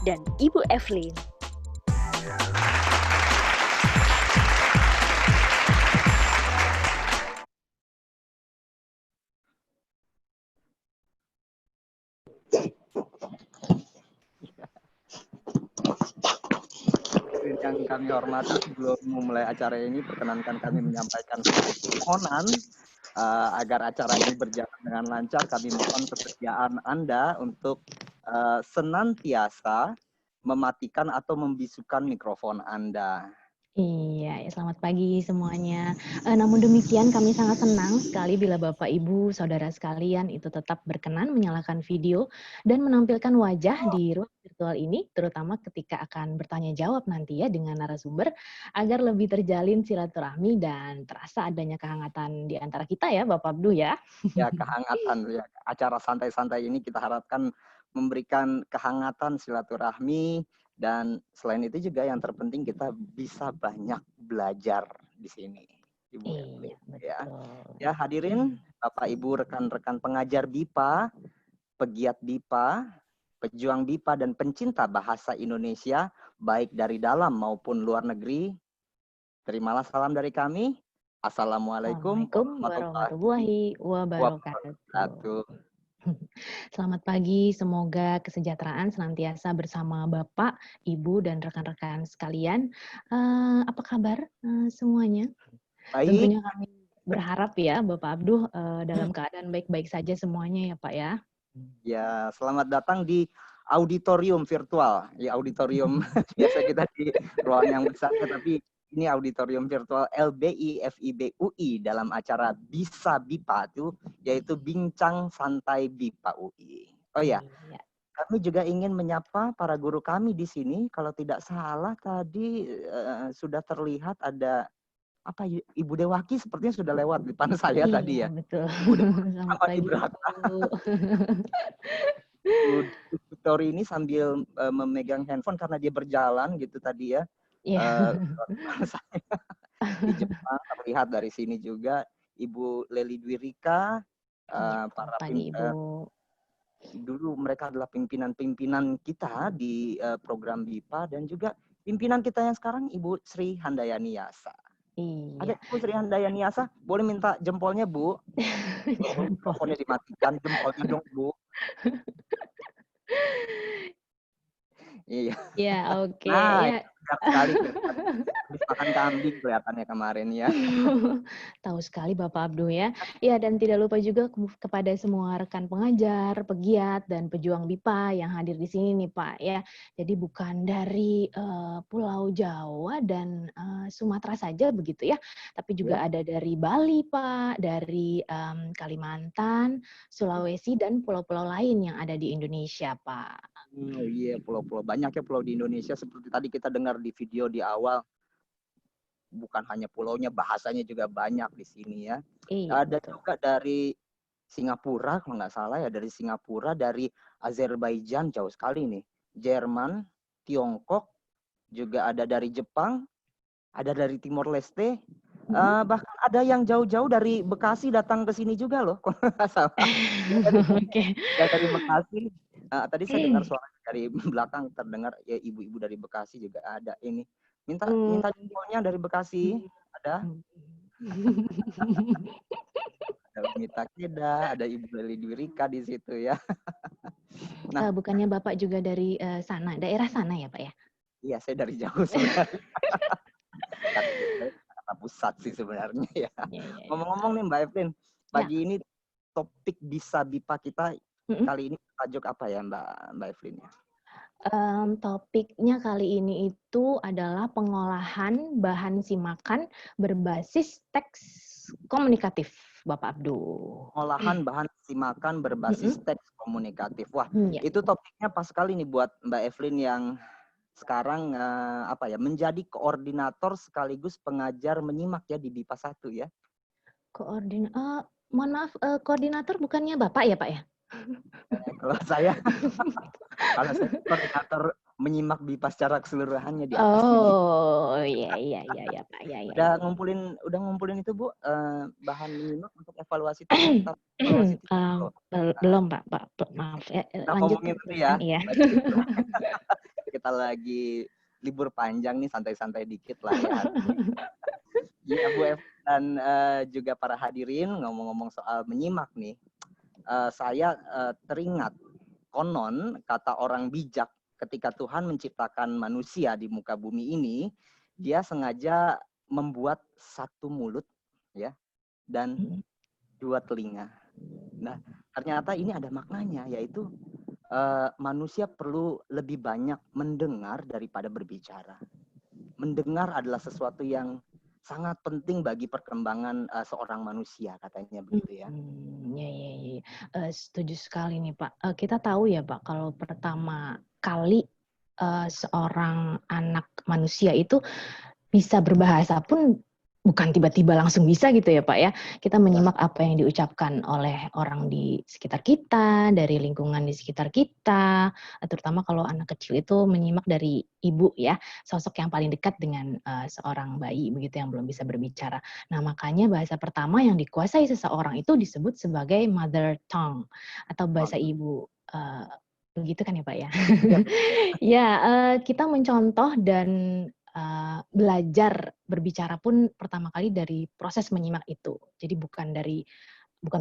dan Ibu Evelyn. Yang kami hormati, sebelum memulai acara ini, perkenankan kami menyampaikan permohonan agar acara ini berjalan dengan lancar. Kami mohon kesediaan Anda untuk senantiasa mematikan atau membisukan mikrofon Anda. Iya, selamat pagi semuanya. Namun demikian kami sangat senang sekali bila Bapak, Ibu, Saudara sekalian itu tetap berkenan menyalakan video dan menampilkan wajah di ruang virtual ini, terutama ketika akan bertanya jawab nanti ya dengan narasumber, agar lebih terjalin silaturahmi dan terasa adanya kehangatan di antara kita ya Bapak Abdu ya. Ya, kehangatan ya. Acara santai-santai ini kita harapkan memberikan kehangatan silaturahmi, dan selain itu juga yang terpenting kita bisa banyak belajar di sini, Ibu Evelyn. Iya, Ya, hadirin Bapak Ibu, rekan-rekan pengajar BIPA, pegiat BIPA, pejuang BIPA dan pencinta bahasa Indonesia baik dari dalam maupun luar negeri. Terimalah salam dari kami. Assalamualaikum warahmatullahi wabarakatuh. Selamat pagi, semoga kesejahteraan senantiasa bersama Bapak, Ibu, dan rekan-rekan sekalian. Apa kabar semuanya? Baik. Tentunya kami berharap ya Bapak Abduh dalam keadaan baik-baik saja semuanya ya Pak ya. Ya, selamat datang di auditorium virtual. Ya, auditorium biasa kita di ruang yang besar, tapi ini auditorium virtual LBI FIB UI dalam acara Bisa BIPA itu, yaitu Bincang Santai BIPA UI. Oh ya, kami juga ingin menyapa para guru kami di sini. Kalau tidak salah tadi sudah terlihat ada apa, Ibu Dewaki sepertinya sudah lewat di depan saya tadi ya. Betul. Selamat pagi Bu. Bu Victory ini sambil memegang handphone karena dia berjalan gitu tadi ya. Di Jepang terlihat dari sini juga Ibu Leli Dwirika, para dulu mereka adalah pimpinan-pimpinan kita di program BIPA, dan juga pimpinan kita yang sekarang Ibu Sri Handayani Yasa. Ada Ibu Sri Handayani Yasa, boleh minta jempolnya Bu? Mikrofonnya dimatikan, jempolnya dong Bu. Iya. Ya, oke. Nah, ya. Sekali habis makan kambing kelihatannya kemarin ya. Tahu sekali Bapak Abduh ya. Ya, dan tidak lupa juga kepada semua rekan pengajar, pegiat, dan pejuang BIPA yang hadir di sini nih Pak ya. Jadi bukan dari Pulau Jawa dan Sumatera saja begitu ya, tapi juga ada dari Bali Pak, dari Kalimantan, Sulawesi, dan pulau-pulau lain yang ada di Indonesia Pak. Oh iya, pulau-pulau banyak ya pulau di Indonesia, seperti tadi kita dengar di video di awal. Bukan hanya pulaunya, bahasanya juga banyak di sini ya. Ada juga dari Singapura kalau nggak salah ya, dari Singapura, dari Azerbaijan jauh sekali nih, Jerman, Tiongkok, juga ada dari Jepang, ada dari Timor Leste, bahkan ada yang jauh-jauh dari Bekasi datang ke sini juga loh, kalau nggak salah. Ya, dari Bekasi. Tadi saya dengar suara dari belakang terdengar ya, ibu-ibu dari Bekasi juga ada ini. Minta jempolnya dari Bekasi. Ada? Ada Mita Keda, ada Ibu Leli Dwirika di situ ya. Nah, bukannya Bapak juga dari sana, daerah sana ya Pak ya? Iya, saya dari jauh sebenarnya. Kata pusat sih sebenarnya ya. Ngomong-ngomong nih Mbak Evelyn, pagi ini topik Bisa BIPA kita kali ini tajuk apa ya Mbak Evelyn ya? Topiknya kali ini itu adalah pengolahan bahan simakan berbasis teks komunikatif, Bapak Abduh. Pengolahan bahan simakan berbasis teks komunikatif. Wah, itu topiknya pas sekali nih buat Mbak Evelyn yang sekarang menjadi koordinator sekaligus pengajar menyimak ya di BIPA 1 ya. Mohon maaf, koordinator bukannya Bapak ya Pak ya? Kalau saya koordinator menyimak BIPA secara keseluruhannya di atasnya. Oh iya Pak. Udah ngumpulin itu Bu, bahan menyimak untuk evaluasi belum Pak, maaf ya, lanjut ngomongin itu ya. iya. kita lagi libur panjang nih, santai-santai dikit lah ya. Iya Bu F dan juga para hadirin, ngomong-ngomong soal menyimak nih, saya teringat konon kata orang bijak ketika Tuhan menciptakan manusia di muka bumi ini, dia sengaja membuat satu mulut ya dan dua telinga. Nah, ternyata ini ada maknanya, yaitu manusia perlu lebih banyak mendengar daripada berbicara. Mendengar adalah sesuatu yang sangat penting bagi perkembangan seorang manusia, katanya begitu ya. Ya. Setuju sekali nih Pak. Kita tahu ya Pak, kalau pertama kali seorang anak manusia itu bisa berbahasa pun bukan tiba-tiba langsung bisa gitu ya Pak ya. Kita menyimak apa yang diucapkan oleh orang di sekitar kita, dari lingkungan di sekitar kita, terutama kalau anak kecil itu menyimak dari ibu ya, sosok yang paling dekat dengan seorang bayi begitu yang belum bisa berbicara. Nah makanya bahasa pertama yang dikuasai seseorang itu disebut sebagai mother tongue atau bahasa ibu. Begitu kan ya Pak ya? Ya, kita mencontoh dan belajar berbicara pun pertama kali dari proses menyimak itu. Jadi bukan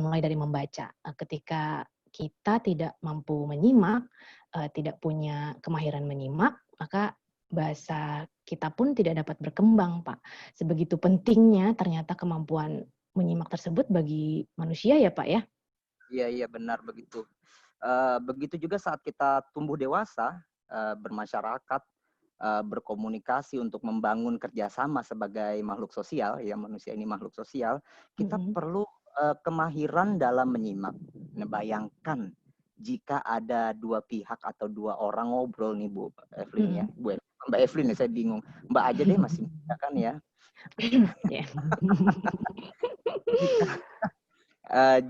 mulai dari membaca. Ketika kita tidak mampu menyimak, tidak punya kemahiran menyimak, maka bahasa kita pun tidak dapat berkembang, Pak. Sebegitu pentingnya ternyata kemampuan menyimak tersebut bagi manusia ya, Pak ya? Iya benar begitu. Begitu juga saat kita tumbuh dewasa, bermasyarakat, berkomunikasi untuk membangun kerjasama sebagai makhluk sosial, ya manusia ini makhluk sosial, kita perlu kemahiran dalam menyimak. Nah, bayangkan jika ada dua pihak atau dua orang ngobrol nih Bu Evelyn ya, Mbak Evelyn ya, saya bingung. Mbak aja deh, masih muda kan ya.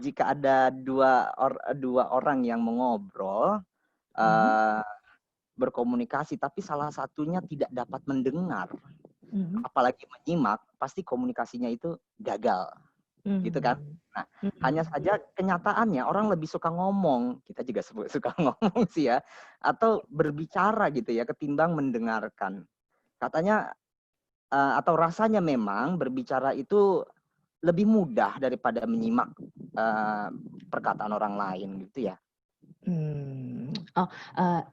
Jika ada dua orang yang mengobrol, berkomunikasi, tapi salah satunya tidak dapat mendengar, apalagi menyimak, pasti komunikasinya itu gagal, gitu kan? Nah, hanya saja kenyataannya orang lebih suka ngomong, kita juga suka ngomong sih ya, atau berbicara gitu ya, ketimbang mendengarkan. Katanya atau rasanya memang berbicara itu lebih mudah daripada menyimak perkataan orang lain gitu ya.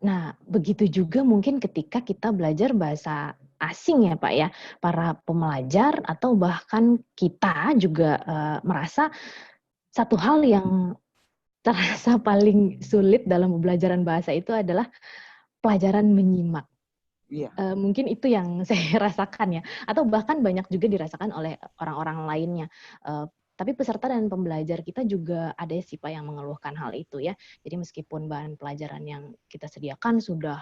Nah begitu juga mungkin ketika kita belajar bahasa asing ya Pak ya, para pembelajar atau bahkan kita juga merasa satu hal yang terasa paling sulit dalam pembelajaran bahasa itu adalah pelajaran menyimak. Iya. Mungkin itu yang saya rasakan ya, atau bahkan banyak juga dirasakan oleh orang-orang lainnya. Tapi peserta dan pembelajar kita juga ada sih Pak yang mengeluhkan hal itu ya. Jadi meskipun bahan pelajaran yang kita sediakan sudah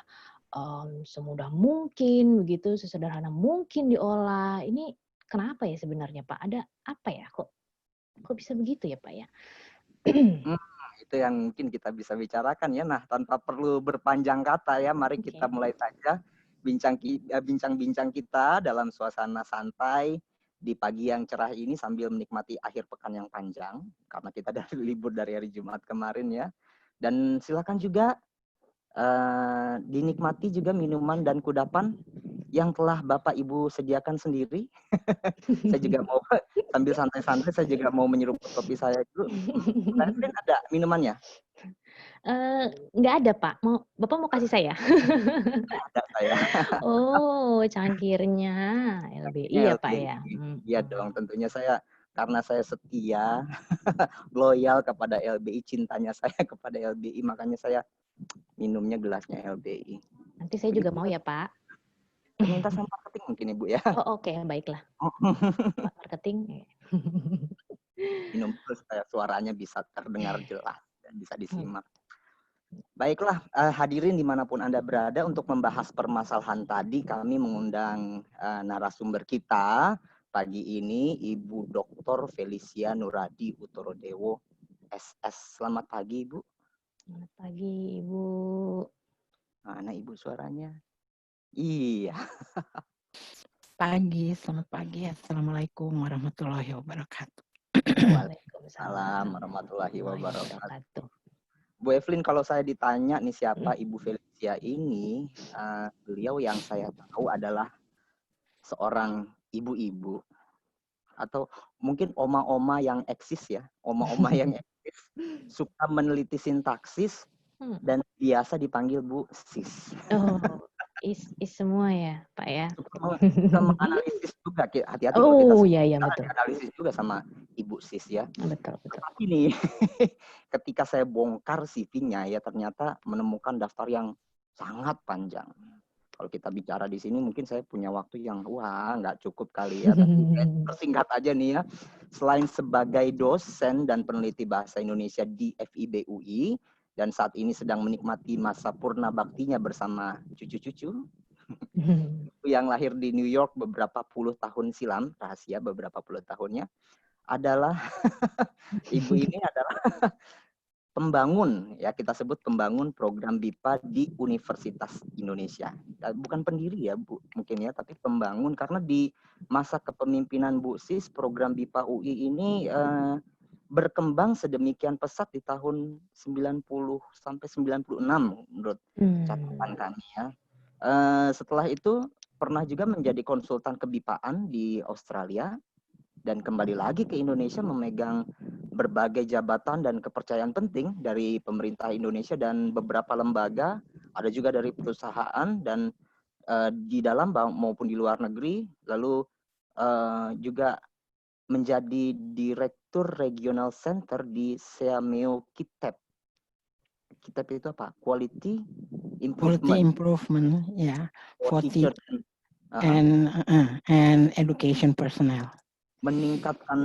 semudah mungkin begitu, sesederhana mungkin diolah. Ini kenapa ya sebenarnya Pak? Ada apa ya? Kok bisa begitu ya Pak ya? Itu yang mungkin kita bisa bicarakan ya. Nah, tanpa perlu berpanjang kata ya, mari kita mulai saja bincang-bincang kita dalam suasana santai di pagi yang cerah ini sambil menikmati akhir pekan yang panjang karena kita dari libur dari hari Jumat kemarin ya. Dan silakan juga dinikmati juga minuman dan kudapan yang telah Bapak Ibu sediakan sendiri. Saya juga mau sambil santai-santai, saya juga mau menyeruput kopi saya dulu. Mungkin ada minumannya? Nggak ada Pak. Bapak mau kasih saya? Ada saya. Oh, cangkirnya LBI ya Pak ya? Iya dong, tentunya karena saya setia, loyal kepada LBI, cintanya saya kepada LBI, makanya saya minumnya gelasnya LBI. Nanti saya juga mau ya Pak. Minta sama marketing mungkin Ibu ya. Oh oke, baiklah. Pak marketing. Minum terus supaya suaranya bisa terdengar jelas dan bisa disimak. Baiklah, hadirin dimanapun Anda berada, untuk membahas permasalahan tadi kami mengundang narasumber kita pagi ini, Ibu Dr. Felicia Nuradi Utorodewo, SS. Selamat pagi, Ibu. Selamat pagi, Ibu. Mana Ibu suaranya? Iya. Pagi, selamat pagi. Assalamualaikum warahmatullahi wabarakatuh. Waalaikumsalam warahmatullahi wabarakatuh. Bu Evelyn, kalau saya ditanya nih siapa Ibu Felicia Indonesia ini, beliau yang saya tahu adalah seorang ibu-ibu atau mungkin oma-oma yang eksis ya, oma-oma yang eksis, suka meneliti sintaksis dan biasa dipanggil Bu Sis. Oh, is semua ya, Pak ya. Suka menganalisis juga, hati-hati kalau kita betul. analisis juga sama Ibu Sis ya. Betul. Tapi nih, ketika saya bongkar CV-nya ya ternyata menemukan daftar yang sangat panjang. Kalau kita bicara di sini mungkin saya punya waktu yang nggak cukup kali ya, tapi persingkat aja nih ya. Selain sebagai dosen dan peneliti bahasa Indonesia di FIB UI dan saat ini sedang menikmati masa purna baktinya bersama cucu-cucu yang lahir di New York beberapa puluh tahun silam, rahasia beberapa puluh tahunnya, adalah ibu ini adalah pembangun, ya kita sebut pembangun program BIPA di Universitas Indonesia. Bukan pendiri ya Bu, mungkin ya, tapi pembangun karena di masa kepemimpinan Bu Sis, program BIPA UI ini berkembang sedemikian pesat di tahun 90 sampai 96 menurut catatan kami ya. Setelah itu pernah juga menjadi konsultan kebipaan di Australia dan kembali lagi ke Indonesia memegang berbagai jabatan dan kepercayaan penting dari pemerintah Indonesia dan beberapa lembaga, ada juga dari perusahaan dan di dalam maupun di luar negeri, lalu juga menjadi Direktur Regional Center di Seameo Kitep. Kitep itu apa? Quality Improvement, ya, for teacher and education personnel. Meningkatkan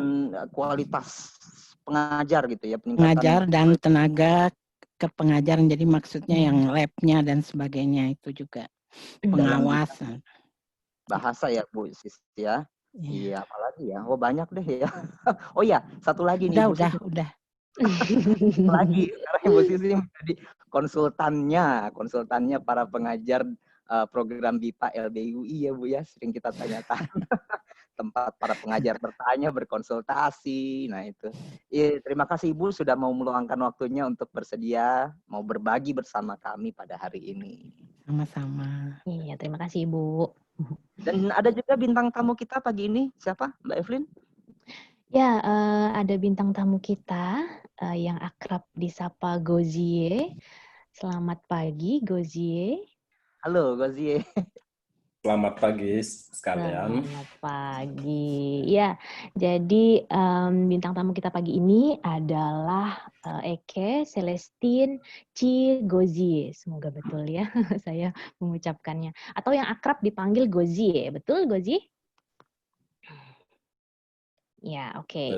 kualitas pengajar gitu ya, pengajar dan tenaga kepengajaran, jadi maksudnya yang lab-nya dan sebagainya itu juga pengawasan bahasa ya Bu Sis ya. Iya, apalagi ya, banyak deh ya. Oh ya, satu lagi nih udah lagi karena Ibu Sis ini menjadi konsultannya para pengajar program BIPA LBUI ya Bu ya, sering kita tanyakan. Tempat para pengajar bertanya, berkonsultasi. Nah itu. Terima kasih Ibu sudah mau meluangkan waktunya untuk bersedia mau berbagi bersama kami pada hari ini. Sama-sama. Iya, terima kasih Ibu. Dan ada juga bintang tamu kita pagi ini. Siapa Mbak Evelyn? Ya, ada bintang tamu kita yang akrab disapa Gozie. Selamat pagi Gozie. Halo Gozie. Selamat pagi sekalian. Selamat pagi. Ya, jadi bintang tamu kita pagi ini adalah Eke Celestine Ci Gozie. Semoga betul ya saya mengucapkannya. Atau yang akrab dipanggil Gozie. Betul Gozie? Ya, oke.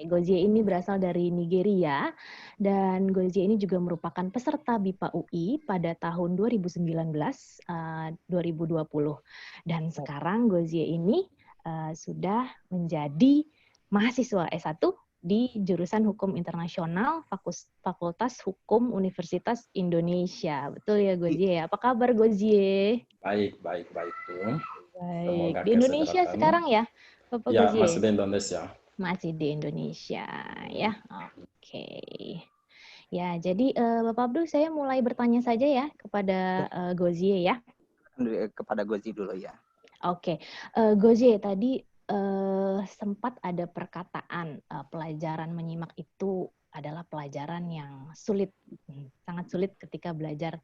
Gozie ini berasal dari Nigeria dan Gozie ini juga merupakan peserta BIPA UI pada tahun 2019-2020 dan sekarang Gozie ini sudah menjadi mahasiswa S1 di jurusan Hukum Internasional Fakultas Hukum Universitas Indonesia. Betul ya Gozie? Apa kabar Gozie? Baik Bu. Baik. Di Indonesia sekarang ya? Bapak ya, Gozie? masih di Indonesia. Masih di Indonesia, ya. Oke. Ya, jadi Bapak Abdul, saya mulai bertanya saja ya kepada Gozie ya. Kepada Gozie dulu ya. Oke. Gozie, tadi sempat ada perkataan pelajaran menyimak itu adalah pelajaran yang sulit, sangat sulit ketika belajar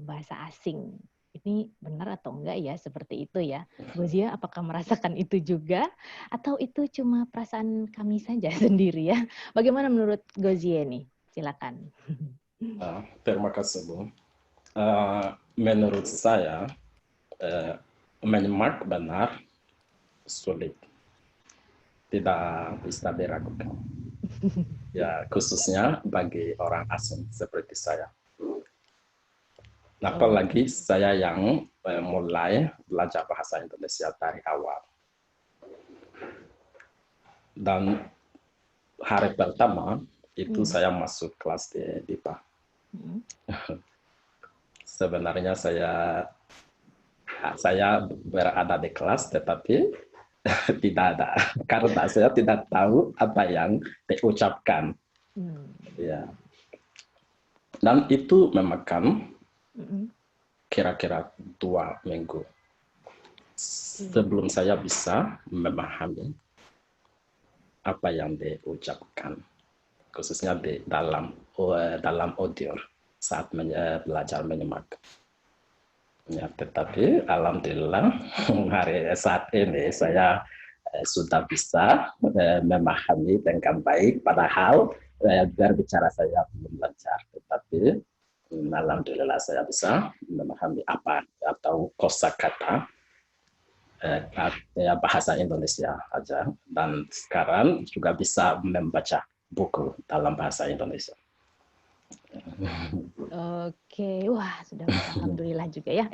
bahasa asing. Ini benar atau enggak ya seperti itu ya? Gozie, apakah merasakan itu juga? Atau itu cuma perasaan kami saja sendiri ya? Bagaimana menurut Gozie nih? Silakan. Terima kasih Bu. Menurut saya, menyimak benar sulit. Tidak bisa diragukan. Ya, khususnya bagi orang asing seperti saya. Apalagi saya yang mulai belajar bahasa Indonesia dari awal. Dan hari pertama itu saya masuk kelas di BIPA. Sebenarnya saya berada di kelas tetapi tidak ada karena saya tidak tahu apa yang diucapkan. Ya. Dan itu memakan kira-kira 2 minggu sebelum saya bisa memahami apa yang diucapkan, khususnya di dalam audio saat belajar menyimak. Ya, tetapi alhamdulillah saat ini saya sudah bisa memahami dengan baik, padahal berbicara saya belum lancar, tetapi alhamdulillah saya bisa memahami apa atau kosakata bahasa Indonesia aja, dan sekarang juga bisa membaca buku dalam bahasa Indonesia. Oke, wah sudah alhamdulillah juga ya.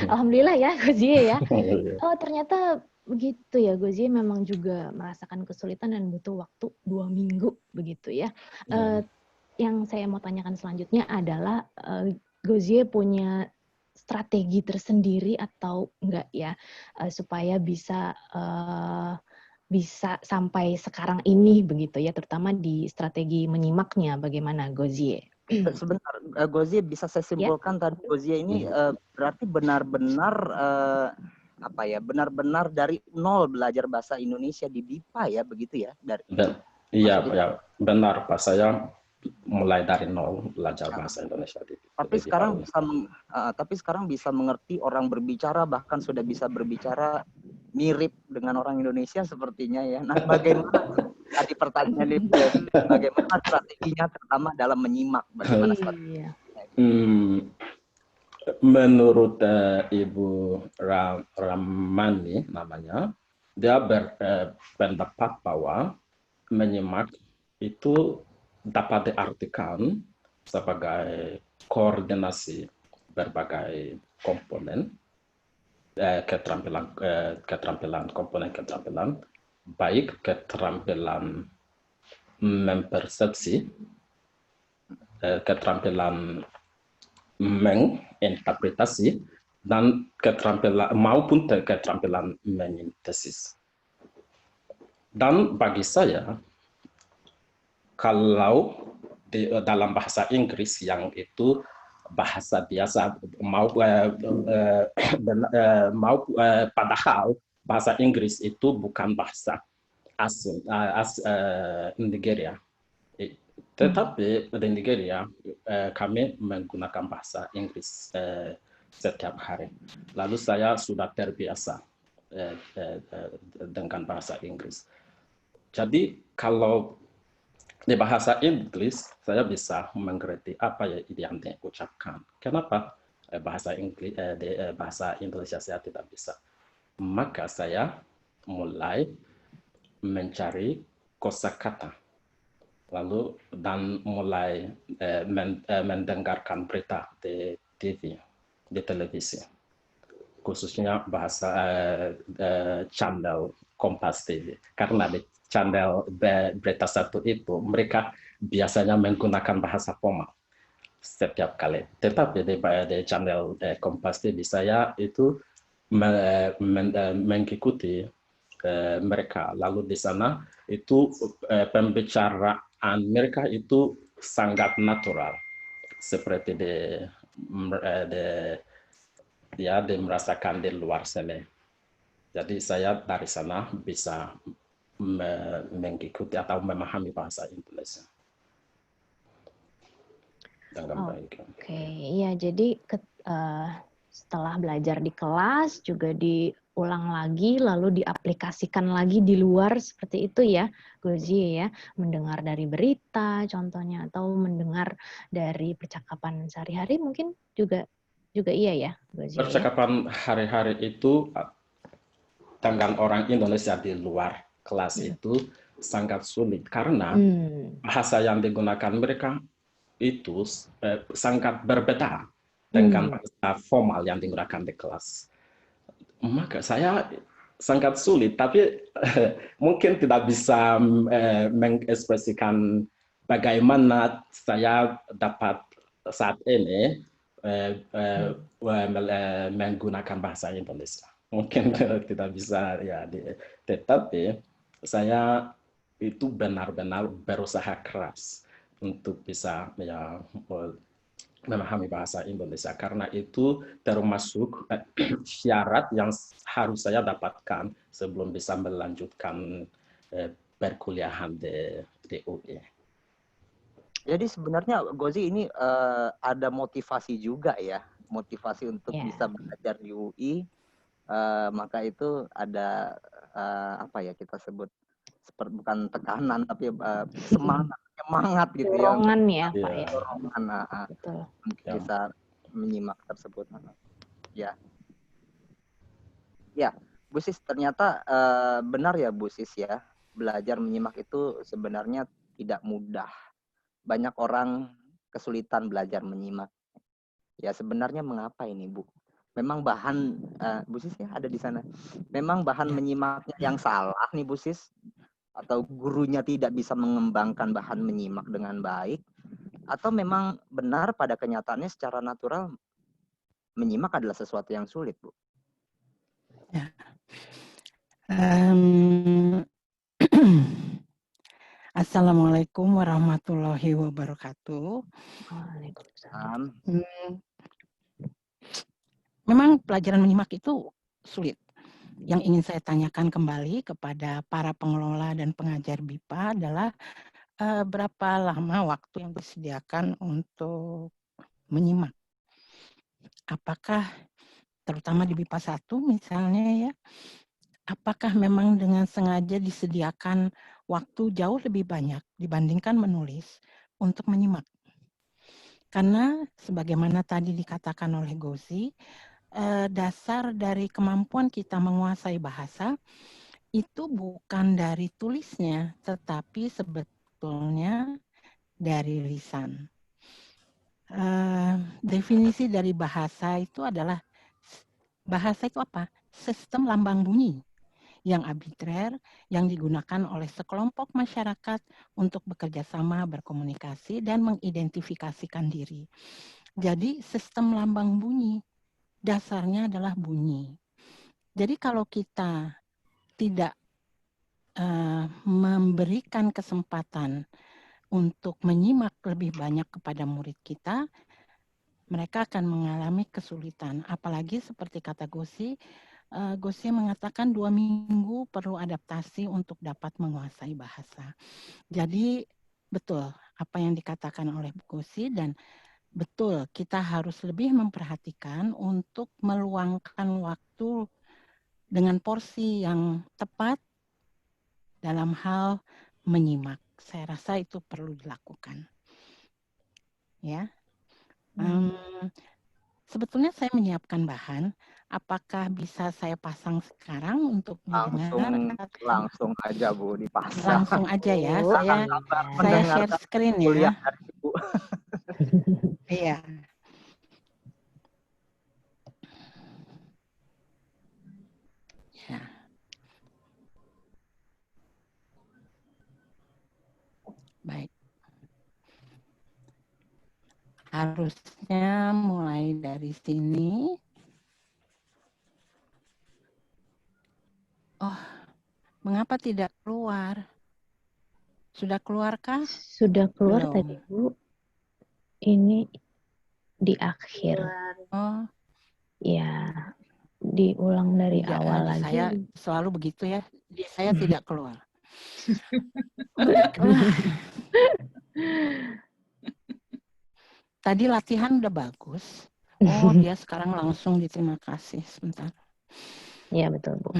Alhamdulillah ya Gozie ya. Oh ternyata begitu ya, Gozie memang juga merasakan kesulitan dan butuh waktu 2 minggu begitu ya. Yang saya mau tanyakan selanjutnya adalah Gozie punya strategi tersendiri atau enggak ya supaya bisa sampai sekarang ini begitu ya, terutama di strategi menyimaknya bagaimana Gozie? Sebentar, Gozie bisa saya simpulkan tadi Gozie ini berarti benar-benar benar-benar dari nol belajar bahasa Indonesia di BIPA ya, begitu ya? Iya, benar Pak, saya mulai dari nol belajar bahasa Indonesia. Tapi sekarang bisa mengerti orang berbicara, bahkan sudah bisa berbicara mirip dengan orang Indonesia sepertinya ya. Nah, bagaimana tadi pertanyaan bagaimana strateginya terutama dalam menyimak? Bagaimana strateginya? Menurut Ibu Ramani namanya, dia berpendapat bahwa menyimak itu dapat diartikan sebagai koordinasi berbagai komponen keterampilan, baik keterampilan mempersepsi, keterampilan menginterpretasi, dan keterampilan menyintesis. Dan bagi saya, kalau dalam bahasa Inggris yang itu bahasa biasa, padahal bahasa Inggris itu bukan bahasa asing Nigeria. Tetapi di Nigeria kami menggunakan bahasa Inggris setiap hari. Lalu saya sudah terbiasa dengan bahasa Inggris. Jadi kalau di bahasa Inggris saya bisa mengerti apa yang diucapkan. Kenapa bahasa Indonesia saya tidak bisa? Maka saya mulai mencari kosakata, lalu dan mulai mendengarkan berita di TV, di televisi, khususnya bahasa channel Kompas TV, karena di channel berita satu itu mereka biasanya menggunakan bahasa formal setiap kali. Tetapi di channel Kompas TV saya itu mengikuti mereka. Lalu di sana itu pembicaraan mereka itu sangat natural, seperti merasakan di luar sana. Jadi saya dari sana bisa mengikuti atau memahami bahasa Indonesia dengan baik. Oke, iya jadi setelah belajar di kelas juga diulang lagi, lalu diaplikasikan lagi di luar seperti itu ya, Gozie ya, mendengar dari berita contohnya atau mendengar dari percakapan sehari-hari mungkin juga iya ya, Gozie. Percakapan hari-hari itu dengan orang Indonesia di luar kelas itu sangat sulit karena bahasa yang digunakan mereka itu sangat berbeda dengan bahasa formal yang digunakan di kelas. Maka saya sangat sulit, tapi mungkin tidak bisa mengekspresikan bagaimana saya dapat saat ini menggunakan bahasa Indonesia. Mungkin tidak bisa ya, tetapi saya itu benar-benar berusaha keras untuk bisa ya memahami bahasa Indonesia. Karena itu termasuk syarat yang harus saya dapatkan sebelum bisa melanjutkan perkuliahan di UI. Jadi sebenarnya Gozi ini ada motivasi juga ya, motivasi untuk bisa belajar di UI. Maka itu ada apa ya kita sebut bukan tekanan tapi semangat gitu ya. Dorongan ya Pak ya. Dorongan untuk bisa menyimak tersebut. Ya. Ya, Bu Sis, ternyata benar ya Bu Sis ya, belajar menyimak itu sebenarnya tidak mudah. Banyak orang kesulitan belajar menyimak. Ya sebenarnya mengapa ini Bu? Memang bahan Bu Sis ya ada di sana. Memang bahan menyimaknya yang salah nih Bu Sis, atau gurunya tidak bisa mengembangkan bahan menyimak dengan baik, atau memang benar pada kenyataannya secara natural menyimak adalah sesuatu yang sulit, Bu? Ya. Assalamualaikum warahmatullahi wabarakatuh. Waalaikumsalam. Memang pelajaran menyimak itu sulit. Yang ingin saya tanyakan kembali kepada para pengelola dan pengajar BIPA adalah berapa lama waktu yang disediakan untuk menyimak? Apakah terutama di BIPA 1 misalnya ya, apakah memang dengan sengaja disediakan waktu jauh lebih banyak dibandingkan menulis untuk menyimak? Karena sebagaimana tadi dikatakan oleh Gozi, dasar dari kemampuan kita menguasai bahasa itu bukan dari tulisnya, tetapi sebetulnya dari lisan. Definisi dari bahasa itu adalah, bahasa itu apa? Sistem lambang bunyi yang arbitrer yang digunakan oleh sekelompok masyarakat untuk bekerja sama, berkomunikasi, dan mengidentifikasikan diri. Jadi sistem lambang bunyi, dasarnya adalah bunyi. Jadi kalau kita tidak memberikan kesempatan untuk menyimak lebih banyak kepada murid kita, mereka akan mengalami kesulitan. Apalagi seperti kata Gozi mengatakan 2 minggu perlu adaptasi untuk dapat menguasai bahasa. Jadi betul apa yang dikatakan oleh Gozi, dan betul kita harus lebih memperhatikan untuk meluangkan waktu dengan porsi yang tepat dalam hal menyimak. Saya rasa itu perlu dilakukan. Ya. Sebetulnya saya menyiapkan bahan. Apakah bisa saya pasang sekarang untuk didengar? Langsung aja Bu, dipasang. Langsung aja ya. Saya share screen ya. Iya. Ya. Baik. Harusnya mulai dari sini. Oh, mengapa tidak keluar? Sudah keluarkah? Sudah keluar belum? Tadi Bu. Ini di akhir. Oh. Ya, diulang dari awal lagi. Saya selalu begitu ya. Saya tidak keluar. Tadi latihan udah bagus. Oh, dia sekarang langsung diterima kasih. Sebentar. Iya, betul, Bu.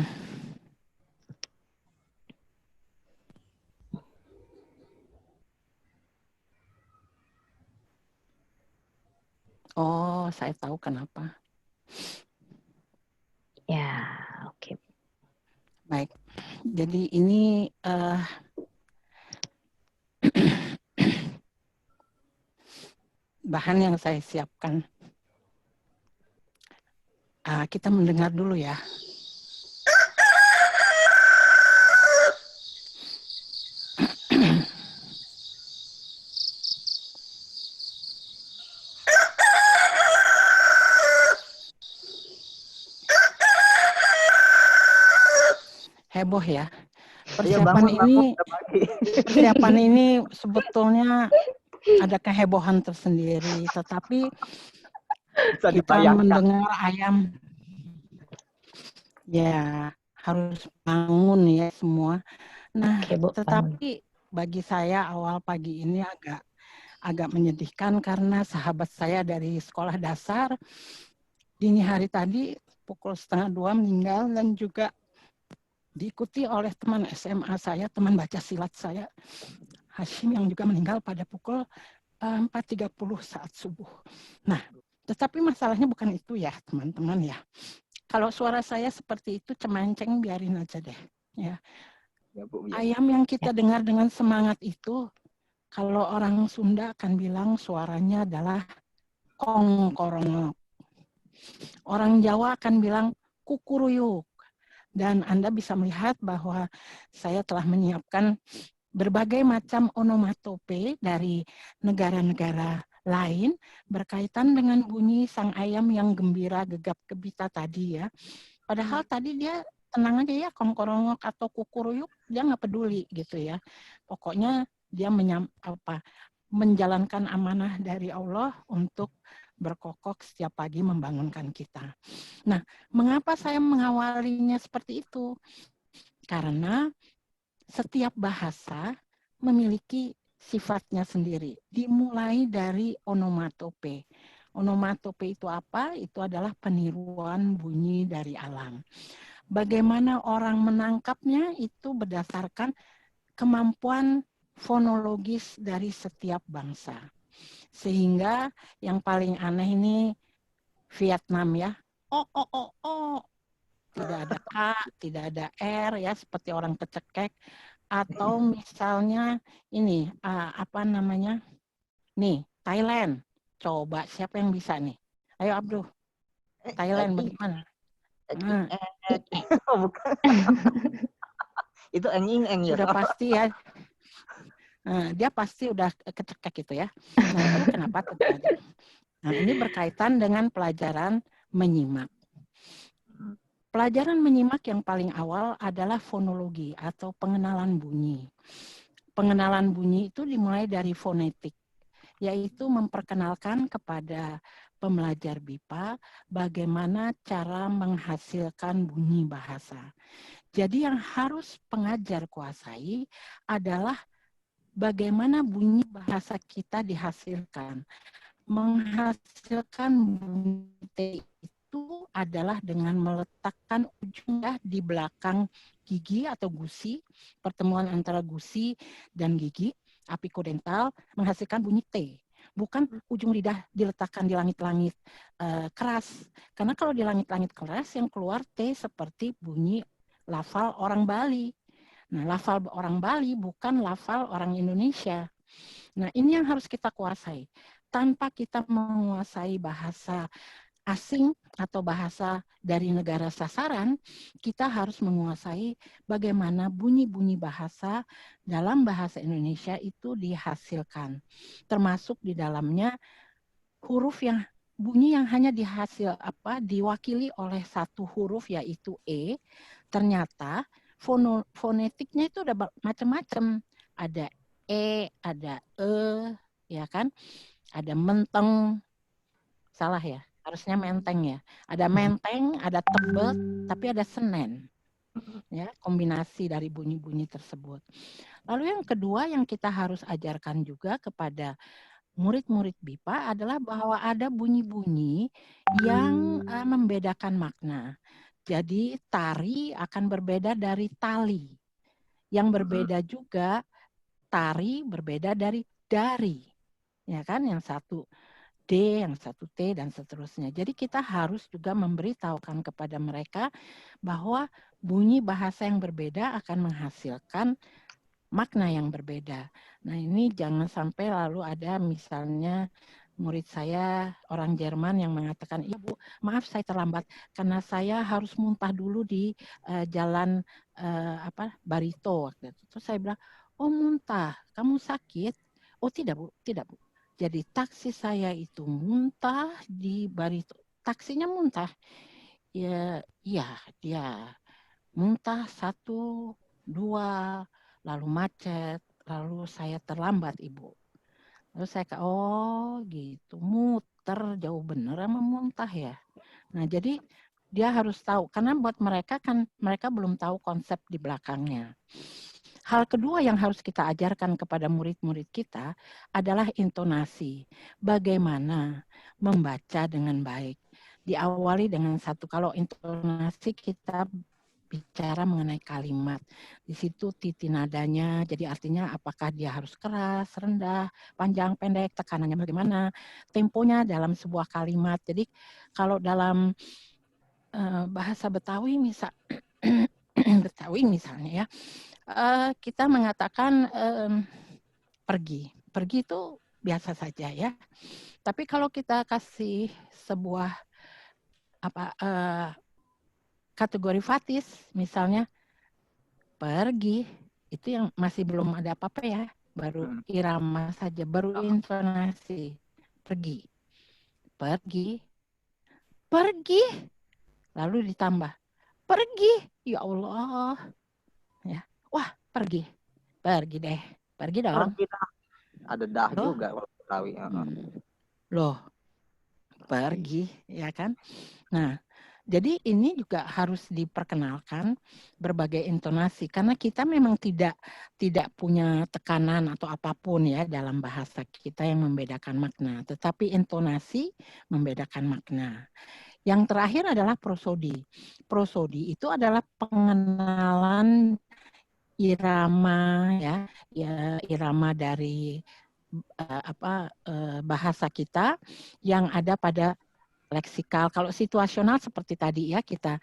Oh, saya tahu kenapa. Ya, oke. Baik. Jadi ini bahan yang saya siapkan. Kita mendengar dulu ya. Heboh ya. Persiapan ini sebetulnya ada kehebohan tersendiri, tetapi Bisa kita dibayangkan. mendengar ayam, ya harus bangun ya semua. Nah, Oke, Bu, tetapi bagi saya awal pagi ini agak menyedihkan karena sahabat saya dari sekolah dasar dini hari tadi pukul 1:30 meninggal, dan juga diikuti oleh teman SMA saya, teman baca silat saya, Hashim, yang juga meninggal pada pukul 4:30 saat subuh. Nah, tetapi masalahnya bukan itu ya teman-teman ya. Kalau suara saya seperti itu cemanceng, biarin aja deh. Ya. Ya, Bu, ya. Ayam yang kita dengar dengan semangat itu, kalau orang Sunda akan bilang suaranya adalah kongkorongok. Orang Jawa akan bilang kukuruyuk. Dan Anda bisa melihat bahwa saya telah menyiapkan berbagai macam onomatope dari negara-negara lain berkaitan dengan bunyi sang ayam yang gembira, gegap gempita tadi ya. Padahal tadi dia tenang aja ya, kongkorongok atau kukuruyuk, dia nggak peduli gitu ya. Pokoknya dia menjalankan amanah dari Allah untuk berkokok setiap pagi membangunkan kita. Nah, mengapa saya mengawalinya seperti itu? Karena setiap bahasa memiliki sifatnya sendiri. Dimulai dari onomatope. Onomatope itu apa? Itu adalah peniruan bunyi dari alam. Bagaimana orang menangkapnya itu berdasarkan kemampuan fonologis dari setiap bangsa. Sehingga yang paling aneh ini Vietnam ya. Oh, oh, oh, oh. Tidak ada K, tidak ada R ya, seperti orang kecekek. Atau misalnya ini, apa namanya? Nih, Thailand. Coba siapa yang bisa nih? Ayo Abdul. Thailand bagaimana? Bukan. Itu eng-eng ya. Sudah pasti ya. Dia pasti udah kecekek gitu ya. Nah, itu kenapa terjadi? Nah, ini berkaitan dengan pelajaran menyimak. Pelajaran menyimak yang paling awal adalah fonologi atau pengenalan bunyi. Pengenalan bunyi itu dimulai dari fonetik, yaitu memperkenalkan kepada pembelajar BIPA bagaimana cara menghasilkan bunyi bahasa. Jadi yang harus pengajar kuasai adalah bagaimana bunyi bahasa kita dihasilkan. Menghasilkan bunyi T itu adalah dengan meletakkan ujungnya di belakang gigi atau gusi, pertemuan antara gusi dan gigi, apikodental, menghasilkan bunyi T. Bukan ujung lidah diletakkan di langit-langit keras. Karena kalau di langit-langit keras yang keluar T seperti bunyi lafal orang Bali. Nah, lafal orang Bali bukan lafal orang Indonesia. Nah, ini yang harus kita kuasai. Tanpa kita menguasai bahasa asing atau bahasa dari negara sasaran, kita harus menguasai bagaimana bunyi-bunyi bahasa dalam bahasa Indonesia itu dihasilkan. Termasuk di dalamnya huruf yang bunyi yang hanya diwakili oleh satu huruf yaitu E, ternyata fonetiknya itu ada macam-macam. Ada E, ada E, ya kan? Ada menteng, salah ya, harusnya menteng ya. Ada menteng, ada tebet, tapi ada senen. Ya, kombinasi dari bunyi-bunyi tersebut. Lalu yang kedua yang kita harus ajarkan juga kepada murid-murid BIPA adalah bahwa ada bunyi-bunyi yang membedakan makna. Jadi tari akan berbeda dari tali. Yang berbeda juga tari berbeda dari. Ya kan, yang satu D, yang satu T, dan seterusnya. Jadi kita harus juga memberitahukan kepada mereka bahwa bunyi bahasa yang berbeda akan menghasilkan makna yang berbeda. Nah, ini jangan sampai lalu ada misalnya murid saya orang Jerman yang mengatakan, "Iya Bu, maaf saya terlambat karena saya harus muntah dulu di jalan Barito." Waktu itu. Terus saya bilang, "Oh muntah, kamu sakit?" "Oh tidak Bu, tidak Bu. Jadi taksi saya itu muntah di Barito." Taksinya muntah. Ya, dia muntah 1, 2, lalu macet, lalu saya terlambat Ibu. Terus saya oh gitu, muter jauh bener sama muntah ya. Nah jadi dia harus tahu, karena buat mereka kan mereka belum tahu konsep di belakangnya. Hal kedua yang harus kita ajarkan kepada murid-murid kita adalah intonasi. Bagaimana membaca dengan baik. Diawali dengan satu, kalau intonasi kita bicara mengenai kalimat. Di situ titik nadanya, jadi artinya apakah dia harus keras, rendah, panjang, pendek, tekanannya bagaimana, temponya dalam sebuah kalimat. Jadi kalau dalam bahasa Betawi Betawi misalnya ya, kita mengatakan pergi. Pergi itu biasa saja ya. Tapi kalau kita kasih sebuah kategori fatis, misalnya pergi, itu yang masih belum ada apa-apa ya, baru irama saja, baru intonasi. Pergi. Pergi. Pergi. Lalu ditambah pergi. Ya Allah. Ya. Wah, pergi. Pergi deh. Pergi dong. Pergi dah. Ada dah loh. juga kalau Betawi. Loh. Pergi, ya kan? Nah, jadi ini juga harus diperkenalkan berbagai intonasi karena kita memang tidak punya tekanan atau apapun ya dalam bahasa kita yang membedakan makna, tetapi intonasi membedakan makna. Yang terakhir adalah prosodi. Prosodi itu adalah pengenalan irama ya irama dari bahasa kita yang ada pada leksikal. Kalau situasional seperti tadi ya kita,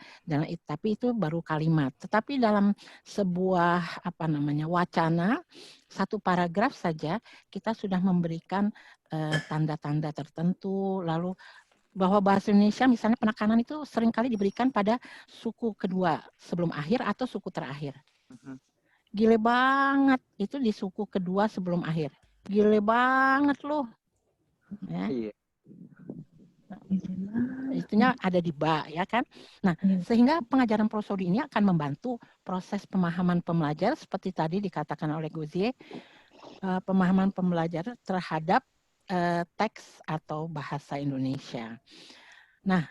tapi itu baru kalimat. Tetapi dalam sebuah wacana, satu paragraf saja kita sudah memberikan tanda-tanda tertentu. Lalu bahwa bahasa Indonesia misalnya penekanan itu seringkali diberikan pada suku kedua sebelum akhir atau suku terakhir. Gile banget itu di suku kedua sebelum akhir. Gile banget loh. Ya. Iya. Itunya ada di ba ya kan. Nah, sehingga pengajaran prosodi ini akan membantu proses pemahaman pembelajar seperti tadi dikatakan oleh Gouzier, pemahaman pembelajar terhadap teks atau bahasa Indonesia. Nah,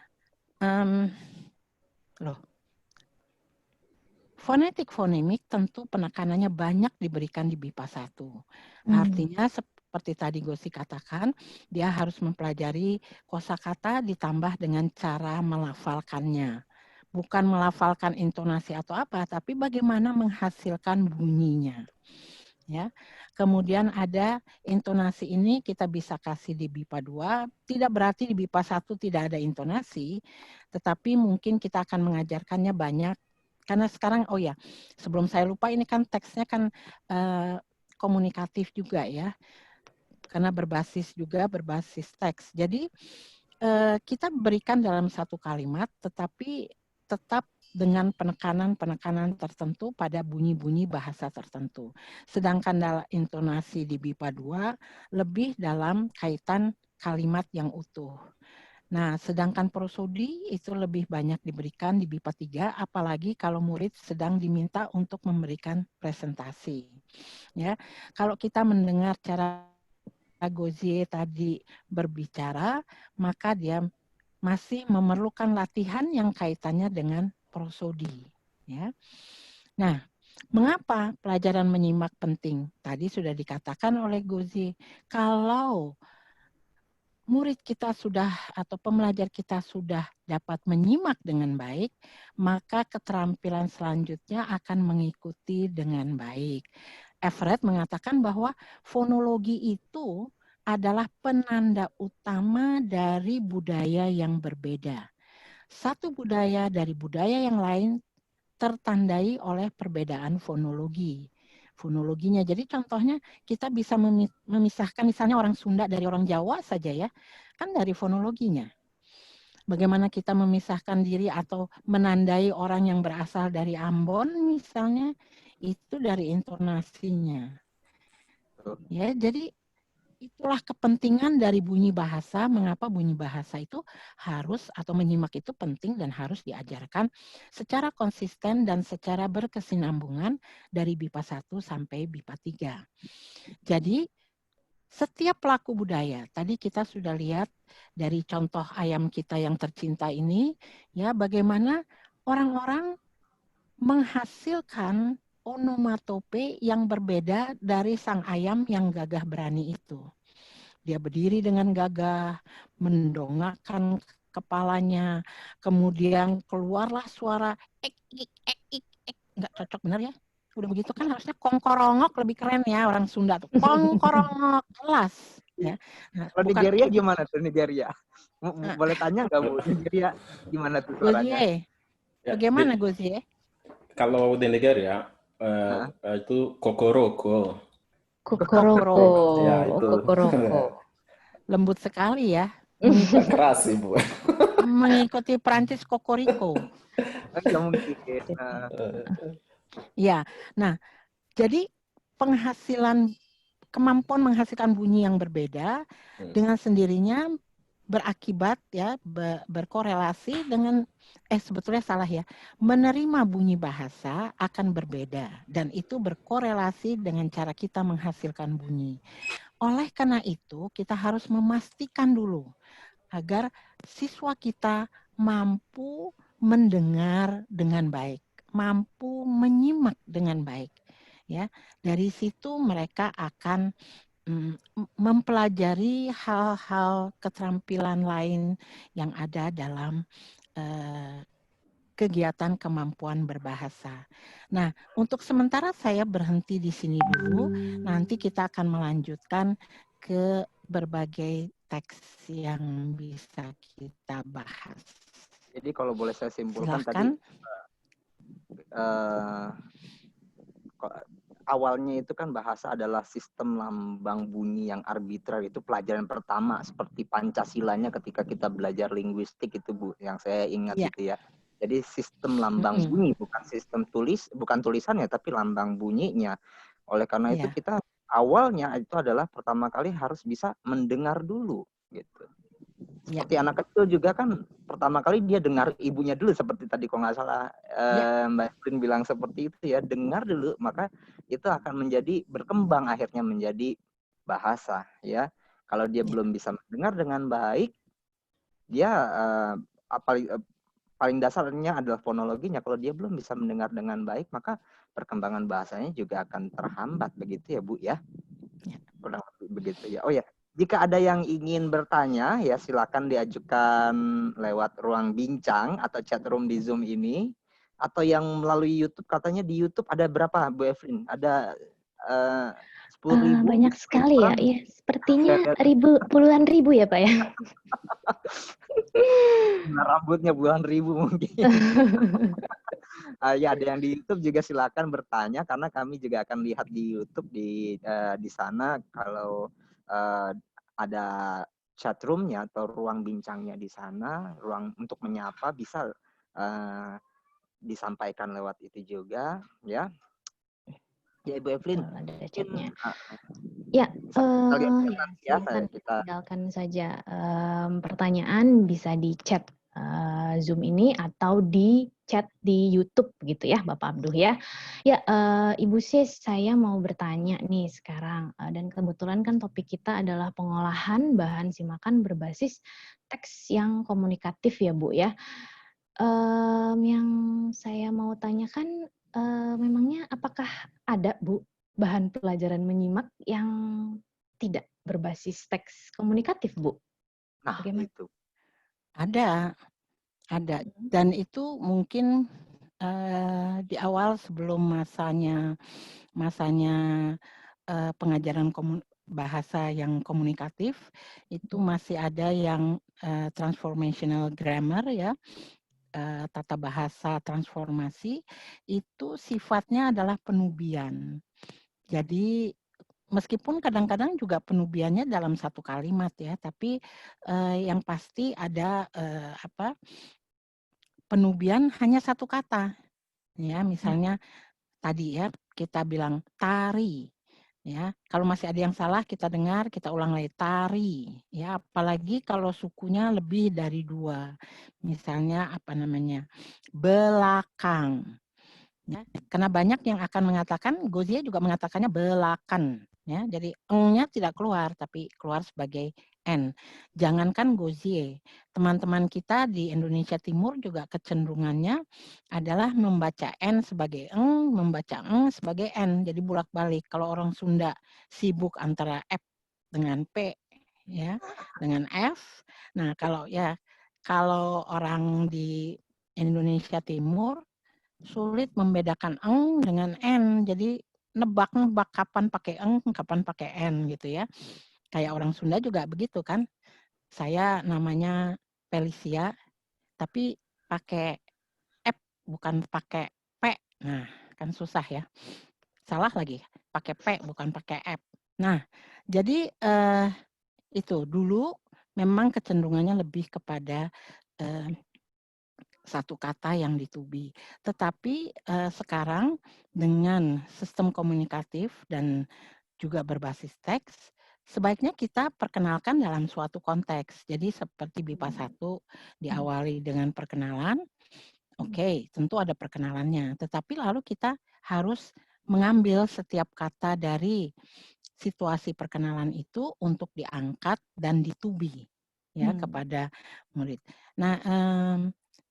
fonetik fonemik tentu penekanannya banyak diberikan di BIPA 1. Artinya seperti tadi Gosi katakan, dia harus mempelajari kosakata ditambah dengan cara melafalkannya. Bukan melafalkan intonasi atau apa, tapi bagaimana menghasilkan bunyinya. Ya. Kemudian ada intonasi ini kita bisa kasih di BIPA 2, tidak berarti di BIPA 1 tidak ada intonasi, tetapi mungkin kita akan mengajarkannya banyak. Karena sekarang, sebelum saya lupa, ini kan teksnya kan komunikatif juga ya. Karena berbasis teks. Jadi kita berikan dalam satu kalimat, tetapi tetap dengan penekanan-penekanan tertentu pada bunyi-bunyi bahasa tertentu. Sedangkan dalam intonasi di BIPA 2 lebih dalam kaitan kalimat yang utuh. Nah, sedangkan prosodi itu lebih banyak diberikan di BIPA 3, apalagi kalau murid sedang diminta untuk memberikan presentasi. Ya, kalau kita mendengar cara Gouzier tadi berbicara, maka dia masih memerlukan latihan yang kaitannya dengan prosodi. Ya. Nah, mengapa pelajaran menyimak penting? Tadi sudah dikatakan oleh Gouzier, kalau murid kita sudah atau pembelajar kita sudah dapat menyimak dengan baik, maka keterampilan selanjutnya akan mengikuti dengan baik. Everett mengatakan bahwa fonologi itu adalah penanda utama dari budaya yang berbeda. Satu budaya dari budaya yang lain tertandai oleh perbedaan fonologi. Fonologinya. Jadi contohnya kita bisa memisahkan misalnya orang Sunda dari orang Jawa saja ya, kan dari fonologinya. Bagaimana kita memisahkan diri atau menandai orang yang berasal dari Ambon misalnya, itu dari intonasinya. Ya, jadi itulah kepentingan dari bunyi bahasa, mengapa bunyi bahasa itu harus atau menyimak itu penting dan harus diajarkan secara konsisten dan secara berkesinambungan dari BIPA 1 sampai BIPA 3. Jadi setiap pelaku budaya, tadi kita sudah lihat dari contoh ayam kita yang tercinta ini, ya bagaimana orang-orang menghasilkan onomatope yang berbeda dari sang ayam yang gagah berani itu. Dia berdiri dengan gagah, mendongakkan kepalanya, kemudian keluarlah suara ek, ik, ek, ik, ek. Nggak cocok benar ya? Udah begitu kan harusnya kongkorongok, lebih keren ya orang Sunda tuh. Kongkorongok, jelas. Ya. Nah, kalau bukan Nigeria gimana tuh Nigeria? Boleh tanya nggak Bu, Nigeria gimana tuh suaranya? Gozie, bagaimana Gozie? Kalau di Nigeria itu kokoroko. Kokoroko. Ya, itu. Kokoroko. Lembut sekali ya. Keras Ibu. Mengikuti Prancis Kokoriko. Nggak mungkin. Ya, nah jadi kemampuan menghasilkan bunyi yang berbeda dengan sendirinya berakibat ya berkorelasi dengan sebetulnya salah ya, menerima bunyi bahasa akan berbeda dan itu berkorelasi dengan cara kita menghasilkan bunyi. Oleh karena itu kita harus memastikan dulu agar siswa kita mampu mendengar dengan baik, mampu menyimak dengan baik. Ya, dari situ mereka akan mempelajari hal-hal keterampilan lain yang ada dalam kegiatan kemampuan berbahasa. Nah, untuk sementara saya berhenti di sini dulu. Nanti kita akan melanjutkan ke berbagai teks yang bisa kita bahas. Jadi kalau boleh saya simpulkan Silahkan. Tadi awalnya itu kan bahasa adalah sistem lambang bunyi yang arbitrar, itu pelajaran pertama seperti Pancasilanya ketika kita belajar linguistik itu Bu, yang saya ingat itu ya. Jadi sistem lambang bunyi bukan sistem bukan tulisannya tapi lambang bunyinya. Oleh karena itu kita awalnya itu adalah pertama kali harus bisa mendengar dulu gitu. Seperti anak kecil juga kan pertama kali dia dengar ibunya dulu, seperti tadi kalau nggak salah Mbak Evelyn bilang seperti itu ya, dengar dulu maka itu akan menjadi berkembang akhirnya menjadi bahasa ya. Kalau dia belum bisa mendengar dengan baik, dia paling dasarnya adalah fonologinya. Kalau dia belum bisa mendengar dengan baik, maka perkembangan bahasanya juga akan terhambat begitu ya Bu ya. Kurang lebih begitu ya. Oh ya, jika ada yang ingin bertanya ya silakan diajukan lewat ruang bincang atau chat room di Zoom ini, atau yang melalui YouTube. Katanya di YouTube ada berapa Bu Evelyn? Ada 10.000? Banyak sekali ya. Iya, sepertinya puluhan ribu ya Pak ya. Rambutnya puluhan ribu mungkin. Ya, ada yang di YouTube juga silakan bertanya karena kami juga akan lihat di YouTube di sana kalau ada chat room-nya atau ruang bincangnya di sana, ruang untuk menyapa bisa disampaikan lewat itu juga ya. Ya Ibu Evelyn. Ada chatnya. Ya, silakan tinggalkan saja pertanyaan bisa di chat Zoom ini atau di chat di YouTube gitu ya Bapak Abduh ya. Ya, Ibu Sis, saya mau bertanya nih sekarang dan kebetulan kan topik kita adalah pengolahan bahan simakan berbasis teks yang komunikatif ya Bu ya. Yang saya mau tanyakan memangnya apakah ada Bu bahan pelajaran menyimak yang tidak berbasis teks komunikatif Bu? Nah, bagaimana? Itu. Ada. Dan itu mungkin di awal sebelum masanya pengajaran bahasa yang komunikatif itu masih ada yang transformational grammar ya, tata bahasa transformasi itu sifatnya adalah penubian. Jadi meskipun kadang-kadang juga penubiannya dalam satu kalimat ya, tapi yang pasti ada penubian hanya satu kata. Ya, misalnya tadi ya kita bilang tari. Ya, kalau masih ada yang salah kita dengar, kita ulang lagi tari. Ya, apalagi kalau sukunya lebih dari 2. Misalnya belakang. Ya, karena banyak yang akan mengatakan, Gozie juga mengatakannya belakan. Ya, jadi eng-nya tidak keluar, tapi keluar sebagai n. Jangankan Gauzier, teman-teman kita di Indonesia Timur juga kecenderungannya adalah membaca n sebagai eng, membaca eng sebagai n. Jadi bolak-balik. Kalau orang Sunda sibuk antara f dengan p, ya, dengan f. Nah, kalau orang di Indonesia Timur sulit membedakan eng dengan n. Jadi nebak-nebak kapan pakai eng, kapan pakai n gitu ya. Kayak orang Sunda juga begitu kan. Saya namanya Felicia, tapi pakai F bukan pakai P. Nah, kan susah ya. Salah lagi, pakai P bukan pakai F. Nah, jadi itu dulu memang kecenderungannya lebih kepada satu kata yang ditubi. Tetapi sekarang dengan sistem komunikatif dan juga berbasis teks, sebaiknya kita perkenalkan dalam suatu konteks. Jadi seperti BIPA 1 diawali dengan perkenalan, oke, tentu ada perkenalannya. Tetapi lalu kita harus mengambil setiap kata dari situasi perkenalan itu untuk diangkat dan ditubi ya kepada murid. Nah,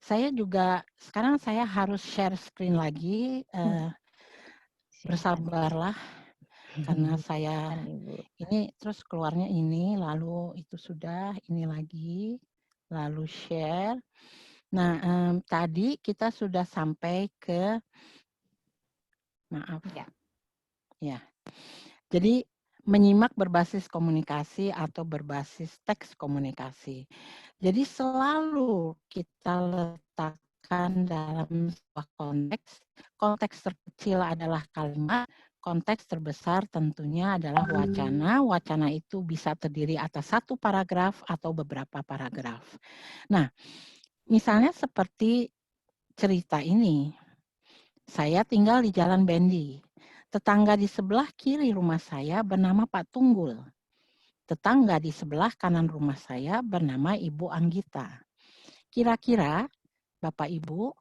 saya juga sekarang saya harus share screen lagi. Bersabarlah karena saya ini terus keluarnya ini, lalu itu sudah, ini lagi, lalu share. Nah, tadi kita sudah sampai ke, maaf. Ya. Jadi menyimak berbasis komunikasi atau berbasis teks komunikasi. Jadi selalu kita letakkan dalam sebuah konteks terkecil adalah kalimat, konteks terbesar tentunya adalah wacana. Wacana itu bisa terdiri atas satu paragraf atau beberapa paragraf. Nah, misalnya seperti cerita ini, saya tinggal di Jalan Bendi. Tetangga di sebelah kiri rumah saya bernama Pak Tunggul. Tetangga di sebelah kanan rumah saya bernama Ibu Anggita. Kira-kira, Bapak Ibu,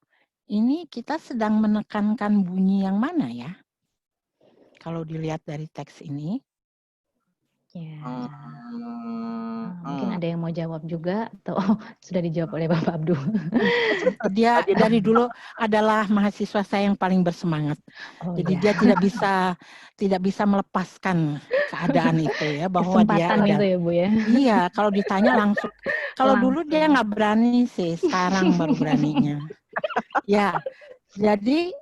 ini kita sedang menekankan bunyi yang mana ya? Kalau dilihat dari teks ini. Ya. Mungkin ada yang mau jawab juga atau sudah dijawab oleh Bapak Abdul. Dia dari dulu adalah mahasiswa saya yang paling bersemangat. Jadi dia tidak bisa melepaskan keadaan itu ya, bahwa kesempatan dia itu ya Bu ya. Iya, kalau ditanya langsung. Kalau dulu dia nggak berani sih, sekarang baru beraninya. Ya, jadi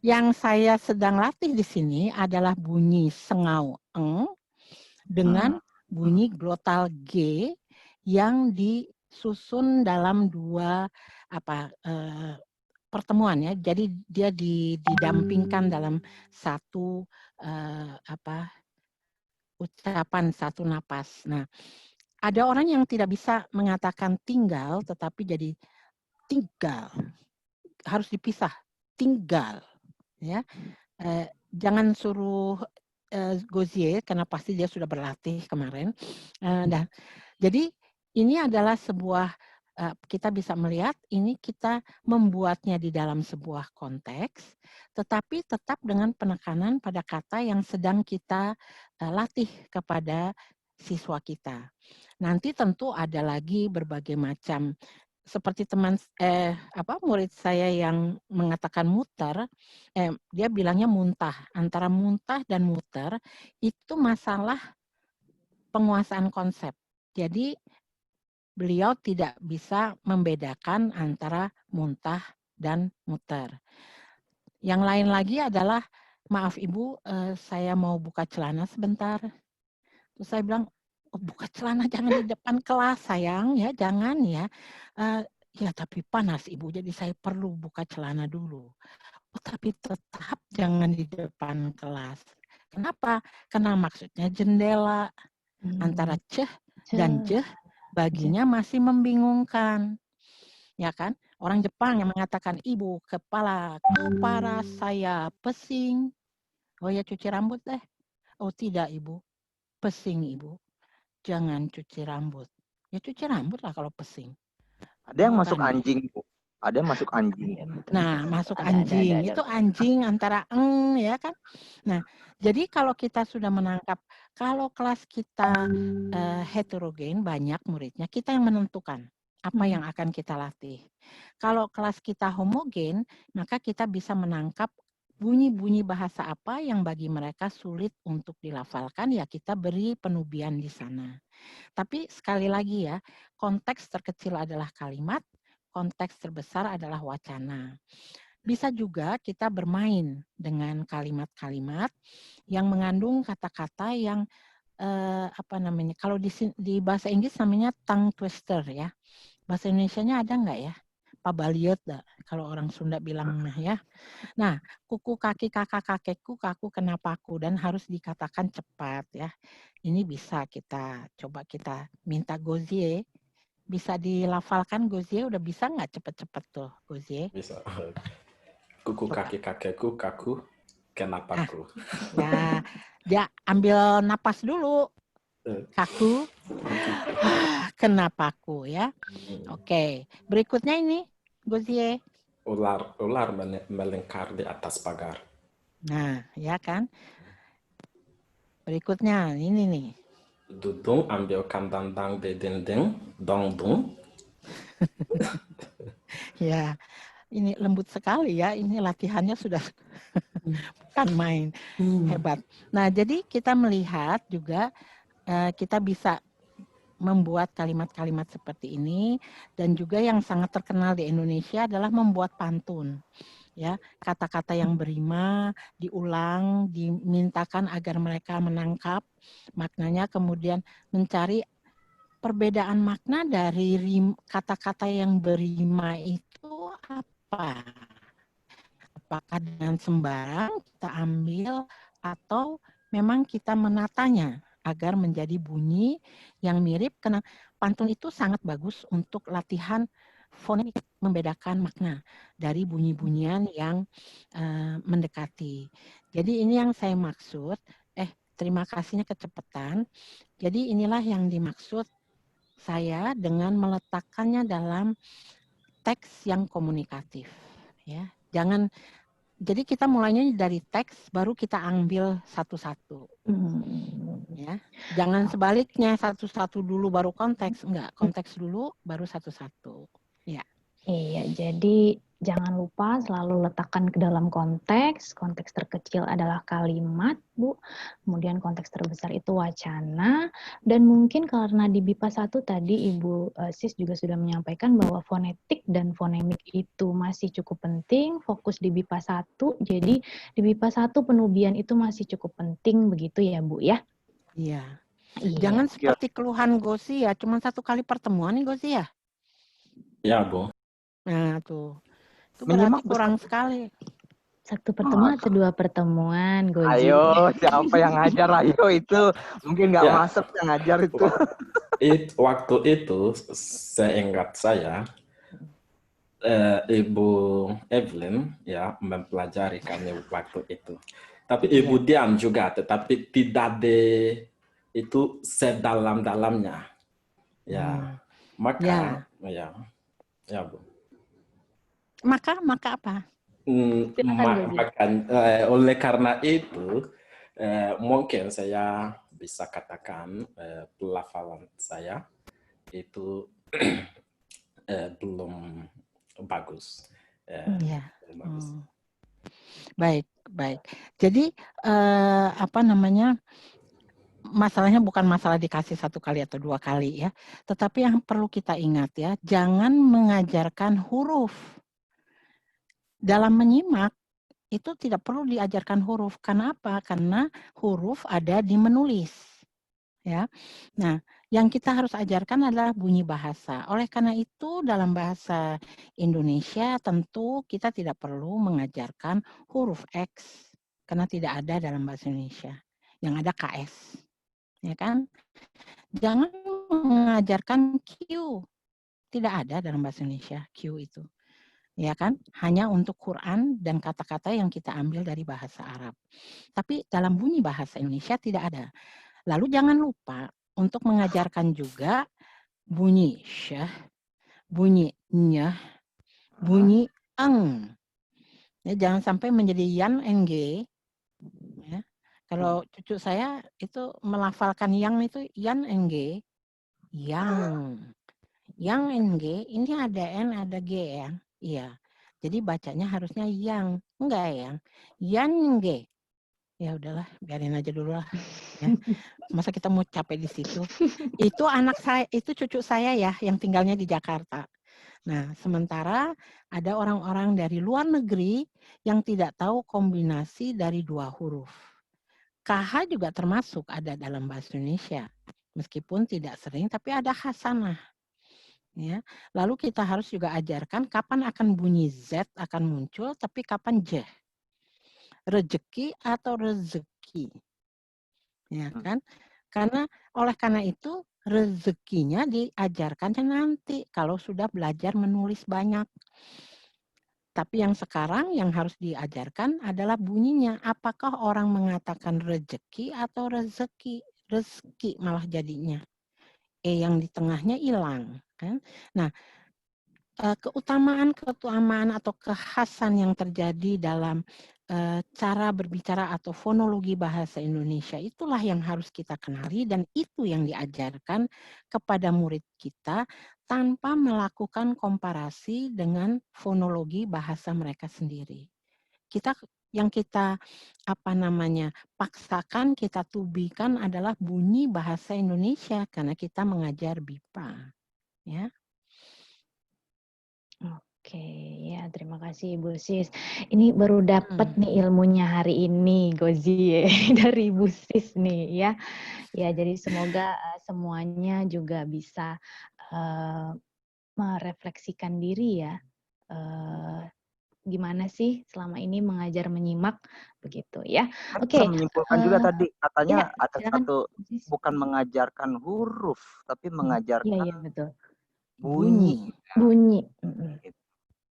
yang saya sedang latih di sini adalah bunyi sengau eng dengan bunyi glotal G yang disusun dalam dua pertemuan ya. Jadi dia didampingkan dalam satu ucapan, satu napas. Nah, ada orang yang tidak bisa mengatakan tinggal, tetapi jadi tinggal. Harus dipisah, tinggal. Ya, jangan suruh Gauzier karena pasti dia sudah berlatih kemarin. Jadi ini adalah sebuah kita bisa melihat ini kita membuatnya di dalam sebuah konteks, tetapi tetap dengan penekanan pada kata yang sedang kita latih kepada siswa kita. Nanti tentu ada lagi berbagai macam seperti murid saya yang mengatakan muter, dia bilangnya muntah. Antara muntah dan muter itu masalah penguasaan konsep. Jadi beliau tidak bisa membedakan antara muntah dan muter. Yang lain lagi adalah, maaf Ibu, saya mau buka celana sebentar. Terus saya bilang, oh, buka celana jangan di depan kelas sayang, ya jangan ya. Ya tapi panas Ibu, jadi saya perlu buka celana dulu. Oh, tapi tetap jangan di depan kelas. Kenapa? Karena maksudnya jendela antara ceh dan jeh baginya masih membingungkan. Ya kan? Orang Jepang yang mengatakan, Ibu, kepala saya pesing. Oh ya cuci rambut deh. Oh tidak Ibu, pesing Ibu. Jangan cuci rambut. Ya cuci rambut lah kalau pesing. Ada yang masuk anjing, Bu. Ada yang masuk anjing. Nah, masuk anjing. Itu anjing antara ya kan. Nah, jadi kalau kita sudah menangkap, kalau kelas kita heterogen, banyak muridnya, kita yang menentukan apa yang akan kita latih. Kalau kelas kita homogen, maka kita bisa menangkap bunyi-bunyi bahasa apa yang bagi mereka sulit untuk dilafalkan, ya kita beri penubian di sana. Tapi sekali lagi ya, konteks terkecil adalah kalimat, konteks terbesar adalah wacana. Bisa juga kita bermain dengan kalimat-kalimat yang mengandung kata-kata yang apa namanya? Kalau di bahasa Inggris namanya tongue twister ya. Bahasa Indonesianya ada nggak ya? Pabaliot kalau orang Sunda bilang ya. Nah, kuku kaki kakak kakekku, kaku kenapaku, dan harus dikatakan cepat ya. Ini bisa kita coba kita minta Gozie. Bisa dilafalkan Gozie, udah bisa nggak cepet-cepet tuh Gozie? Bisa. Kuku kaki kakekku, kaku kenapaku. Ya, dia ambil napas dulu. Kaku, kenapaku ya. Oke, berikutnya ini Gozie. Ular melingkar di atas pagar. Nah, ya kan. Berikutnya ini nih. Dudung ambilkan dandang di dinding, dong. Ya, ini lembut sekali ya. Ini latihannya sudah bukan main. Hebat. Nah, jadi kita melihat juga kita bisa membuat kalimat-kalimat seperti ini, dan juga yang sangat terkenal di Indonesia adalah membuat pantun. Ya, kata-kata yang berima diulang, dimintakan agar mereka menangkap maknanya, kemudian mencari perbedaan makna dari kata-kata yang berima itu apa? Apakah dengan sembarang kita ambil atau memang kita menatanya agar menjadi bunyi yang mirip, karena pantun itu sangat bagus untuk latihan fonemik, membedakan makna dari bunyi-bunyian yang mendekati. Jadi ini yang saya maksud, terima kasihnya kecepatan. Jadi inilah yang dimaksud saya dengan meletakkannya dalam teks yang komunikatif. Ya, jangan. Jadi kita mulainya dari teks, baru kita ambil satu-satu. Ya, jangan sebaliknya satu-satu dulu baru konteks, enggak, konteks dulu baru satu-satu. Ya. Iya, jadi jangan lupa selalu letakkan ke dalam konteks. Konteks terkecil adalah kalimat, Bu. Kemudian konteks terbesar itu wacana. Dan mungkin karena di BIPA 1 tadi Ibu Sis juga sudah menyampaikan bahwa fonetik dan fonemik itu masih cukup penting. Fokus di BIPA 1. Jadi di BIPA 1 penubian itu masih cukup penting, begitu ya, Bu ya? Iya. Iya. Jangan seperti keluhan Gosi ya, cuma 1 kali pertemuan nih Gosi ya? Ya, Bu. Nah, tuh. Itu berarti kurang sekali. 1 pertemuan atau 2 pertemuan, Gozi? Ayo, siapa yang ngajar? Ayo, itu mungkin nggak masuk yang ngajar itu. Waktu itu, seingat saya, Ibu Evelyn ya mempelajari kami waktu itu. Tapi Ibu Dian juga, tetapi tidak itu sedalam-dalamnya. Ya, maka ya Bu. Maka apa? Oleh karena itu, mungkin saya bisa katakan pelafalan saya itu belum bagus. Baik. Jadi apa namanya? Masalahnya bukan masalah dikasih 1 kali atau 2 kali ya, tetapi yang perlu kita ingat ya, jangan mengajarkan huruf. Dalam menyimak itu tidak perlu diajarkan huruf. Karena apa? Karena huruf ada di menulis. Ya. Nah, yang kita harus ajarkan adalah bunyi bahasa. Oleh karena itu dalam bahasa Indonesia tentu kita tidak perlu mengajarkan huruf X karena tidak ada dalam bahasa Indonesia. Yang ada KS. Ya kan? Jangan mengajarkan Q. Tidak ada dalam bahasa Indonesia Q itu. Ya kan? Hanya untuk Quran dan kata-kata yang kita ambil dari bahasa Arab. Tapi dalam bunyi bahasa Indonesia tidak ada. Lalu jangan lupa untuk mengajarkan juga bunyi syah, bunyi nyah, bunyi eng. Ya, jangan sampai menjadi yan eng. Ya. Kalau cucu saya itu melafalkan yang itu yan eng. Yang. Yang eng ini ada n ada g ya. Iya. Jadi bacanya harusnya yang. Enggak yang. Yan eng. Ya udahlah, biarin aja dulu lah. Ya. Masa kita mau capek di situ? Itu anak saya, itu cucu saya ya, yang tinggalnya di Jakarta. Nah, sementara ada orang-orang dari luar negeri yang tidak tahu kombinasi dari dua huruf. KH juga termasuk ada dalam bahasa Indonesia. Meskipun tidak sering, tapi ada khasanah. Ya. Lalu kita harus juga ajarkan kapan akan bunyi Z akan muncul, tapi kapan J. Rezeki atau rezeki. Ya kan? Karena itu rezekinya diajarkannya nanti kalau sudah belajar menulis banyak. Tapi yang sekarang yang harus diajarkan adalah bunyinya. Apakah orang mengatakan rezeki atau rezeki? Rezeki malah jadinya. Yang di tengahnya hilang. Kan? Nah, keutamaan atau kekhasan yang terjadi dalam cara berbicara atau fonologi bahasa Indonesia itulah yang harus kita kenali dan itu yang diajarkan kepada murid kita tanpa melakukan komparasi dengan fonologi bahasa mereka sendiri. Yang kita paksakan, kita tubikan adalah bunyi bahasa Indonesia karena kita mengajar BIPA, ya. Oke, ya terima kasih Ibu Sis. Ini baru dapat nih ilmunya hari ini, Gozi, dari Ibu Sis nih ya. Ya, jadi semoga semuanya juga bisa merefleksikan diri ya. Gimana sih selama ini mengajar menyimak begitu ya. Oke. Bisa menyimpulkan juga tadi katanya ya, ada satu bukan mengajarkan huruf tapi mengajarkan betul. bunyi. Bunyi.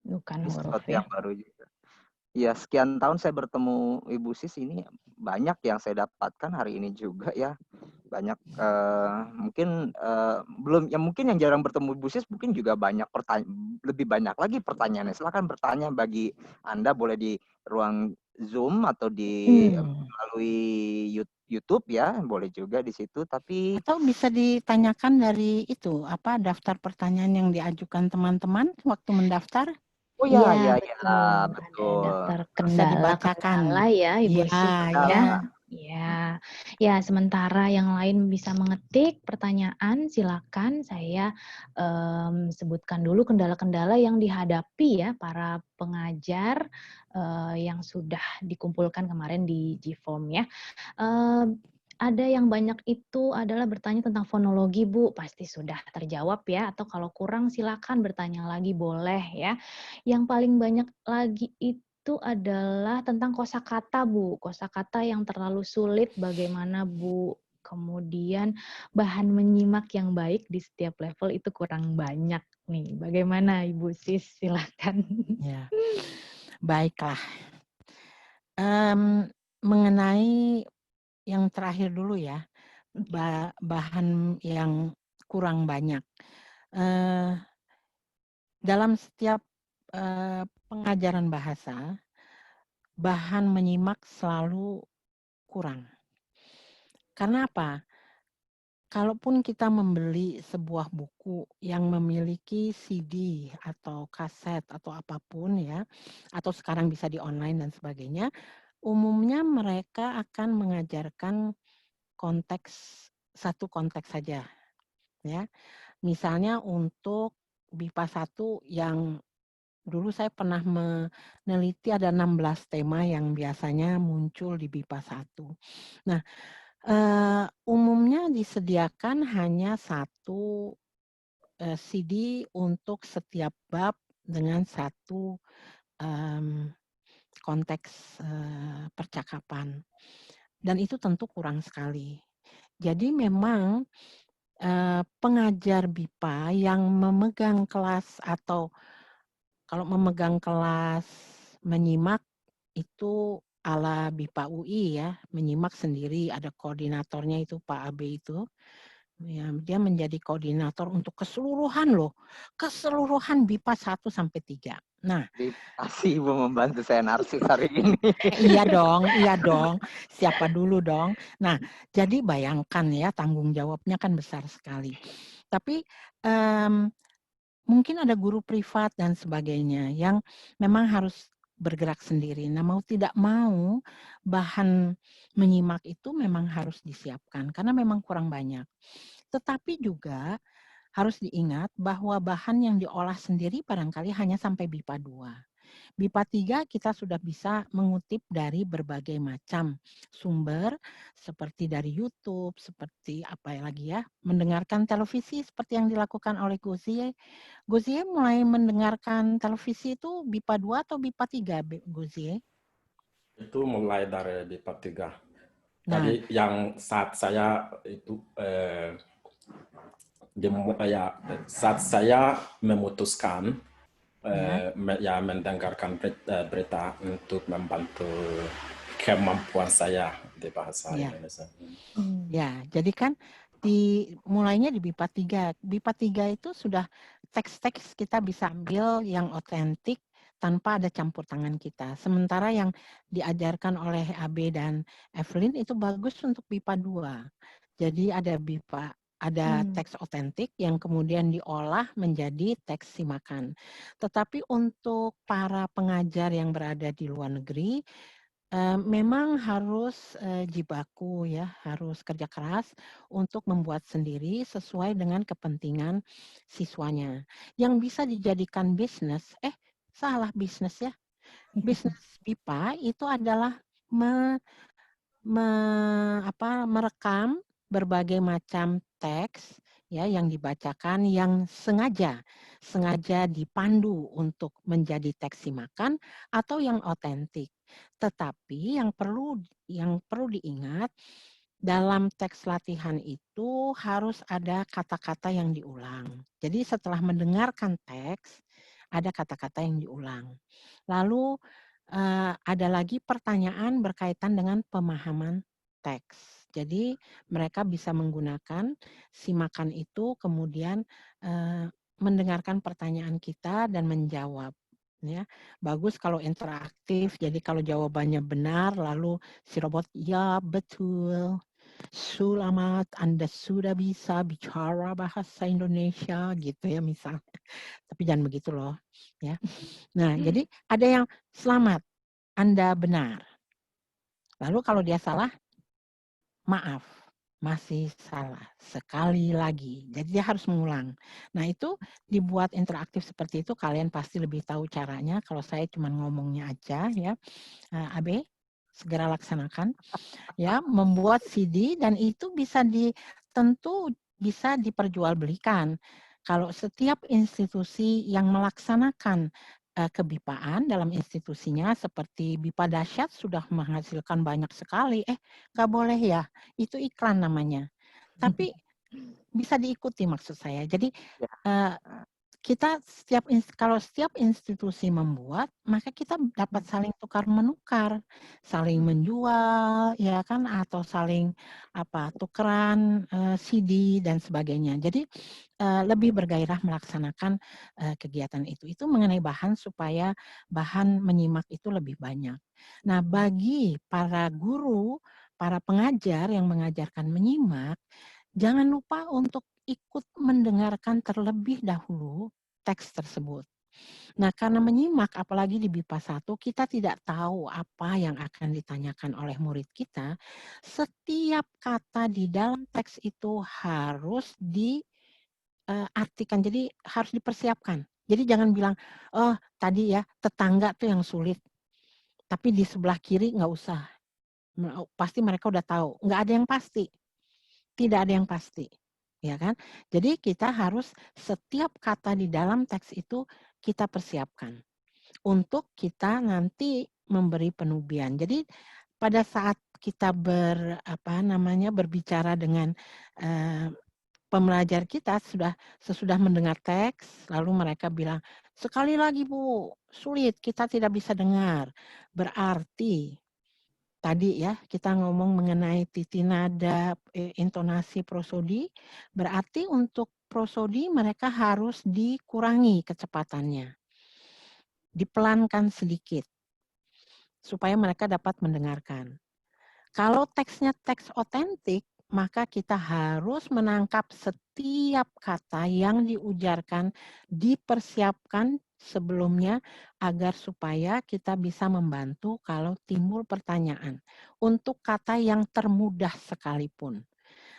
Bukan Ini huruf sesuatu ya. yang baru juga. Ya, sekian tahun saya bertemu Ibu Sis ini banyak yang saya dapatkan hari ini juga ya. Banyak mungkin belum ya mungkin yang jarang bertemu Ibu Sis mungkin juga banyak lebih banyak lagi pertanyaannya. Silakan bertanya bagi Anda boleh di ruang Zoom atau di melalui YouTube ya, boleh juga di situ tapi atau bisa ditanyakan dari itu daftar pertanyaan yang diajukan teman-teman waktu mendaftar. Oh ya, betul. Ada daftar Bisa dibacakan. ya, Ibu Sis ya. Ya, sementara yang lain bisa mengetik pertanyaan, silakan saya sebutkan dulu kendala-kendala yang dihadapi ya para pengajar yang sudah dikumpulkan kemarin di G-Form ya. Ada yang banyak itu adalah bertanya tentang fonologi, Bu. Pasti sudah terjawab ya. Atau kalau kurang silakan bertanya lagi boleh ya. Yang paling banyak lagi itu adalah tentang kosakata, Bu. Kosakata yang terlalu sulit bagaimana, Bu? Kemudian bahan menyimak yang baik di setiap level itu kurang banyak nih. Bagaimana Ibu Sis? Silakan. Ya. Baiklah. Mengenai yang terakhir dulu ya, bahan yang kurang banyak. Dalam setiap pengajaran bahasa, bahan menyimak selalu kurang. Karena apa? Kalaupun kita membeli sebuah buku yang memiliki CD atau kaset atau apapun ya, atau sekarang bisa di online dan sebagainya, umumnya mereka akan mengajarkan satu konteks saja. Ya. Misalnya untuk BIPA 1 yang dulu saya pernah meneliti ada 16 tema yang biasanya muncul di BIPA 1. Nah, umumnya disediakan hanya satu CD untuk setiap bab dengan satu konteks percakapan. Dan itu tentu kurang sekali. Jadi memang pengajar BIPA yang memegang kelas atau kalau memegang kelas menyimak itu ala BIPA UI ya, menyimak sendiri, ada koordinatornya itu Pak Abe itu. Ya, dia menjadi koordinator untuk keseluruhan loh. Keseluruhan BIPA 1 sampai 3. Nah, terima kasih Ibu membantu saya narsis hari ini. Iya dong. Siapa dulu dong. Nah, jadi bayangkan ya tanggung jawabnya kan besar sekali. Tapi mungkin ada guru privat dan sebagainya yang memang harus bergerak sendiri. Nah, mau tidak mau bahan menyimak itu memang harus disiapkan karena memang kurang banyak. Tetapi juga harus diingat bahwa bahan yang diolah sendiri barangkali hanya sampai BIPA 2. BIPA 3 kita sudah bisa mengutip dari berbagai macam sumber seperti dari YouTube, seperti apa lagi ya, mendengarkan televisi seperti yang dilakukan oleh Gozie. Gozie mulai mendengarkan televisi itu BIPA 2 atau BIPA 3, Gozie? Itu mulai dari BIPA 3. Nah, Tadi yang saat saya itu saat saya memutuskan ya mendengarkan berita untuk membantu kemampuan saya di bahasa Indonesia. Ya, jadi kan mulainya di BIPA 3. BIPA 3 itu sudah teks-teks kita bisa ambil yang otentik tanpa ada campur tangan kita. Sementara yang diajarkan oleh AB dan Evelyn itu bagus untuk BIPA 2. Jadi ada teks otentik yang kemudian diolah menjadi teks simakan. Tetapi untuk para pengajar yang berada di luar negeri, memang harus jibaku ya, harus kerja keras untuk membuat sendiri sesuai dengan kepentingan siswanya. Yang bisa dijadikan bisnis, salah bisnis ya. Bisnis BIPA itu adalah merekam berbagai macam teks ya yang dibacakan yang sengaja dipandu untuk menjadi teks simakan atau yang otentik. Tetapi yang perlu diingat dalam teks latihan itu harus ada kata-kata yang diulang. Jadi setelah mendengarkan teks ada kata-kata yang diulang. Lalu ada lagi pertanyaan berkaitan dengan pemahaman teks. Jadi mereka bisa menggunakan simakan itu kemudian mendengarkan pertanyaan kita dan menjawab. Ya, bagus kalau interaktif. Jadi kalau jawabannya benar, lalu si robot ya betul. Selamat, Anda sudah bisa bicara bahasa Indonesia gitu ya misalnya. Tapi jangan begitu loh, ya. Nah, jadi ada yang selamat, Anda benar. Lalu kalau dia salah, maaf, masih salah. Sekali lagi. Jadi dia harus mengulang. Nah, itu dibuat interaktif seperti itu, kalian pasti lebih tahu caranya. Kalau saya cuma ngomongnya aja ya. AB, segera laksanakan. Ya, membuat CD dan itu tentu bisa diperjualbelikan. Kalau setiap institusi yang melaksanakan kebipaan dalam institusinya seperti BIPA Dahsyat sudah menghasilkan banyak sekali. Nggak boleh ya, itu iklan namanya. Tapi bisa diikuti maksud saya. Jadi kita kalau setiap institusi membuat, maka kita dapat saling tukar menukar, saling menjual, ya kan, atau saling tukeran CD dan sebagainya. Jadi lebih bergairah melaksanakan kegiatan itu. Itu mengenai bahan supaya bahan menyimak itu lebih banyak. Nah, bagi para guru, para pengajar yang mengajarkan menyimak, jangan lupa untuk ikut mendengarkan terlebih dahulu teks tersebut. Nah, karena menyimak, apalagi di BIPA 1, kita tidak tahu apa yang akan ditanyakan oleh murid kita. Setiap kata di dalam teks itu harus diartikan, jadi harus dipersiapkan. Jadi jangan bilang, oh tadi ya tetangga tuh yang sulit, tapi di sebelah kiri nggak usah. Pasti mereka udah tahu. Nggak ada yang pasti. Tidak ada yang pasti, ya kan? Jadi kita harus setiap kata di dalam teks itu kita persiapkan untuk kita nanti memberi penubian. Jadi pada saat kita berbicara dengan pembelajar kita sesudah mendengar teks, lalu mereka bilang, sekali lagi Bu, sulit, kita tidak bisa dengar. Berarti tadi ya, kita ngomong mengenai titi nada, intonasi prosodi, berarti untuk prosodi mereka harus dikurangi kecepatannya. Dipelankan sedikit, supaya mereka dapat mendengarkan. Kalau teksnya teks otentik, maka kita harus menangkap setiap kata yang diujarkan, dipersiapkan sebelumnya agar supaya kita bisa membantu kalau timbul pertanyaan untuk kata yang termudah sekalipun.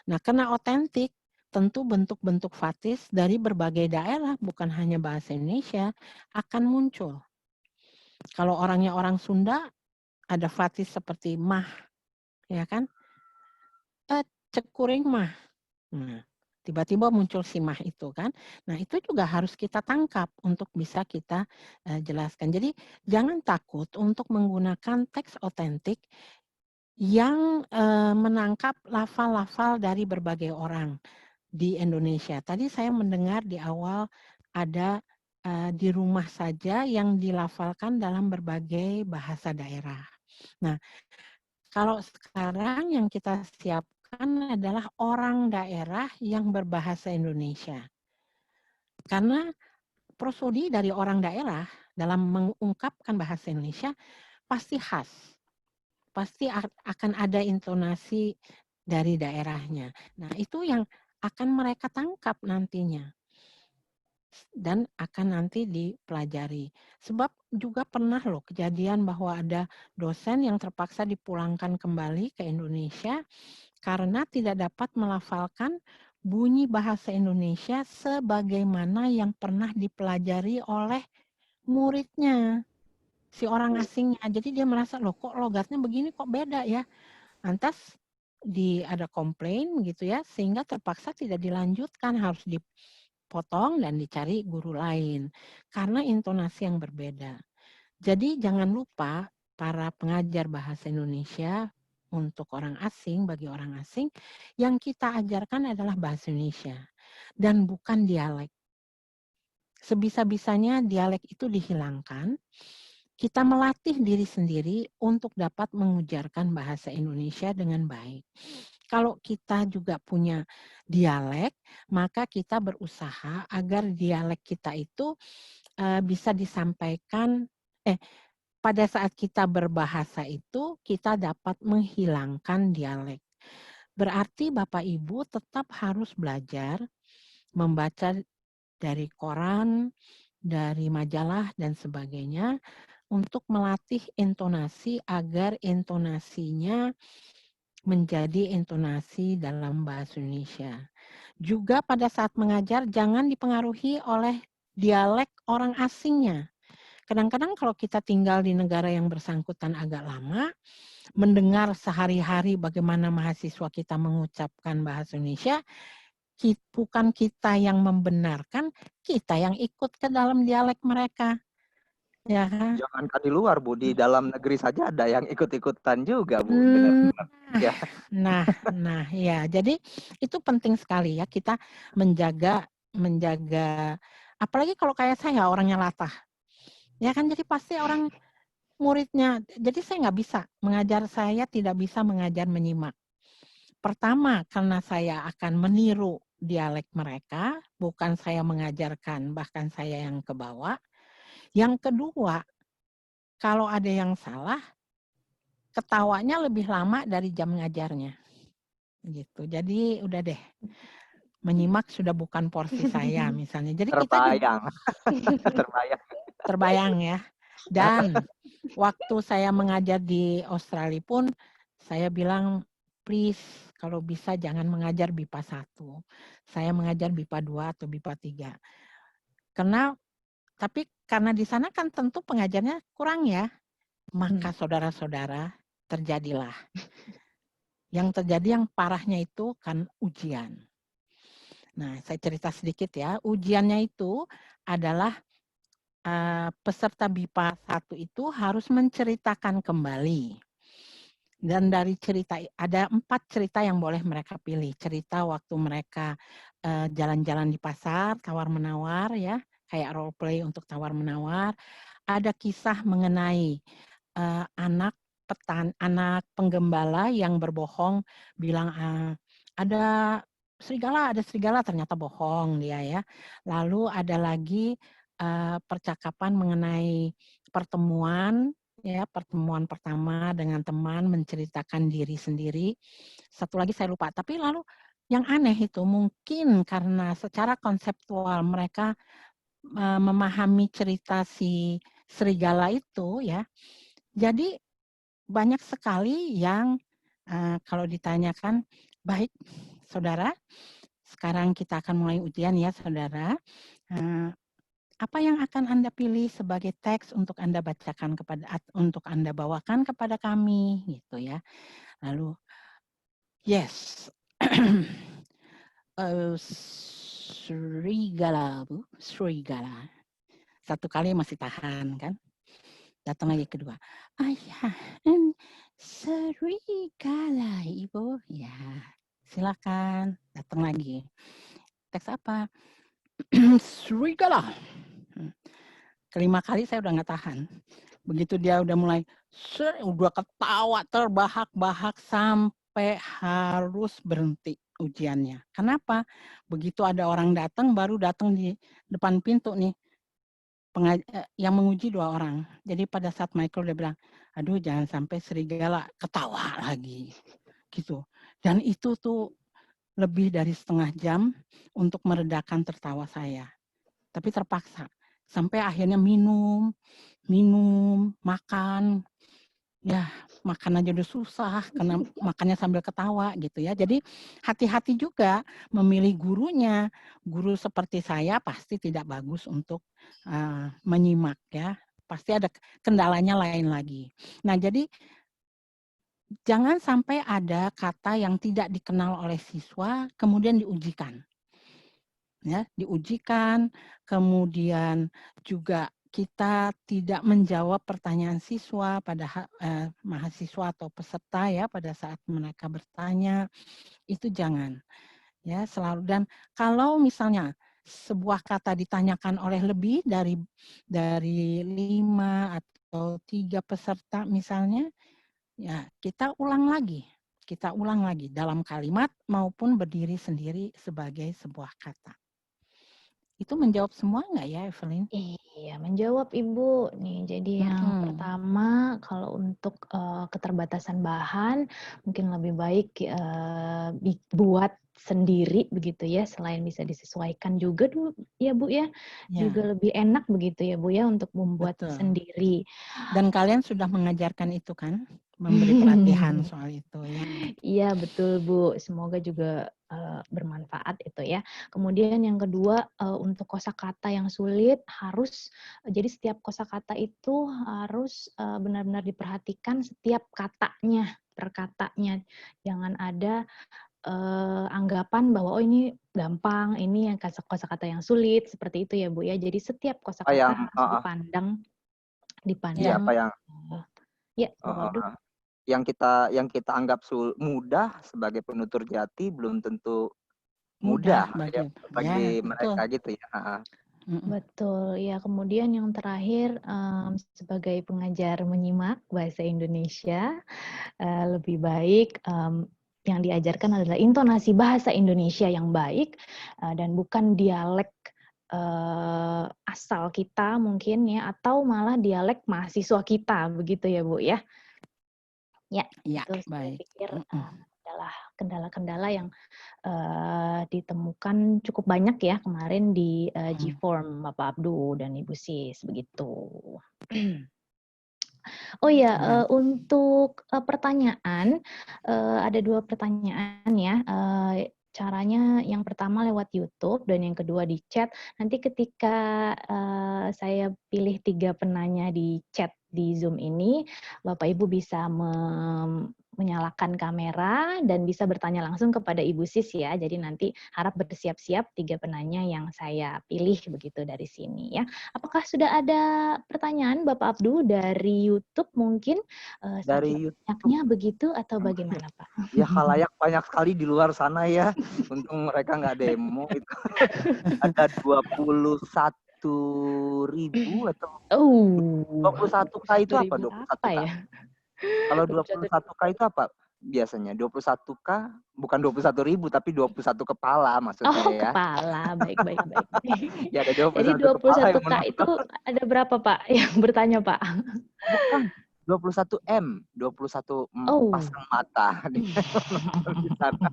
Nah, karena otentik, tentu bentuk-bentuk fatis dari berbagai daerah, bukan hanya bahasa Indonesia, akan muncul. Kalau orangnya orang Sunda, ada fatis seperti mah, ya kan? Cekuring mah. Nah, tiba-tiba muncul si mah itu kan. Nah, itu juga harus kita tangkap untuk bisa kita jelaskan. Jadi, jangan takut untuk menggunakan teks otentik yang menangkap lafal-lafal dari berbagai orang di Indonesia. Tadi saya mendengar di awal ada di rumah saja yang dilafalkan dalam berbagai bahasa daerah. Nah, kalau sekarang yang kita siapkan adalah orang daerah yang berbahasa Indonesia. Karena prosodi dari orang daerah dalam mengungkapkan bahasa Indonesia pasti khas. Pasti akan ada intonasi dari daerahnya. Nah, itu yang akan mereka tangkap nantinya. Dan akan nanti dipelajari. Sebab juga pernah loh kejadian bahwa ada dosen yang terpaksa dipulangkan kembali ke Indonesia karena tidak dapat melafalkan bunyi bahasa Indonesia sebagaimana yang pernah dipelajari oleh muridnya, si orang asingnya. Jadi dia merasa, loh kok logatnya begini, kok beda ya. Lantas ada komplain gitu ya, sehingga terpaksa tidak dilanjutkan, harus dipotong dan dicari guru lain karena intonasi yang berbeda. Jadi jangan lupa para pengajar bahasa Indonesia untuk orang asing, bagi orang asing, yang kita ajarkan adalah bahasa Indonesia dan bukan dialek. Sebisa-bisanya dialek itu dihilangkan, kita melatih diri sendiri untuk dapat mengujarkan bahasa Indonesia dengan baik. Kalau kita juga punya dialek, maka kita berusaha agar dialek kita itu bisa disampaikan, pada saat kita berbahasa itu, kita dapat menghilangkan dialek. Berarti Bapak Ibu tetap harus belajar membaca dari koran, dari majalah, dan sebagainya, untuk melatih intonasi agar intonasinya menjadi intonasi dalam bahasa Indonesia. Juga pada saat mengajar jangan dipengaruhi oleh dialek orang asingnya. Kadang-kadang kalau kita tinggal di negara yang bersangkutan agak lama, mendengar sehari-hari bagaimana mahasiswa kita mengucapkan bahasa Indonesia, bukan kita yang membenarkan, kita yang ikut ke dalam dialek mereka. Ya kan? Jangankan di luar, Bu, di dalam negeri saja ada yang ikut-ikutan juga, Bu. Nah, ya. Jadi itu penting sekali ya, kita menjaga, apalagi kalau kayak saya nggak orangnya latah. Ya kan, jadi pasti orang muridnya, jadi saya nggak bisa mengajar, saya tidak bisa mengajar menyimak. Pertama, karena saya akan meniru dialek mereka, bukan saya mengajarkan, bahkan saya yang ke bawah. Yang kedua, kalau ada yang salah, ketawanya lebih lama dari jam ngajarnya. Gitu. Jadi udah deh, menyimak sudah bukan porsi saya misalnya. Jadi terbayang. Terbayang ya. Dan waktu saya mengajar di Australia pun, saya bilang, please kalau bisa jangan mengajar BIPA 1. Saya mengajar BIPA 2 atau BIPA 3. Tapi karena di sana kan tentu pengajarnya kurang ya. Maka saudara-saudara, terjadilah. Yang terjadi yang parahnya itu kan ujian. Nah, saya cerita sedikit ya. Ujiannya itu adalah peserta BIPA 1 itu harus menceritakan kembali. Dan dari cerita, ada 4 cerita yang boleh mereka pilih. Cerita waktu mereka jalan-jalan di pasar, tawar-menawar ya, kayak role play untuk tawar-menawar. Ada kisah mengenai anak anak penggembala yang berbohong bilang ada serigala, ternyata bohong dia ya. Lalu ada lagi percakapan mengenai pertemuan pertama dengan teman menceritakan diri sendiri. Satu lagi saya lupa, tapi lalu yang aneh itu mungkin karena secara konseptual mereka memahami cerita si serigala itu ya. Jadi banyak sekali yang kalau ditanyakan, baik saudara, sekarang kita akan mulai ujian ya saudara. Apa yang akan Anda pilih sebagai teks untuk Anda bacakan untuk Anda bawakan kepada kami gitu ya. Lalu yes. Serigala, Bu. Serigala. Satu kali masih tahan kan. Datang lagi kedua. Ayah, serigala, Ibu. Ya, silakan. Datang lagi. Teks apa? Serigala. Kelima kali saya udah nggak tahan. Begitu dia udah mulai, udah ketawa terbahak-bahak sampai harus berhenti ujiannya. Kenapa? Begitu ada orang datang, baru datang di depan pintu nih, yang menguji 2 orang. Jadi pada saat Michael udah bilang, aduh jangan sampai serigala, ketawa lagi. Gitu. Dan itu tuh lebih dari setengah jam untuk meredakan tertawa saya. Tapi terpaksa. Sampai akhirnya minum, makan. Ya, makan aja udah susah karena makannya sambil ketawa gitu ya. Jadi hati-hati juga memilih gurunya. Guru seperti saya pasti tidak bagus untuk menyimak ya. Pasti ada kendalanya lain lagi. Nah, jadi jangan sampai ada kata yang tidak dikenal oleh siswa kemudian diujikan. Ya, diujikan, kemudian juga kita tidak menjawab pertanyaan siswa pada mahasiswa atau peserta ya pada saat mereka bertanya, itu jangan ya selalu. Dan kalau misalnya sebuah kata ditanyakan oleh lebih dari 5 atau 3 peserta misalnya, ya kita ulang lagi dalam kalimat maupun berdiri sendiri sebagai sebuah kata. Itu menjawab semua nggak ya, Evelyn? Iya, menjawab Ibu. Nih, jadi yang pertama, kalau untuk keterbatasan bahan, mungkin lebih baik buat sendiri begitu ya, selain bisa disesuaikan juga dulu ya Bu ya, juga lebih enak begitu ya Bu ya untuk membuat sendiri. Dan kalian sudah mengajarkan itu kan? Memberi pelatihan soal itu ya. Iya betul Bu, semoga juga bermanfaat itu ya. Kemudian yang kedua untuk kosakata yang sulit harus jadi setiap kosakata itu harus benar-benar diperhatikan setiap katanya, per katanya. Jangan ada anggapan bahwa oh ini gampang, ini yang kosakata yang sulit seperti itu ya Bu ya. Jadi setiap kosakata harus dipandang. Iya, apa yang ya Bapak Abdul. Yang kita anggap mudah sebagai penutur jati belum tentu mudah bagi mereka gitu ya. Betul, ya kemudian yang terakhir sebagai pengajar menyimak bahasa Indonesia lebih baik yang diajarkan adalah intonasi bahasa Indonesia yang baik dan bukan dialek asal kita mungkin ya atau malah dialek mahasiswa kita begitu ya Bu ya. Ya, itu saya pikir adalah kendala-kendala yang ditemukan cukup banyak ya kemarin di G-Form Bapak Abdu dan Ibu Sis begitu. Oh ya, untuk pertanyaan ada 2 pertanyaan ya. Caranya yang pertama lewat YouTube dan yang kedua di chat. Nanti ketika saya pilih 3 penanya di chat di Zoom ini, Bapak Ibu bisa menyalakan kamera dan bisa bertanya langsung kepada Ibu Sis ya. Jadi nanti harap bersiap-siap 3 penanya yang saya pilih begitu dari sini ya. Apakah sudah ada pertanyaan Bapak Abdu dari YouTube mungkin? Dari banyaknya begitu atau bagaimana Pak? Ya khalayak banyak sekali di luar sana ya. Untung mereka nggak demo itu. Ada 21.000 atau 21K itu apa 21K? Ya? Kalau 21K itu apa biasanya? 21K bukan 21.000 tapi 21 kepala maksudnya Oh, ya. kepala. Baik, baik, baik. Ya ada Jadi 21 kepala yang 21K itu menonton. ada berapa, Pak, yang bertanya, Pak? Bukan, 21M, 21 Oh. pasang mata nonton di sana.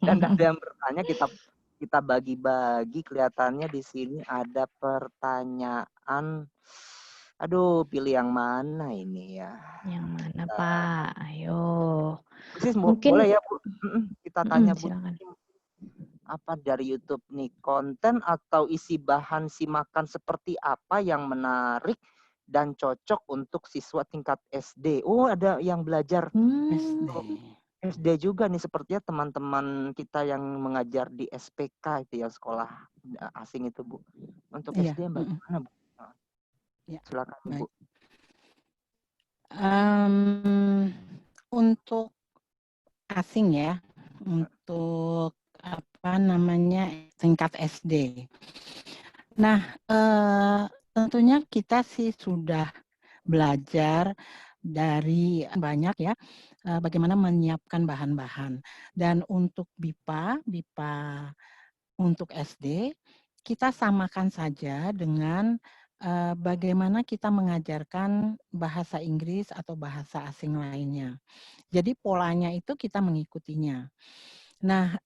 Dan ada yang bertanya, kita bagi-bagi, kelihatannya di sini ada pertanyaan. Aduh, pilih yang mana ini ya? Yang mana, Pak? Ayo. Persis, Mungkin boleh ya, Bu? Kita tanya, Bu. silakan. Apa dari YouTube nih, konten atau isi bahan simakan seperti apa yang menarik dan cocok untuk siswa tingkat SD? Oh, ada yang belajar SD juga nih, sepertinya teman-teman kita yang mengajar di SPK itu ya, sekolah asing itu, Bu. Untuk SD bagaimana, Bu? Ya. Silakan, Bu. Untuk asing ya, untuk apa namanya tingkat SD. Nah, tentunya kita sih sudah belajar dari banyak ya, bagaimana menyiapkan bahan-bahan. Dan untuk BIPA untuk SD, kita samakan saja dengan bagaimana kita mengajarkan bahasa Inggris atau bahasa asing lainnya. Jadi polanya itu kita mengikutinya. Nah,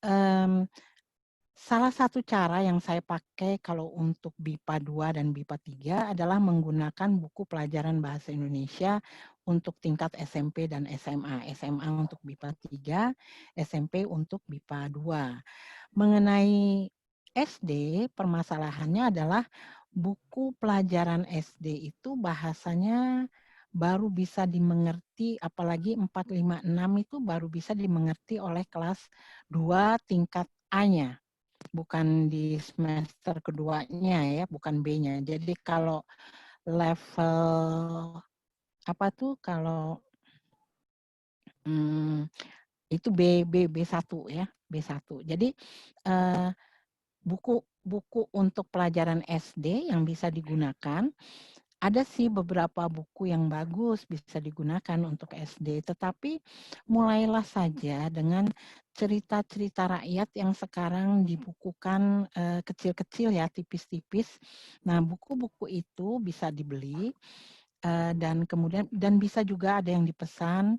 salah satu cara yang saya pakai kalau untuk BIPA 2 dan BIPA 3 adalah menggunakan buku pelajaran bahasa Indonesia untuk tingkat SMP dan SMA. SMA untuk BIPA 3, SMP untuk BIPA 2. Mengenai SD, permasalahannya adalah buku pelajaran SD itu bahasanya baru bisa dimengerti, apalagi 4, 5, 6 itu baru bisa dimengerti oleh kelas 2 tingkat A-nya. Bukan di semester keduanya ya, bukan B-nya. Jadi kalau level apa tuh kalau itu B1 ya, B1. Jadi buku untuk pelajaran SD yang bisa digunakan, ada sih beberapa buku yang bagus bisa digunakan untuk SD, tetapi mulailah saja dengan cerita-cerita rakyat yang sekarang dibukukan kecil-kecil ya, tipis-tipis. Nah, buku-buku itu bisa dibeli dan kemudian bisa juga ada yang dipesan.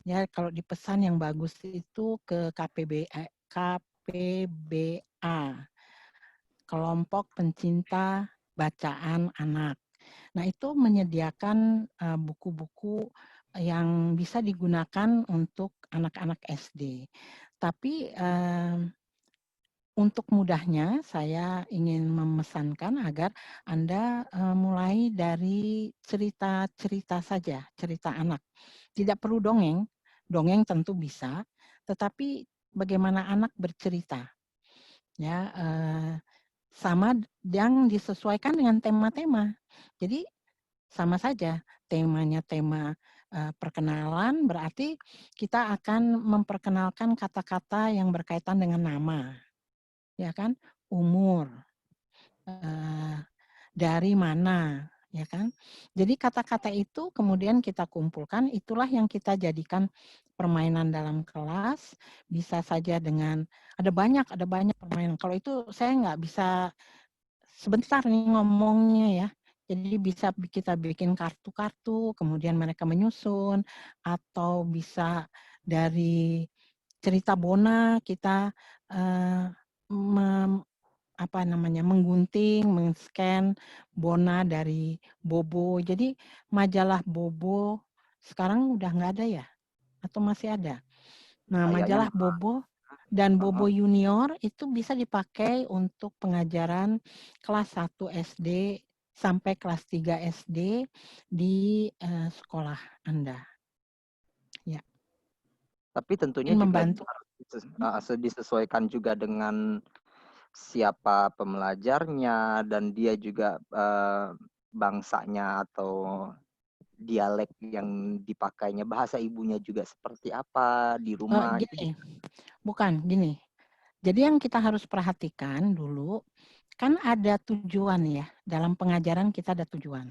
Ya, kalau dipesan yang bagus itu ke KPBA, Kelompok Pencinta Bacaan Anak. Nah, itu menyediakan buku-buku yang bisa digunakan untuk anak-anak SD. Tapi untuk mudahnya, saya ingin memesankan agar Anda mulai dari cerita-cerita saja, cerita anak. Tidak perlu dongeng, dongeng tentu bisa, tetapi bagaimana anak bercerita. Ya, sama yang disesuaikan dengan tema-tema. Jadi sama saja temanya tema perkenalan, berarti kita akan memperkenalkan kata-kata yang berkaitan dengan nama, ya kan, umur, dari mana, ya kan. Jadi kata-kata itu kemudian kita kumpulkan, itulah yang kita jadikan permainan dalam kelas. Bisa saja dengan ada banyak permainan. Kalau itu saya nggak bisa sebentar nih ngomongnya ya. Jadi bisa kita bikin kartu-kartu, kemudian mereka menyusun, atau bisa dari cerita Bona kita menggunting, men-scan Bona dari Bobo. Jadi majalah Bobo sekarang udah nggak ada ya? Atau masih ada? Nah, majalah Bobo dan Bobo Junior itu bisa dipakai untuk pengajaran kelas 1 SD sampai kelas 3 SD di sekolah Anda. Ya. Tapi tentunya juga harus disesuaikan juga dengan siapa pembelajarnya dan dia juga bangsanya atau dialek yang dipakainya, bahasa ibunya juga seperti apa di rumah. Gini. Jadi yang kita harus perhatikan dulu, kan ada tujuan ya, dalam pengajaran kita ada tujuan.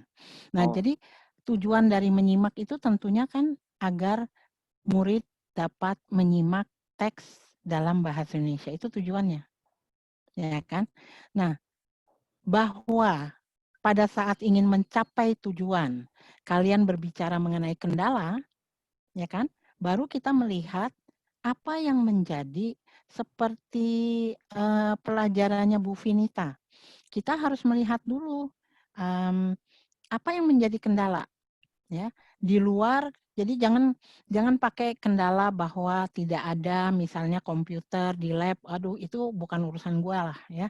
Nah, jadi tujuan dari menyimak itu tentunya kan agar murid dapat menyimak teks dalam bahasa Indonesia. Itu tujuannya. Ya kan? Nah, bahwa pada saat ingin mencapai tujuan, kalian berbicara mengenai kendala, ya kan? Baru kita melihat apa yang menjadi seperti pelajarannya Bu Vinita. Kita harus melihat dulu apa yang menjadi kendala, ya, di luar. Jadi jangan pakai kendala bahwa tidak ada misalnya komputer di lab. Aduh, itu bukan urusan gue lah, ya.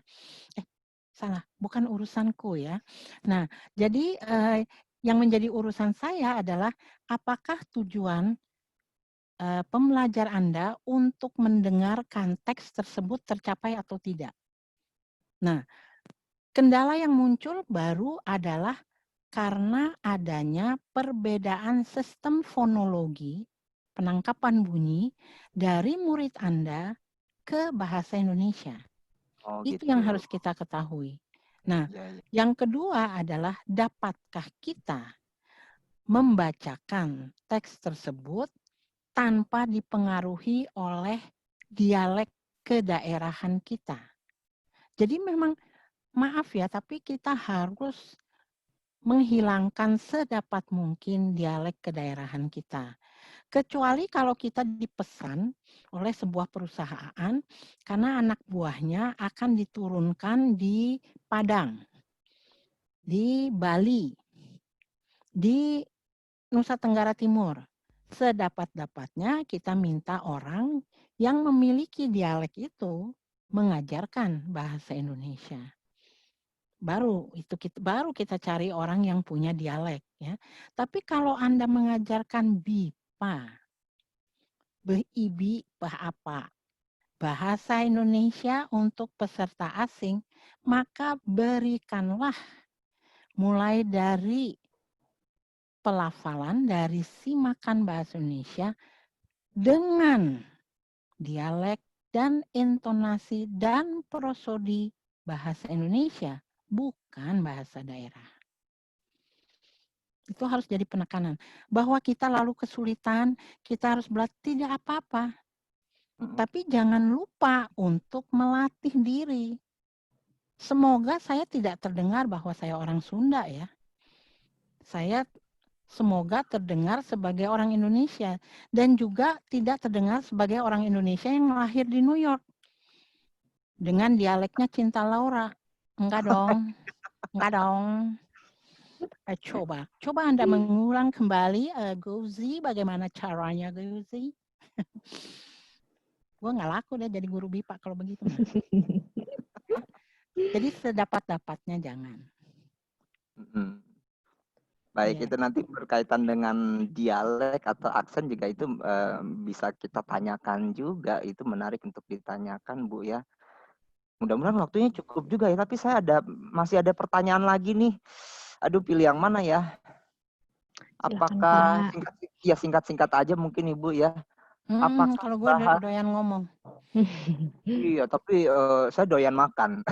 Salah, bukan urusanku, ya. Nah, jadi yang menjadi urusan saya adalah apakah tujuan pembelajar Anda untuk mendengarkan teks tersebut tercapai atau tidak. Nah, kendala yang muncul baru adalah karena adanya perbedaan sistem fonologi, penangkapan bunyi, dari murid Anda ke bahasa Indonesia. Itu yang harus kita ketahui. Nah, yang kedua adalah dapatkah kita membacakan teks tersebut tanpa dipengaruhi oleh dialek kedaerahan kita. Jadi memang maaf ya, tapi kita harus menghilangkan sedapat mungkin dialek kedaerahan kita. Kecuali kalau kita dipesan oleh sebuah perusahaan karena anak buahnya akan diturunkan di Padang, di Bali, di Nusa Tenggara Timur. Sedapat-dapatnya kita minta orang yang memiliki dialek itu mengajarkan bahasa Indonesia. Baru kita cari orang yang punya dialek, ya. Tapi kalau Anda mengajarkan BIPA, BIBI, apa, bahasa Indonesia untuk peserta asing, maka berikanlah mulai dari pelafalan, dari simakan bahasa Indonesia dengan dialek dan intonasi dan prosodi bahasa Indonesia, bukan bahasa daerah. Itu harus jadi penekanan. Bahwa kita lalu kesulitan, kita harus belajar, tidak apa-apa. Tapi jangan lupa untuk melatih diri. Semoga saya tidak terdengar bahwa saya orang Sunda, ya. Saya semoga terdengar sebagai orang Indonesia. Dan juga tidak terdengar sebagai orang Indonesia yang lahir di New York. Dengan dialeknya Cinta Laura. Enggak dong. Enggak dong. Coba Anda mengulang kembali, Gozi, bagaimana caranya, Gozi? Gue nggak laku deh jadi guru BIPA kalau begitu. Jadi sedapat-dapatnya jangan. Baik, itu nanti berkaitan dengan dialek atau aksen juga itu bisa kita tanyakan juga. Itu menarik untuk ditanyakan, Bu, ya. Mudah-mudahan waktunya cukup juga ya. Tapi saya masih ada pertanyaan lagi nih. Aduh, pilih yang mana ya? Apakah singkat-singkat aja mungkin, Ibu, ya? Apakah kalau gue doyan ngomong. Iya, tapi saya doyan makan.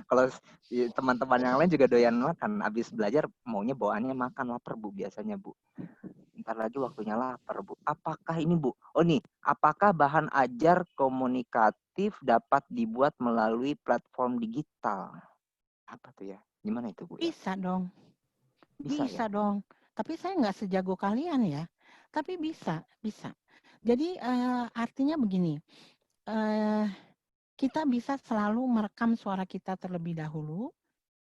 Kalau teman-teman yang lain juga doyan makan. Habis belajar maunya bawaannya makan, lapar, Bu, biasanya, Bu. Ntar lagi waktunya lapar, Bu. Apakah ini, Bu? Oh nih, apakah bahan ajar komunikatif dapat dibuat melalui platform digital? Apa tuh ya? Gimana itu, Bu? Bisa dong. Bisa ya? dong. Tapi saya nggak sejago kalian ya. Tapi bisa. Jadi artinya begini. Kita bisa selalu merekam suara kita terlebih dahulu,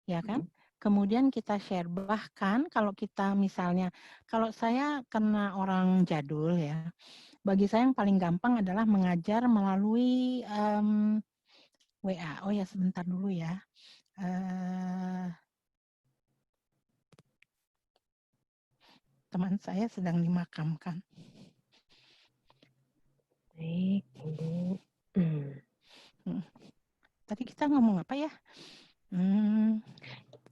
ya kan? Kemudian kita share. Bahkan kalau kita misalnya, kalau saya karena orang jadul ya, bagi saya yang paling gampang adalah mengajar melalui WA. Oh ya, sebentar dulu ya. Teman saya sedang dimakamkan. Baik, Ibu. Tadi kita ngomong apa ya?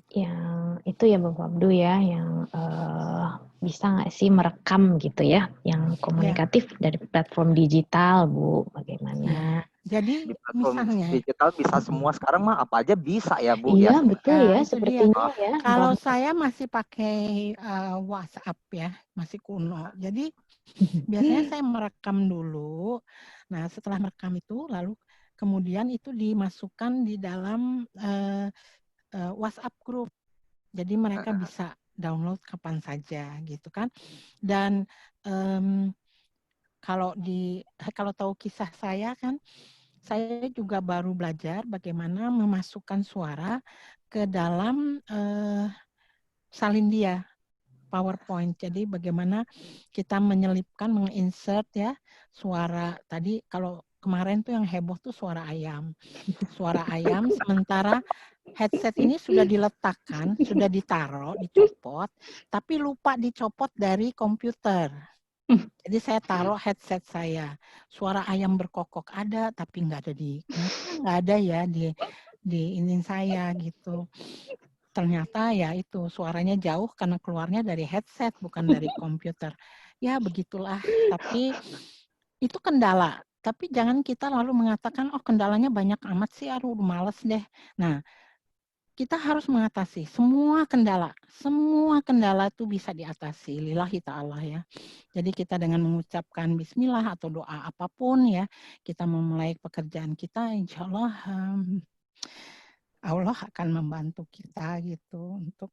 Yang itu ya Bapak Abdu ya, yang bisa nggak sih merekam gitu ya, yang komunikatif dari platform digital, Bu, bagaimana? Jadi Di platform misalnya, digital bisa semua sekarang mah apa aja bisa ya Bu Iya, ya. betul ya, itu dia. sepertinya ya. Kalau saya masih pakai WhatsApp ya, masih kuno. Jadi biasanya saya merekam dulu. Nah, setelah merekam itu lalu kemudian itu dimasukkan di dalam WhatsApp group. Jadi mereka bisa download kapan saja gitu kan. Dan kalau tahu kisah saya kan, saya juga baru belajar bagaimana memasukkan suara ke dalam Salindia PowerPoint. Jadi bagaimana kita menyelipkan, menginsert ya suara tadi. Kalau kemarin tuh yang heboh tuh suara ayam. Suara ayam, sementara headset ini sudah diletakkan, sudah ditaruh, dicopot, tapi lupa dicopot dari komputer. Jadi saya taruh headset saya, suara ayam berkokok ada, tapi nggak ada kenapa nggak ada ya di ini saya gitu. Ternyata ya itu suaranya jauh karena keluarnya dari headset bukan dari komputer. Ya begitulah, tapi itu kendala. Tapi jangan kita lalu mengatakan, oh kendalanya banyak amat sih, aduh males deh. Nah, kita harus mengatasi semua kendala. Semua kendala itu bisa diatasi. Lillahi ta'ala ya. Jadi kita dengan mengucapkan bismillah atau doa apapun ya, kita memulai pekerjaan kita, insya Allah Allah akan membantu kita gitu untuk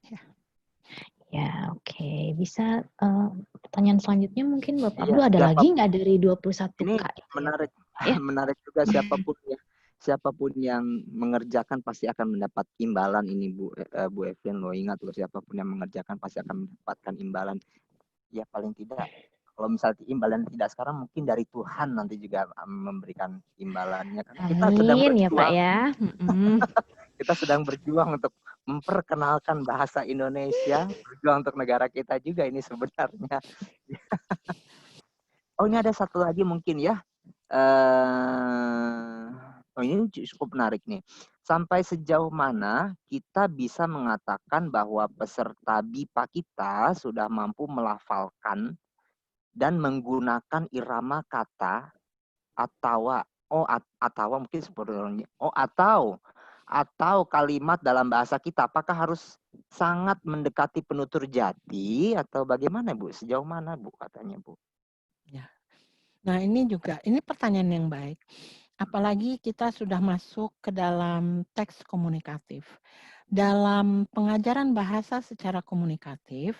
ya. Ya, oke. Bisa pertanyaan selanjutnya mungkin Bapak Abdul Iya, ada lagi nggak dari 21 ini Kak? menarik, Ya. menarik juga siapapun yang mengerjakan pasti akan mendapat imbalan ini Bu Evelyn, lo ingat loh, siapapun yang mengerjakan pasti akan mendapatkan imbalan. Ya paling tidak kalau misalnya imbalan tidak sekarang mungkin dari Tuhan nanti juga memberikan imbalannya, karena kita sedang berjuang ya Pak ya. Kita sedang berjuang untuk memperkenalkan bahasa Indonesia, berjuang untuk negara kita juga ini sebenarnya. Oh, ini ada satu lagi mungkin ya. Oh, ini cukup menarik nih. Sampai sejauh mana kita bisa mengatakan bahwa peserta BIPA kita sudah mampu melafalkan dan menggunakan irama kata atau mungkin sebenarnya atau kalimat dalam bahasa kita, apakah harus sangat mendekati penutur jati atau bagaimana Bu? Sejauh mana Bu katanya Bu? Ya. Nah ini pertanyaan yang baik. Apalagi kita sudah masuk ke dalam teks komunikatif. Dalam pengajaran bahasa secara komunikatif,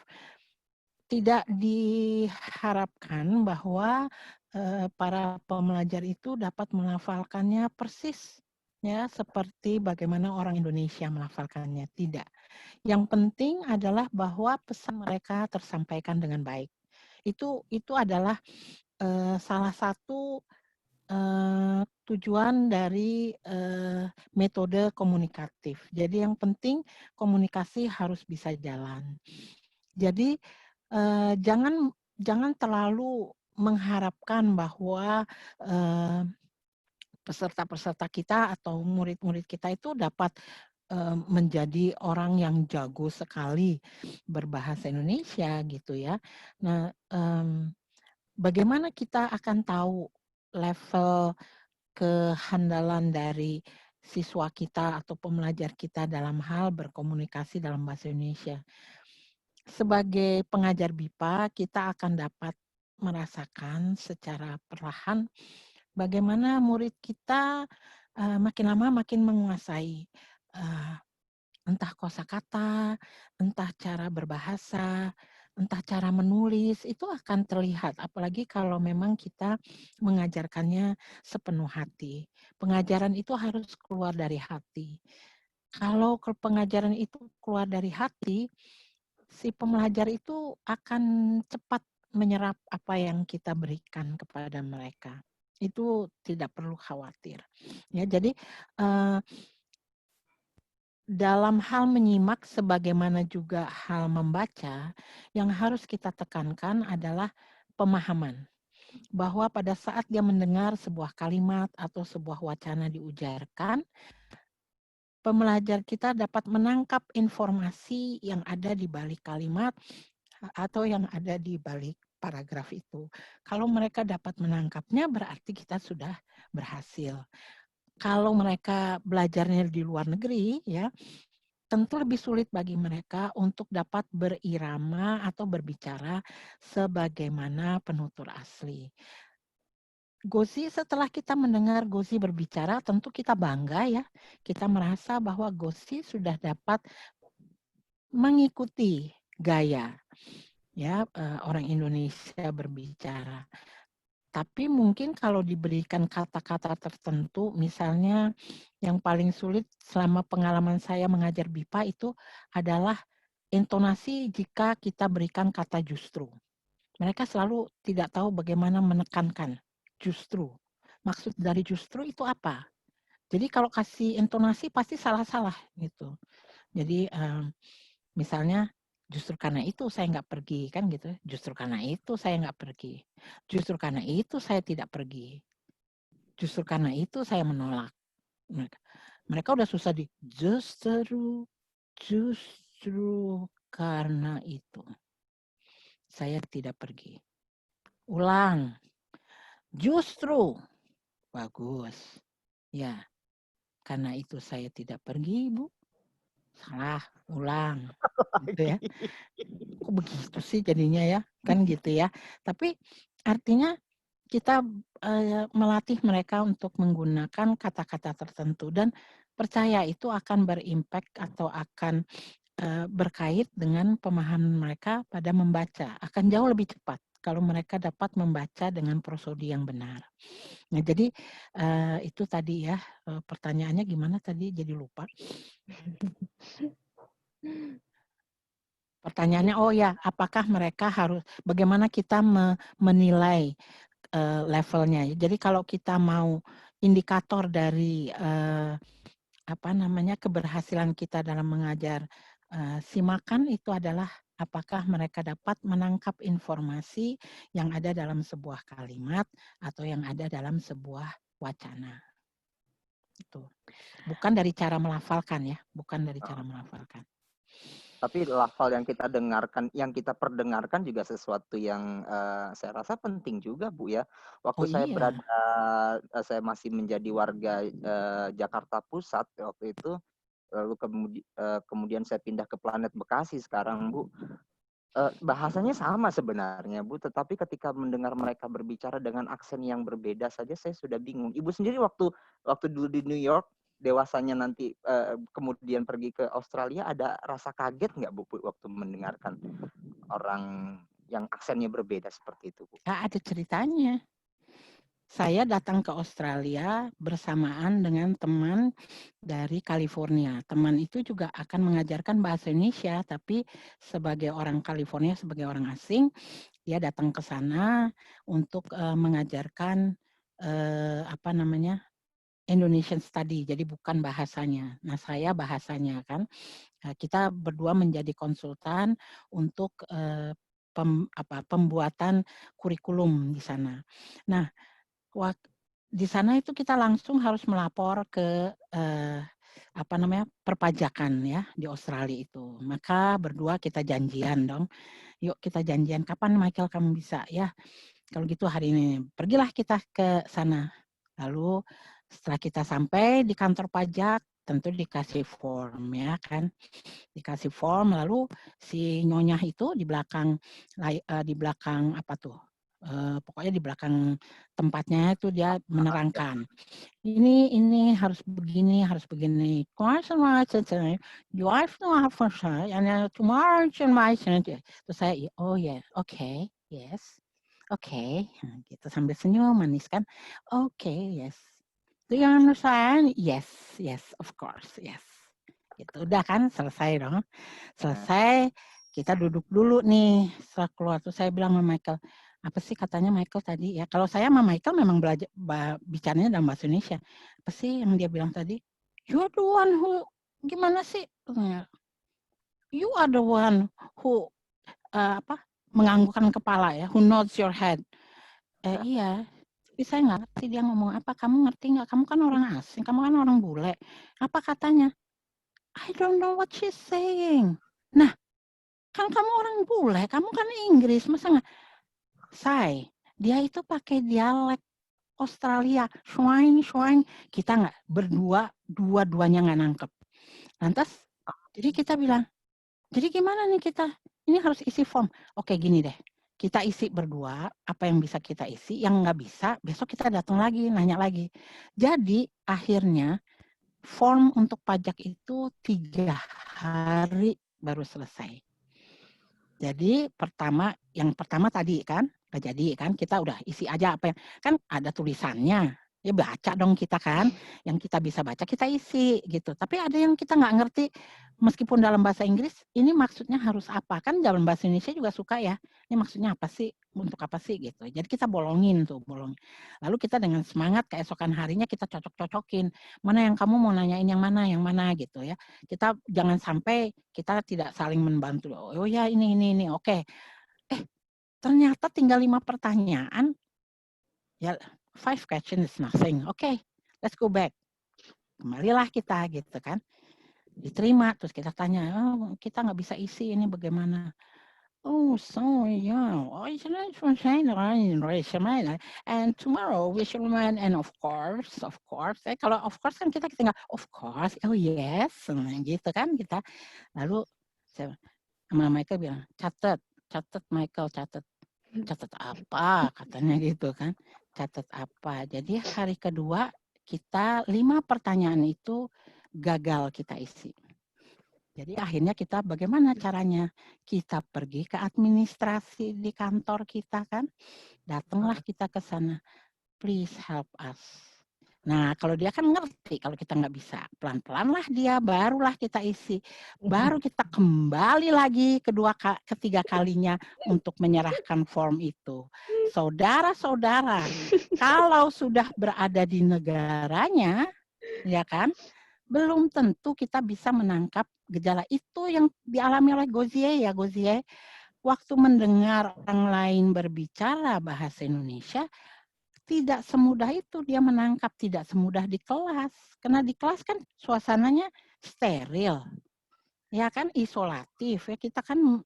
tidak diharapkan bahwa para pembelajar itu dapat melafalkannya persis ya seperti bagaimana orang Indonesia melafalkannya. Tidak. Yang penting adalah bahwa pesan mereka tersampaikan dengan baik. Itu adalah salah satu tujuan dari metode komunikatif. Jadi yang penting komunikasi harus bisa jalan. Jadi jangan terlalu mengharapkan bahwa peserta-peserta kita atau murid-murid kita itu dapat menjadi orang yang jago sekali berbahasa Indonesia gitu ya. Nah, bagaimana kita akan tahu level kehandalan dari siswa kita atau pembelajar kita dalam hal berkomunikasi dalam bahasa Indonesia? Sebagai pengajar BIPA, kita akan dapat merasakan secara perlahan bagaimana murid kita makin lama makin menguasai entah kosakata, entah cara berbahasa, entah cara menulis, itu akan terlihat. Apalagi kalau memang kita mengajarkannya sepenuh hati. Pengajaran itu harus keluar dari hati. Kalau pengajaran itu keluar dari hati, si pembelajar itu akan cepat menyerap apa yang kita berikan kepada mereka. Itu tidak perlu khawatir. Ya, jadi dalam hal menyimak sebagaimana juga hal membaca, yang harus kita tekankan adalah pemahaman. Bahwa pada saat dia mendengar sebuah kalimat atau sebuah wacana diujarkan, pembelajar kita dapat menangkap informasi yang ada di balik kalimat atau yang ada di balik paragraf itu. Kalau mereka dapat menangkapnya berarti kita sudah berhasil. Kalau mereka belajarnya di luar negeri, ya, tentu lebih sulit bagi mereka untuk dapat berirama atau berbicara sebagaimana penutur asli. Gozi, setelah kita mendengar Gozi berbicara, tentu kita bangga ya. Kita merasa bahwa Gozi sudah dapat mengikuti gaya ya orang Indonesia berbicara. Tapi mungkin kalau diberikan kata-kata tertentu, misalnya yang paling sulit selama pengalaman saya mengajar BIPA itu adalah intonasi jika kita berikan kata justru. Mereka selalu tidak tahu bagaimana menekankan justru. Maksud dari justru itu apa? Jadi kalau kasih intonasi pasti salah-salah gitu. Jadi misalnya justru karena itu saya nggak pergi, kan gitu. Justru karena itu saya nggak pergi. Justru karena itu saya tidak pergi. Justru karena itu saya menolak. Mereka udah susah di justru karena itu saya tidak pergi. Ulang. Justru. Bagus. Ya. Karena itu saya tidak pergi, Ibu. Salah. Ulang. Gitu ya. Kok begitu sih jadinya ya? Kan gitu ya. Tapi artinya kita melatih mereka untuk menggunakan kata-kata tertentu dan percaya itu akan berimpact atau akan berkait dengan pemahaman mereka pada membaca. Akan jauh lebih cepat kalau mereka dapat membaca dengan prosodi yang benar. Nah, jadi itu tadi ya pertanyaannya gimana tadi? Jadi lupa. Pertanyaannya, oh ya, apakah mereka harus? Bagaimana kita menilai levelnya? Jadi kalau kita mau indikator dari keberhasilan kita dalam mengajar simakan itu adalah apakah mereka dapat menangkap informasi yang ada dalam sebuah kalimat atau yang ada dalam sebuah wacana. Itu. Bukan dari cara melafalkan ya, bukan dari cara melafalkan. Tapi lafal yang kita dengarkan, yang kita perdengarkan juga sesuatu yang saya rasa penting juga, Bu ya. Waktu saya masih menjadi warga Jakarta Pusat waktu itu, lalu kemudian saya pindah ke Planet Bekasi sekarang, Bu. Bahasanya sama sebenarnya, Bu, tetapi ketika mendengar mereka berbicara dengan aksen yang berbeda saja saya sudah bingung. Ibu sendiri waktu dulu di New York, dewasanya nanti kemudian pergi ke Australia, ada rasa kaget nggak, Bu, waktu mendengarkan orang yang aksennya berbeda seperti itu, Bu? Ada ceritanya. Saya datang ke Australia bersamaan dengan teman dari California. Teman itu juga akan mengajarkan bahasa Indonesia, tapi sebagai orang California, sebagai orang asing, dia datang ke sana untuk mengajarkan Indonesian Study, jadi bukan bahasanya. Nah, saya bahasanya kan. Kita berdua menjadi konsultan untuk pembuatan kurikulum di sana. Nah, di sana itu kita langsung harus melapor ke perpajakan ya di Australia itu. Maka berdua kita janjian dong. Yuk kita janjian, kapan Michael kamu bisa ya? Kalau gitu hari ini pergilah kita ke sana. Lalu setelah kita sampai di kantor pajak, tentu dikasih form ya kan. Dikasih form, lalu si nyonya itu di belakang pokoknya di belakang tempatnya itu dia menerangkan. Ini harus begini, harus begini. Terus saya, oh ya, oke, yes. Oke, gitu sambil senyum manis kan. Oke, yes. Do you understand? Yes, of course, yes. Gitu, udah kan selesai dong. Selesai, kita duduk dulu nih. Setelah keluar tuh saya bilang sama Michael, apa sih katanya Michael tadi ya? Kalau saya sama Michael memang belajar bicaranya dalam bahasa Indonesia. Apa sih yang dia bilang tadi? You are the one who, gimana sih? You are the one who menganggukkan kepala ya, who nods your head. Iya, tapi saya nggak ngerti dia ngomong apa. Kamu ngerti nggak? Kamu kan orang asing, kamu kan orang bule. Apa katanya? I don't know what she's saying. Nah, kan kamu orang bule, kamu kan Inggris, masa nggak? Say, dia itu pakai dialek Australia, swang. Kita nggak dua-duanya nggak nangkep. Lantas, jadi kita bilang, jadi gimana nih kita? Ini harus isi form. Oke, gini deh. Kita isi berdua, apa yang bisa kita isi, yang nggak bisa, besok kita datang lagi, nanya lagi. Jadi, akhirnya, form untuk pajak itu 3 hari baru selesai. Jadi, yang pertama tadi kan, nggak jadi kan, kita udah isi aja apa yang, kan ada tulisannya. Ya baca dong kita kan, yang kita bisa baca kita isi gitu. Tapi ada yang kita nggak ngerti, meskipun dalam bahasa Inggris, ini maksudnya harus apa. Kan dalam bahasa Indonesia juga suka ya, ini maksudnya apa sih, untuk apa sih gitu. Jadi kita bolongin. Lalu kita dengan semangat keesokan harinya kita cocok-cocokin. Mana yang kamu mau nanyain yang mana gitu ya. Kita jangan sampai kita tidak saling membantu. Oh ya ini, oke. Ternyata tinggal 5 pertanyaan. Ya, 5 questions is nothing. Oke, let's go back. Kembalilah kita gitu kan. Diterima, terus kita tanya, oh, kita nggak bisa isi ini bagaimana? Oh, so yeah, and tomorrow we should learn, and of course. Kalau of course kan kita tinggal of course, oh yes, gitu kan kita. Lalu sama Michael bilang, catat Michael, catat apa katanya gitu kan, catat apa. Jadi hari kedua kita 5 pertanyaan itu gagal kita isi. Jadi akhirnya kita bagaimana caranya? Kita pergi ke administrasi di kantor kita kan, datanglah kita ke sana, please help us. Nah, kalau dia kan ngerti kalau kita nggak bisa. Pelan-pelan lah dia, barulah kita isi. Baru kita kembali lagi ketiga kalinya untuk menyerahkan form itu. Saudara-saudara, kalau sudah berada di negaranya, ya kan, belum tentu kita bisa menangkap gejala itu yang dialami oleh Gozie ya, Gozie. Waktu mendengar orang lain berbicara bahasa Indonesia, tidak semudah itu dia menangkap, tidak semudah di kelas. Karena di kelas kan suasananya steril. Ya kan, isolatif. Ya kita kan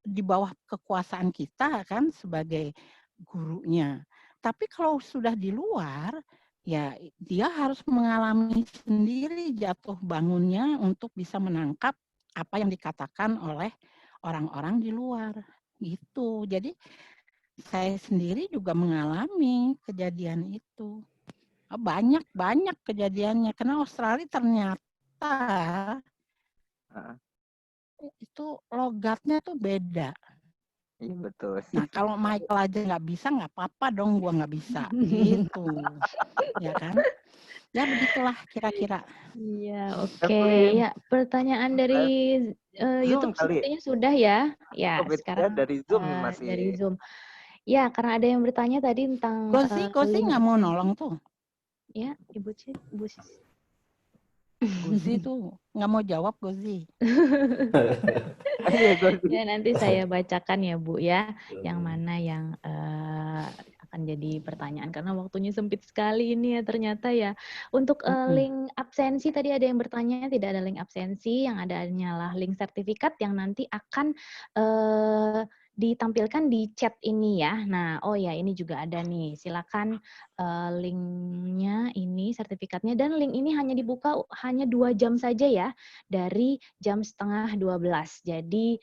di bawah kekuasaan kita kan sebagai gurunya. Tapi kalau sudah di luar, ya dia harus mengalami sendiri jatuh bangunnya untuk bisa menangkap apa yang dikatakan oleh orang-orang di luar. Gitu. Jadi saya sendiri juga mengalami kejadian itu. Banyak kejadiannya. Karena Australia ternyata itu logatnya tuh beda. Iya betul. Nah kalau Michael aja nggak bisa, nggak apa-apa dong gua nggak bisa. Gitu. Ya kan? Ya begitulah kira-kira. Iya, oke. Ya, pertanyaan dari YouTube sepertinya sudah ya. Ya, sekarang dari Zoom masih. Dari Zoom. Ya, karena ada yang bertanya tadi tentang Gozi nggak mau nolong tuh. Ya, Ibu Sis. Gozi tuh nggak mau jawab, Gozi. Ya, nanti saya bacakan ya, Bu ya. Yang mana yang akan jadi pertanyaan karena waktunya sempit sekali ini ya ternyata ya. Untuk link absensi tadi ada yang bertanya, tidak ada link absensi, yang ada hanyalah link sertifikat yang nanti akan ditampilkan di chat ini ya. Nah, oh ya ini juga ada nih. Silakan linknya ini sertifikatnya, dan link ini hanya dibuka hanya 2 jam saja ya, dari jam 11:30. Jadi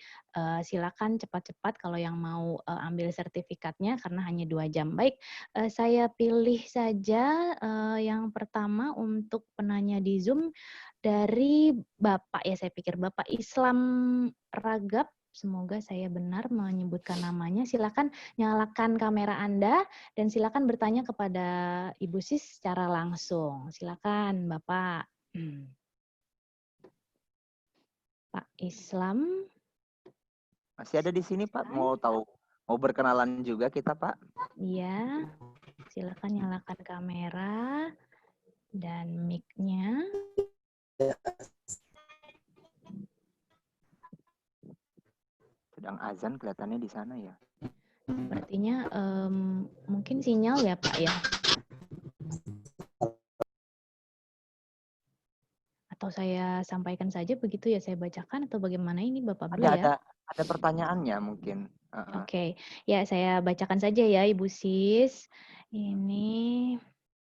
silakan cepat-cepat kalau yang mau ambil sertifikatnya karena hanya 2 jam. Baik, saya pilih saja yang pertama untuk penanya di Zoom dari Bapak ya, saya pikir Bapak Islam Ragab. Semoga saya benar menyebutkan namanya. Silakan nyalakan kamera Anda dan silakan bertanya kepada Ibu Sis secara langsung. Silakan, Bapak. Pak Islam. Masih ada di sini, Pak. Mau berkenalan juga kita, Pak? Iya. Silakan nyalakan kamera dan mic-nya. Sedang azan kelihatannya di sana ya. Sepertinya mungkin sinyal ya Pak ya. Atau saya sampaikan saja begitu ya, saya bacakan atau bagaimana ini Bapak Abdul ya? Ada pertanyaannya mungkin. Oke, ya saya bacakan saja ya Ibu Sis. Ini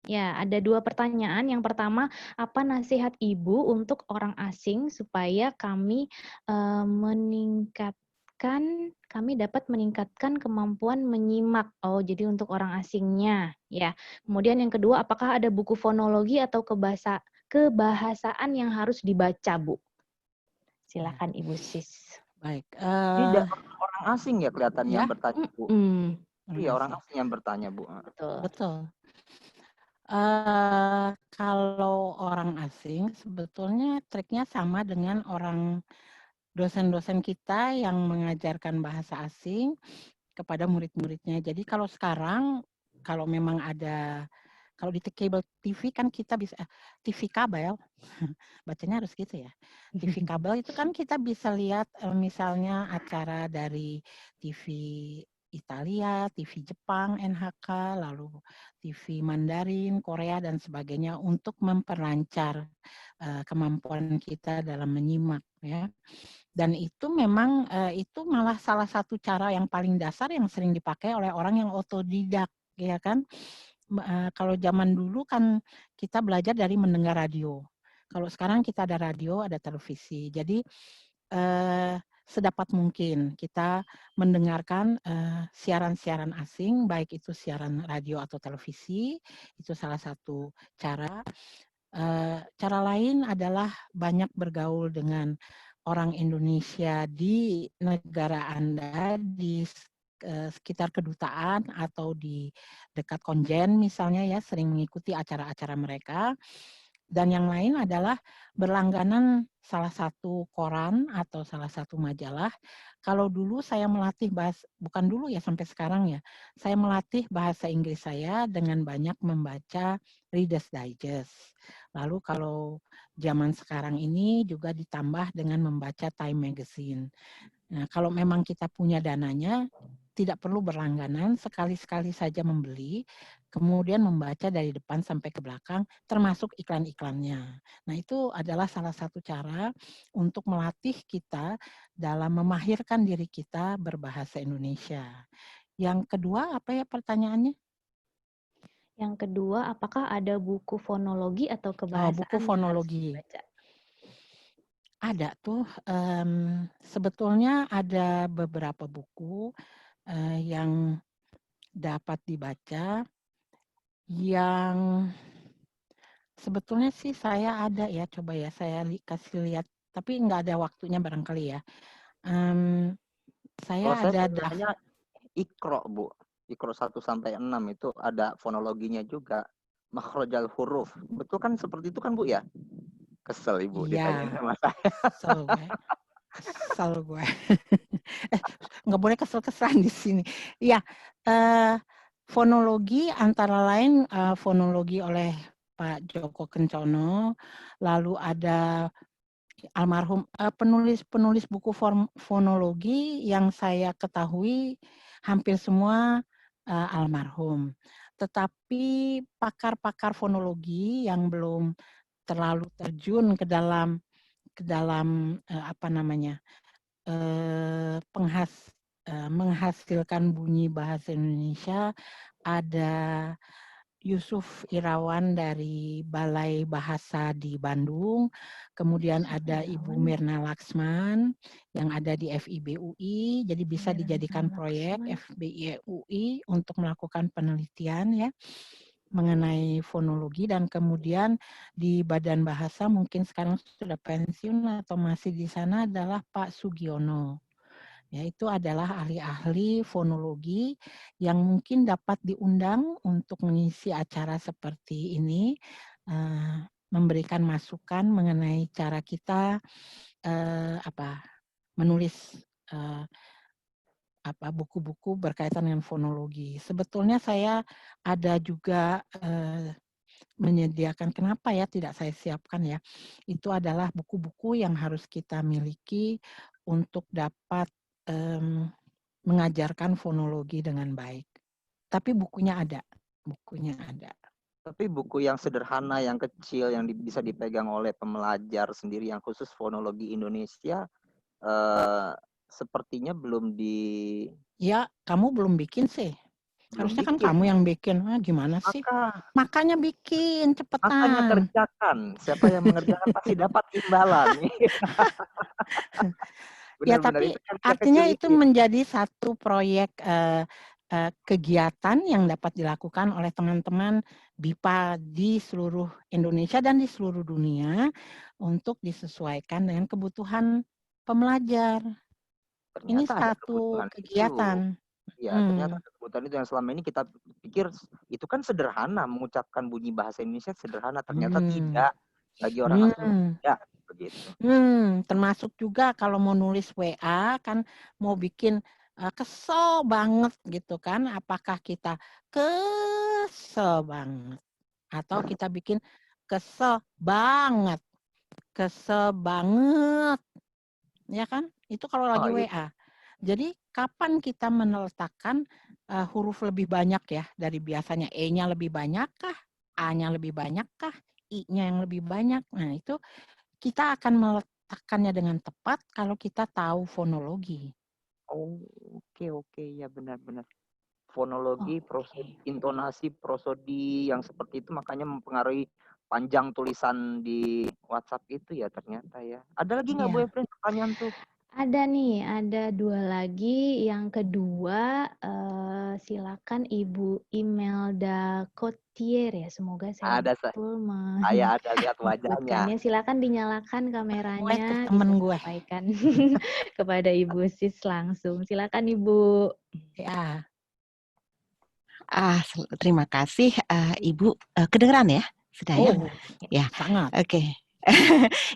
ya ada 2 pertanyaan. Yang pertama, apa nasihat Ibu untuk orang asing supaya kami dapat meningkatkan kemampuan menyimak. Oh, jadi untuk orang asingnya, ya. Kemudian yang kedua, apakah ada buku fonologi atau kebahasaan yang harus dibaca, Bu? Silakan Ibu Sis. Baik. Ini orang asing ya kelihatannya yang bertanya, Bu. Iya, orang asing yang bertanya, Bu. Betul. Kalau orang asing sebetulnya triknya sama dengan orang dosen-dosen kita yang mengajarkan bahasa asing kepada murid-muridnya. Jadi kalau sekarang, kalau memang ada, kalau di cable TV kan kita bisa, TV kabel, bacanya harus gitu ya. TV kabel itu kan kita bisa lihat misalnya acara dari TV Italia, TV Jepang, NHK, lalu TV Mandarin, Korea, dan sebagainya untuk memperlancar kemampuan kita dalam menyimak, ya. Dan itu memang itu malah salah satu cara yang paling dasar yang sering dipakai oleh orang yang otodidak, ya kan. Kalau zaman dulu kan kita belajar dari mendengar radio. Kalau sekarang kita ada radio, ada televisi. Jadi sedapat mungkin kita mendengarkan siaran-siaran asing, baik itu siaran radio atau televisi, itu salah satu cara. Cara lain adalah banyak bergaul dengan orang Indonesia di negara Anda, di sekitar kedutaan atau di dekat konjen misalnya ya, sering mengikuti acara-acara mereka. Dan yang lain adalah berlangganan salah satu koran atau salah satu majalah. Kalau dulu saya melatih bukan dulu ya sampai sekarang ya, saya melatih bahasa Inggris saya dengan banyak membaca Reader's Digest. Lalu kalau zaman sekarang ini juga ditambah dengan membaca Time Magazine. Nah, kalau memang kita punya dananya, tidak perlu berlangganan, sekali-sekali saja membeli, kemudian membaca dari depan sampai ke belakang, termasuk iklan-iklannya. Nah, itu adalah salah satu cara untuk melatih kita dalam memahirkan diri kita berbahasa Indonesia. Yang kedua, apa ya pertanyaannya? Yang kedua, apakah ada buku fonologi atau kebahasaan buku fonologi yang harus dibaca? Ada tuh, sebetulnya ada beberapa buku yang dapat dibaca, yang sebetulnya sih saya ada ya, coba ya saya kasih lihat, tapi nggak ada waktunya barangkali ya. Saya ada hanya Iqra, Bu. Iqra 1-6 itu ada fonologinya juga. Makhrajal huruf. Betul kan seperti itu kan, Bu ya? Kesel Ibu ditanyain sama saya. Kesel gue. Nggak boleh kesel-keselan di sini. Ya, fonologi antara lain fonologi oleh Pak Joko Kencono, lalu ada almarhum penulis buku fonologi yang saya ketahui hampir semua almarhum. Tetapi pakar-pakar fonologi yang belum terlalu terjun ke dalam menghasilkan bunyi bahasa Indonesia, ada Yusuf Irawan dari Balai Bahasa di Bandung, kemudian ada Ibu Mirna Laksman yang ada di FIB UI, jadi bisa dijadikan proyek FIB UI untuk melakukan penelitian ya mengenai fonologi. Dan kemudian di Badan Bahasa mungkin sekarang sudah pensiun atau masih di sana adalah Pak Sugiono. Ya, itu adalah ahli-ahli fonologi yang mungkin dapat diundang untuk mengisi acara seperti ini, memberikan masukan mengenai cara kita menulis buku-buku berkaitan dengan fonologi. Sebetulnya saya ada juga menyediakan, kenapa ya tidak saya siapkan ya, itu adalah buku-buku yang harus kita miliki untuk dapat mengajarkan fonologi dengan baik. Tapi bukunya ada. Tapi buku yang sederhana, yang kecil, yang bisa dipegang oleh pembelajar sendiri yang khusus fonologi Indonesia, sepertinya belum Ya, kamu belum bikin sih. Harusnya kan bikin. kamu yang bikin. Gimana sih? Makanya bikin, Makanya cepetan. kerjakan. Siapa yang mengerjakan pasti dapat imbalan. Ya, Benar-benar tapi itu kan artinya kecil itu ini. menjadi satu proyek kegiatan yang dapat dilakukan oleh teman-teman BIPA di seluruh Indonesia dan di seluruh dunia untuk disesuaikan dengan kebutuhan pembelajar. Ini Ternyata ada satu kebutuhan kegiatan. Iya, ternyata ada kebutuhan itu yang selama ini kita pikir itu kan sederhana, mengucapkan bunyi bahasa Indonesia sederhana, ternyata tidak. Bagi orang asing tidak begitu. Termasuk juga kalau mau nulis WA kan mau bikin kesel banget gitu kan, apakah kita kesel banget atau kita bikin kesel banget ya kan, itu kalau lagi WA. Jadi kapan kita meletakkan huruf lebih banyak ya dari biasanya, E-nya lebih banyak kah, A-nya lebih banyak kah, I-nya yang lebih banyak. Nah itu kita akan meletakkannya dengan tepat kalau kita tahu fonologi. Oke, ya benar-benar. Fonologi, intonasi, prosodi yang seperti itu makanya mempengaruhi panjang tulisan di WhatsApp itu ya ternyata ya. Ada lagi nggak Bu Efren pertanyaan tuh? Ada nih, ada 2 lagi. Yang kedua, silakan Ibu Imelda Cotier ya, semoga saya betul saya ada lihat wajahnya. Silakan dinyalakan kameranya, temen bisa gue. sampaikan kepada Ibu Sis langsung. Silakan Ibu. Ya. Terima kasih Ibu. Kedengeran ya? Sudah ya? Ya. Sangat. Oke.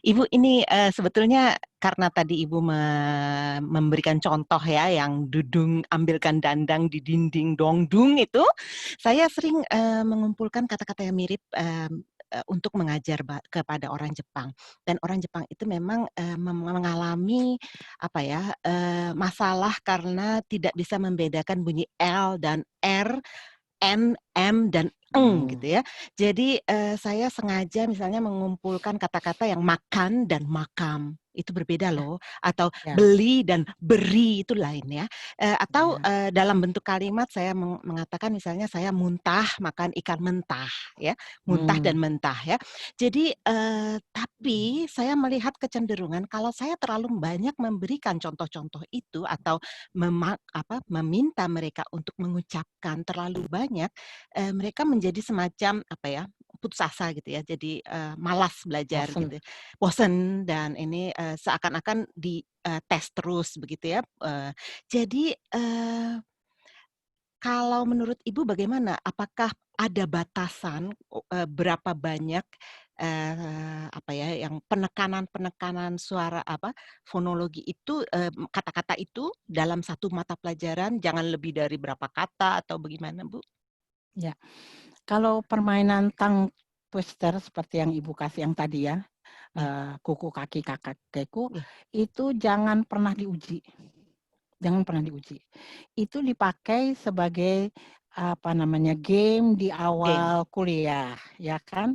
Ibu ini sebetulnya karena tadi Ibu memberikan contoh ya yang dudung ambilkan dandang di dinding dongdung itu, saya sering mengumpulkan kata-kata yang mirip untuk mengajar kepada orang Jepang, dan orang Jepang itu memang mengalami masalah karena tidak bisa membedakan bunyi L dan R, N, M, dan eng gitu ya. Jadi saya sengaja misalnya mengumpulkan kata-kata yang makan dan makam. Itu berbeda loh. Atau beli dan beri itu lain ya. Atau dalam bentuk kalimat saya mengatakan misalnya saya muntah makan ikan mentah ya. Muntah dan mentah ya. Jadi tapi saya melihat kecenderungan kalau saya terlalu banyak memberikan contoh-contoh itu atau meminta mereka untuk mengucapkan terlalu banyak, mereka menjadi semacam putus asa gitu ya, jadi malas belajar gitu, bosen, dan ini seakan-akan di tes terus begitu ya. Jadi kalau menurut Ibu bagaimana? Apakah ada batasan berapa banyak yang penekanan suara fonologi itu, kata-kata itu dalam satu mata pelajaran, jangan lebih dari berapa kata atau bagaimana, Bu? Ya, kalau permainan tongue twister seperti yang Ibu kasih yang tadi ya, kuku kaki kakak keku, itu jangan pernah diuji. Jangan pernah diuji. Itu dipakai sebagai game di awal kuliah, ya kan?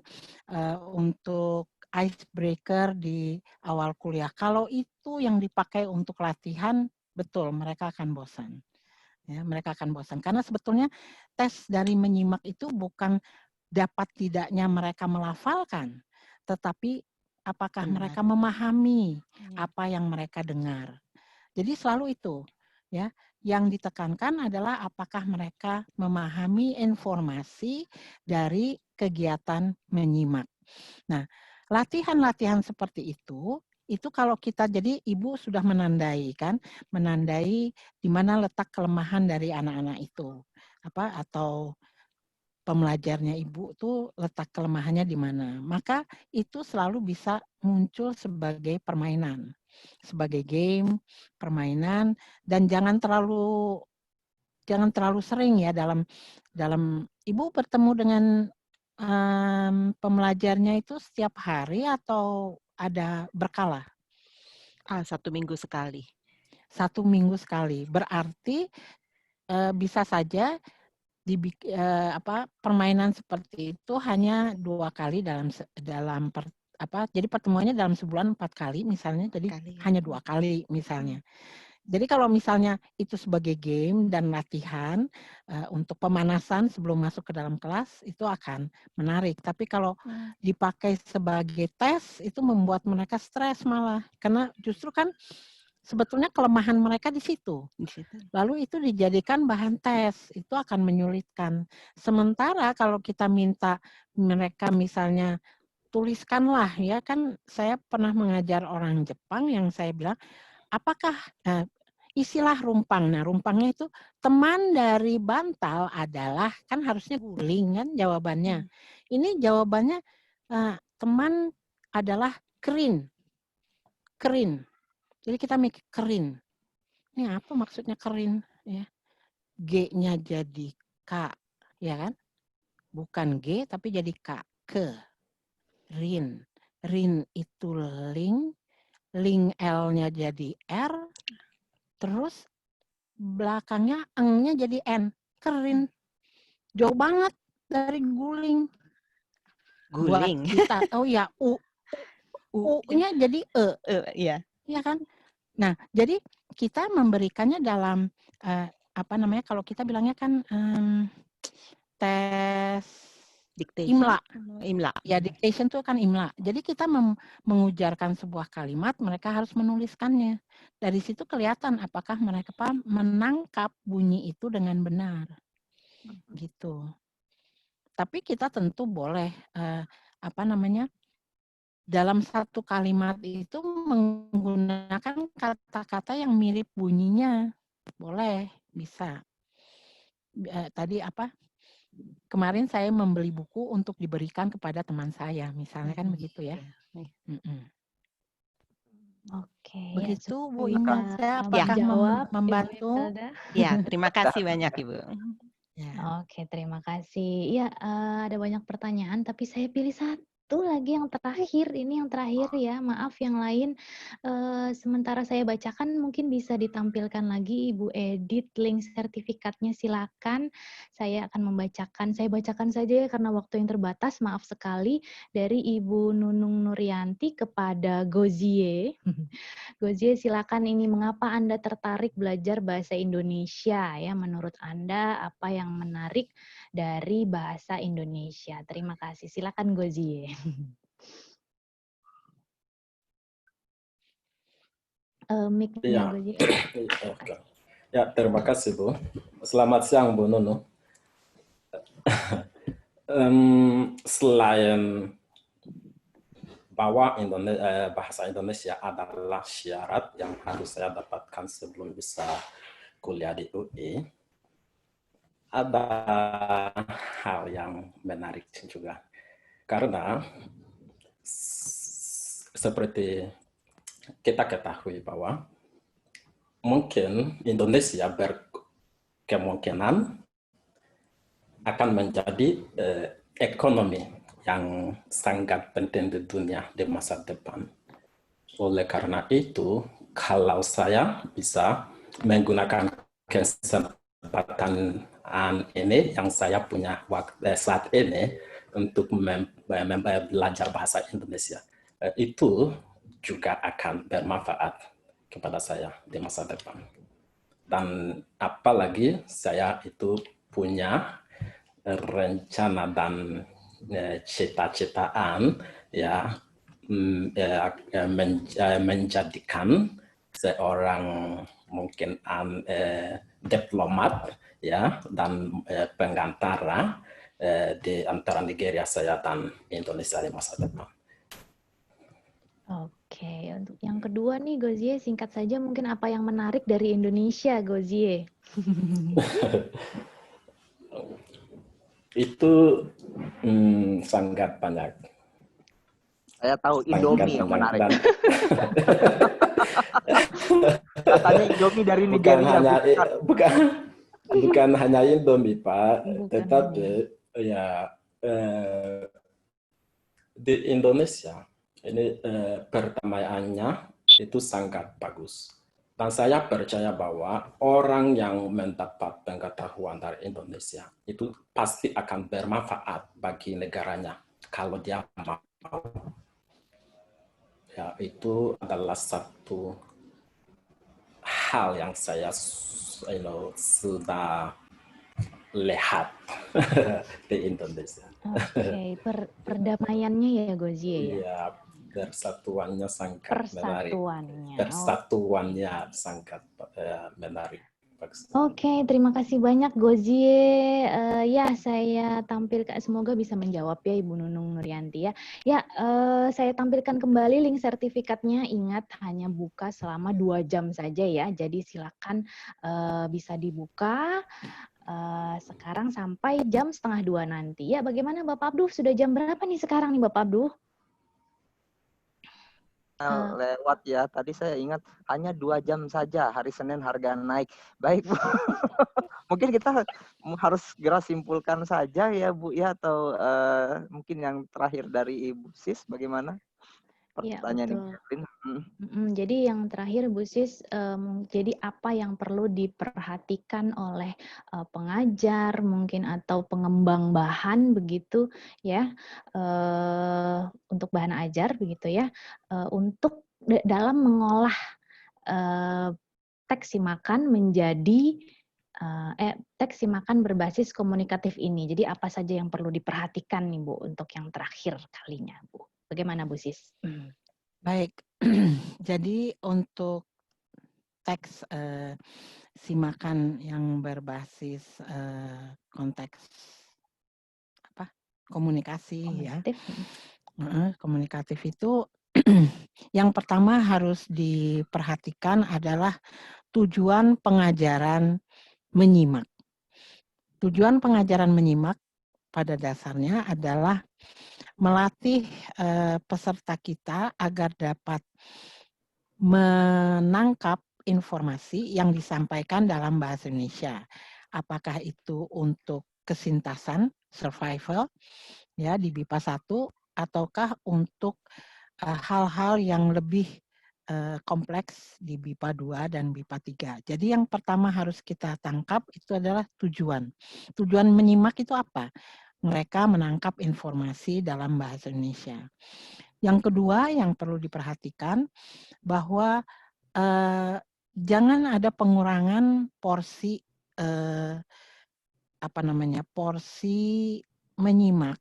Untuk icebreaker di awal kuliah. Kalau itu yang dipakai untuk latihan, betul mereka akan bosan. Ya, mereka akan bosan karena sebetulnya tes dari menyimak itu bukan dapat tidaknya mereka melafalkan, tetapi apakah mereka memahami apa yang mereka dengar. Jadi selalu itu, ya, yang ditekankan adalah apakah mereka memahami informasi dari kegiatan menyimak. Nah, latihan-latihan seperti itu kalau kita jadi Ibu sudah menandai di mana letak kelemahan dari anak-anak itu, atau pembelajarnya Ibu tuh letak kelemahannya di mana. Maka itu selalu bisa muncul sebagai permainan, sebagai game, permainan, dan jangan terlalu sering ya dalam Ibu bertemu dengan pembelajarnya itu setiap hari atau ada berkala? 1 minggu sekali. 1 minggu sekali. Berarti bisa saja permainan seperti itu hanya 2 kali jadi pertemuannya dalam sebulan 4 kali misalnya, jadi hanya 2 kali misalnya. Jadi kalau misalnya itu sebagai game dan latihan untuk pemanasan sebelum masuk ke dalam kelas, itu akan menarik. Tapi kalau dipakai sebagai tes, itu membuat mereka stres malah. Karena justru kan sebetulnya kelemahan mereka di situ. Lalu itu dijadikan bahan tes, itu akan menyulitkan. Sementara kalau kita minta mereka misalnya tuliskanlah, ya kan saya pernah mengajar orang Jepang yang saya bilang, apakah isilah rumpang. Nah, rumpangnya itu teman dari bantal adalah, kan harusnya guling kan jawabannya. Ini jawabannya teman adalah kerin. Kerin. Jadi kita mikir kerin. Ini apa maksudnya kerin? Ya. G-nya jadi K, ya kan? Bukan G tapi jadi K. Ke. Rin. Rin itu ling. Ling L-nya jadi R. Terus belakangnya eng-nya jadi N. Kerin. Jauh banget dari guling. Guling. Buat kita, oh ya, U-nya jadi E. Iya. Iya kan? Nah, jadi kita memberikannya dalam apa namanya? Kalau kita bilangnya kan tes Dictation. IMLA. Ya, dictation itu kan IMLA. Jadi kita mengujarkan sebuah kalimat, mereka harus menuliskannya. Dari situ kelihatan apakah mereka menangkap bunyi itu dengan benar. Gitu. Tapi kita tentu boleh apa namanya? Dalam satu kalimat itu menggunakan kata-kata yang mirip bunyinya. Boleh, bisa. Tadi apa? Kemarin saya membeli buku untuk diberikan kepada teman saya, misalnya kan begitu ya. Oke. Begitu Ya, Bu Imelda, apakah membantu? Ya, terima kasih banyak Ibu. Ya. Oke, terima kasih. Ya, ada banyak pertanyaan, tapi saya pilih satu lagi yang terakhir. Ini yang terakhir ya, maaf yang lain. Sementara saya bacakan, mungkin bisa ditampilkan lagi Ibu Edit link sertifikatnya, silakan. Saya akan membacakan, saya bacakan saja ya karena waktu yang terbatas, maaf sekali. Dari Ibu Nunung Nuryanti kepada Gozie. Gozie, silakan, ini mengapa Anda tertarik belajar bahasa Indonesia ya? Menurut Anda apa yang menarik dari bahasa Indonesia? Terima kasih. Silakan Gozie. Mic-nya Gozie. Ya, terima kasih Bu. Selamat siang Bu Nunu. Selain bahwa bahasa Indonesia adalah syarat yang harus saya dapatkan sebelum bisa kuliah di UI, ada hal yang menarik juga. Karena seperti kita ketahui bahwa mungkin Indonesia berkemungkinan akan menjadi ekonomi yang sangat penting di dunia di masa depan. Oleh karena itu, kalau saya bisa menggunakan kesempatan ini yang saya punya saat ini untuk belajar bahasa Indonesia, itu juga akan bermanfaat kepada saya di masa depan. Dan apalagi saya itu punya rencana dan cita-citaan ya menjadikan seorang mungkin diplomat ya dan pengantara di antara Nigeria saya dan Indonesia di masa depan. Oke, untuk yang kedua nih Gozie, singkat saja mungkin apa yang menarik dari Indonesia, Gozie? Itu sangat banyak. Saya tahu Indomie yang menarik. Katanya Indomie dari Nigeria. Bukan hanya Indomie, Pak. Tetapi ya di Indonesia ini perdamaiannya itu sangat bagus. Dan saya percaya bahwa orang yang mendapat pengetahuan dari Indonesia itu pasti akan bermanfaat bagi negaranya kalau dia mau. Ya, itu adalah satu hal yang saya sudah lihat di Indonesia. Oke, perdamaiannya ya Gozie ya. Iya, persatuannya sangat menarik. Persatuannya. Persatuannya sangat menarik. Oke, terima kasih banyak Gozie. Ya, saya tampilkan, semoga bisa menjawab ya Ibu Nunung Nuryanti ya. Ya, saya tampilkan kembali link sertifikatnya. Ingat hanya buka selama 2 jam saja ya. Jadi silakan bisa dibuka sekarang sampai jam 1:30 nanti. Ya, bagaimana Bapak Abduh? Sudah jam berapa nih sekarang nih Bapak Abduh? Lewat ya, tadi saya ingat hanya 2 jam saja, hari Senin harga naik. Baik Bu, mungkin kita harus segera simpulkan saja ya Bu ya, atau mungkin yang terakhir dari Ibu Sis bagaimana? Pertanyaan Ya, Ibu. Jadi yang terakhir Bu Sis, jadi apa yang perlu diperhatikan oleh pengajar mungkin atau pengembang bahan begitu ya, untuk bahan ajar begitu ya, untuk dalam mengolah teks simakan menjadi teks simakan berbasis komunikatif ini. Jadi apa saja yang perlu diperhatikan nih Bu untuk yang terakhir kalinya Bu? Bagaimana Bu Sis? Baik, jadi untuk teks simakan yang berbasis konteks komunikasi Komunikatif. Ya, komunikatif itu yang pertama harus diperhatikan adalah tujuan pengajaran menyimak. Tujuan pengajaran menyimak pada dasarnya adalah melatih peserta kita agar dapat menangkap informasi yang disampaikan dalam bahasa Indonesia. Apakah itu untuk kesintasan, survival, ya di BIPA 1, ataukah untuk hal-hal yang lebih kompleks di BIPA 2 dan BIPA 3. Jadi yang pertama harus kita tangkap itu adalah tujuan. Tujuan menyimak itu apa? Mereka menangkap informasi dalam bahasa Indonesia. Yang kedua yang perlu diperhatikan bahwa jangan ada pengurangan porsi porsi menyimak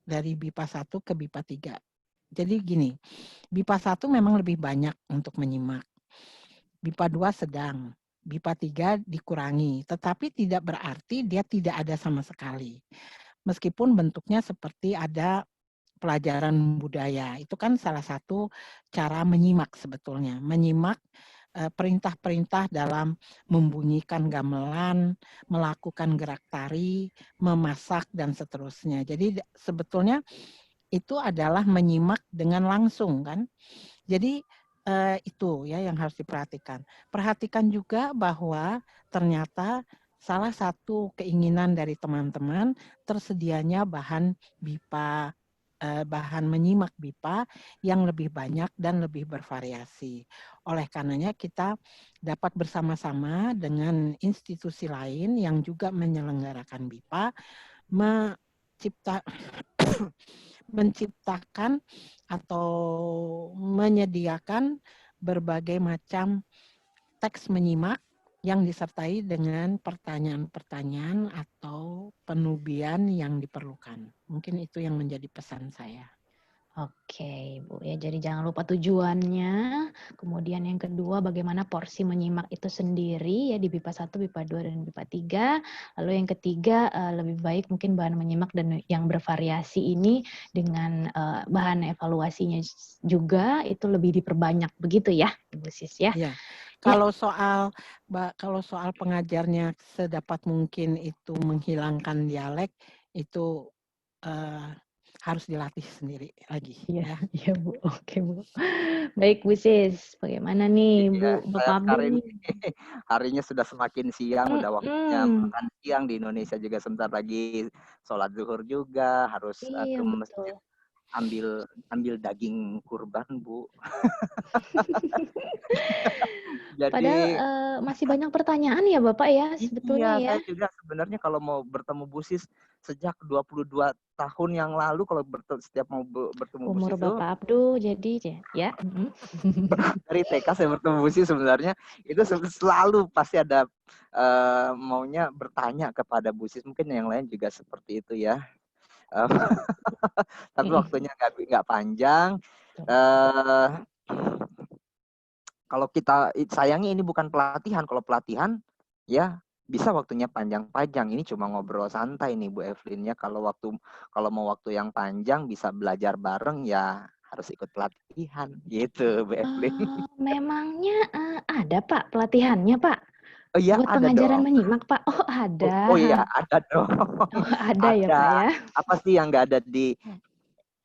dari BIPA 1 ke BIPA 3. Jadi gini, BIPA 1 memang lebih banyak untuk menyimak. BIPA 2 sedang, BIPA 3 dikurangi, tetapi tidak berarti dia tidak ada sama sekali. Meskipun bentuknya seperti ada pelajaran budaya, itu kan salah satu cara menyimak sebetulnya. Menyimak perintah-perintah dalam membunyikan gamelan, melakukan gerak tari, memasak, dan seterusnya. Jadi sebetulnya itu adalah menyimak dengan langsung kan. Jadi itu ya yang harus diperhatikan. Perhatikan juga bahwa ternyata salah satu keinginan dari teman-teman tersedianya bahan BIPA, bahan menyimak BIPA yang lebih banyak dan lebih bervariasi. Oleh karenanya kita dapat bersama-sama dengan institusi lain yang juga menyelenggarakan BIPA menciptakan atau menyediakan berbagai macam teks menyimak yang disertai dengan pertanyaan-pertanyaan atau penubian yang diperlukan. Mungkin itu yang menjadi pesan saya. Oke, Bu. Ya, jadi jangan lupa tujuannya. Kemudian yang kedua, bagaimana porsi menyimak itu sendiri ya di BIPA 1, BIPA 2, dan BIPA 3. Lalu yang ketiga, lebih baik mungkin bahan menyimak dan yang bervariasi ini dengan bahan evaluasinya juga itu lebih diperbanyak begitu ya, Ibu Sis ya. Ya. Kalau soal pengajarnya sedapat mungkin itu menghilangkan dialek itu harus dilatih sendiri lagi. Iya, iya Bu. Oke Bu. Baik Bu Sis, bagaimana nih Bu Bapak Abdul? Harinya sudah semakin siang, udah waktunya makan siang di Indonesia juga sebentar lagi sholat zuhur juga harus ke masjid. ambil daging kurban, Bu. Jadi Padahal masih banyak pertanyaan ya Bapak ya sebetulnya iya, ya. saya juga sebenarnya kalau mau bertemu Bu Sis sejak 22 tahun yang lalu kalau setiap mau bertemu Bu Umur Sis itu Bapak Abduh jadi ya. dari TK saya bertemu Bu Sis sebenarnya itu selalu pasti ada maunya bertanya kepada Bu Sis. Mungkin yang lain juga seperti itu ya. Tapi waktunya nggak panjang. Kalau kita sayangnya ini bukan pelatihan. Kalau pelatihan ya bisa waktunya panjang-panjang. Ini cuma ngobrol santai nih Bu Evelyn ya. Kalau mau waktu yang panjang bisa belajar bareng ya harus ikut pelatihan gitu Bu Evelyn. Memangnya ada Pak pelatihannya Pak? Oh iya, Buat ada pengajaran dong. menyimak Pak. Oh ada. Oh iya, ada dong. Oh, ada ya Pak ya. Apa sih yang nggak ada di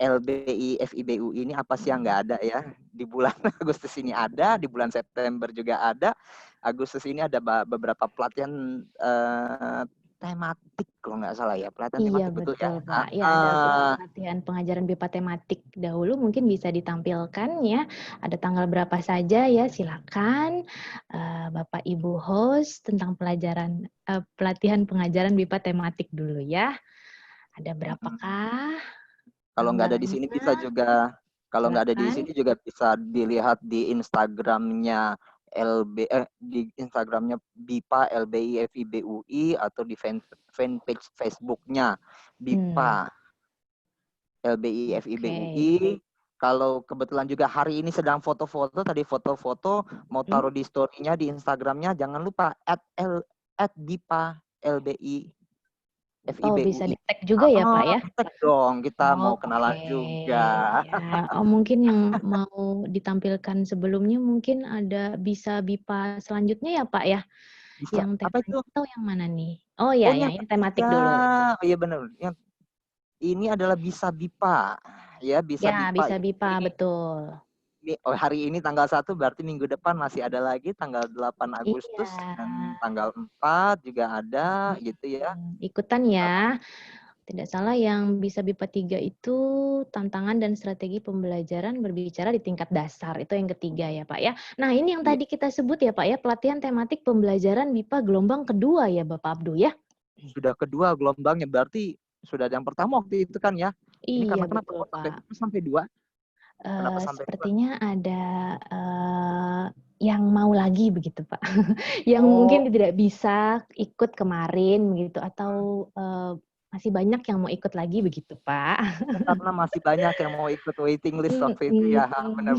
LBI FIBU ini, apa sih yang nggak ada ya? Di bulan Agustus ini ada, di bulan September juga ada. Agustus ini ada beberapa pelatihan tematik kalau nggak salah ya, pelatihan Iya tematik betul ya. betul Pak. Ya ada pelatihan pengajaran BIPA tematik dahulu mungkin bisa ditampilkan ya. Ada tanggal berapa saja ya silakan Bapak Ibu host tentang pelatihan pengajaran BIPA tematik dulu ya. Ada berapakah? Kalau nggak ada di sini bisa juga, kalau nggak ada di sini juga bisa dilihat di Instagramnya di Instagramnya BIPA LBI FIBUI atau di fanpage Facebooknya BIPA LBI FIBUI. Kalau kebetulan juga hari ini sedang foto-foto, tadi foto-foto mau taruh di story-nya di Instagramnya, jangan lupa @BIPA LBI FIBUI. Oh bisa di-tag juga ya Pak ya? Tag dong, kita mau kenalan juga. Ya. Oh mungkin yang mau ditampilkan sebelumnya mungkin ada bisa BIPA selanjutnya ya Pak ya? Bisa. Yang Apa itu? atau yang mana nih? Oh ya, yang ini tematik dulu. Oh iya benar. Yang ini adalah bisa BIPA. Ya, bisa BIPA. Bisa BIPA, betul. Hari ini tanggal 1 berarti minggu depan masih ada lagi tanggal 8 Agustus dan tanggal 4 juga ada gitu ya. Ikutan ya. Tidak salah yang bisa BIPA 3 itu tantangan dan strategi pembelajaran berbicara di tingkat dasar. Itu yang ketiga ya Pak ya. Nah ini yang tadi kita sebut ya Pak ya, pelatihan tematik pembelajaran BIPA gelombang kedua ya Bapak Abdu ya. Sudah kedua gelombangnya, berarti sudah yang pertama waktu itu kan ya. Ini Iya kenapa betul Pak. Sampai 2? Sepertinya ada yang mau lagi begitu Pak, yang mungkin tidak bisa ikut kemarin begitu atau masih banyak yang mau ikut lagi begitu Pak. Karena masih banyak yang mau ikut waiting list waktu itu ya, benar.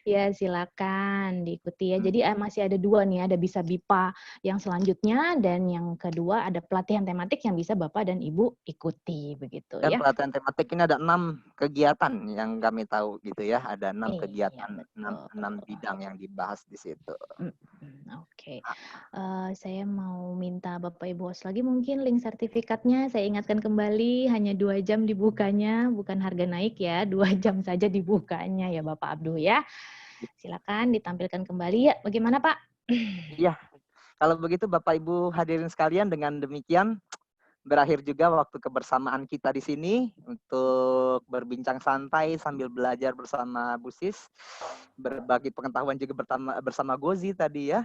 Ya silakan diikuti ya. Jadi masih ada 2 nih, ada bisa BIPA yang selanjutnya dan yang kedua ada pelatihan tematik yang bisa Bapak dan Ibu ikuti begitu dan ya. Pelatihan tematik ini ada 6 kegiatan yang kami tahu gitu ya, ada 6 kegiatan, 6 bidang yang dibahas di situ. Oke. Saya mau minta Bapak Ibu host lagi mungkin link sertifikatnya saya ingatkan kembali hanya 2 jam dibukanya, bukan harga naik ya, 2 jam saja dibukanya ya Bapak Abdu ya. Silakan ditampilkan kembali ya. Bagaimana Pak? Iya. Kalau begitu Bapak Ibu hadirin sekalian, dengan demikian berakhir juga waktu kebersamaan kita di sini untuk berbincang santai sambil belajar bersama Bu Sis, berbagi pengetahuan juga bersama Gozi tadi ya.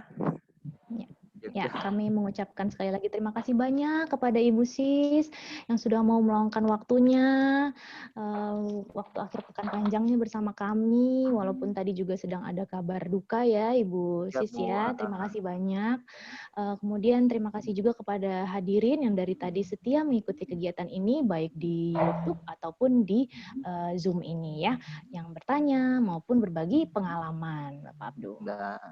Ya, kami mengucapkan sekali lagi terima kasih banyak kepada Ibu Sis yang sudah mau meluangkan waktunya, waktu akhir pekan panjangnya bersama kami, walaupun tadi juga sedang ada kabar duka ya Ibu Sis ya, terima kasih banyak. Kemudian terima kasih juga kepada hadirin yang dari tadi setia mengikuti kegiatan ini, baik di YouTube ataupun di Zoom ini ya, yang bertanya maupun berbagi pengalaman, Bapak Abdu.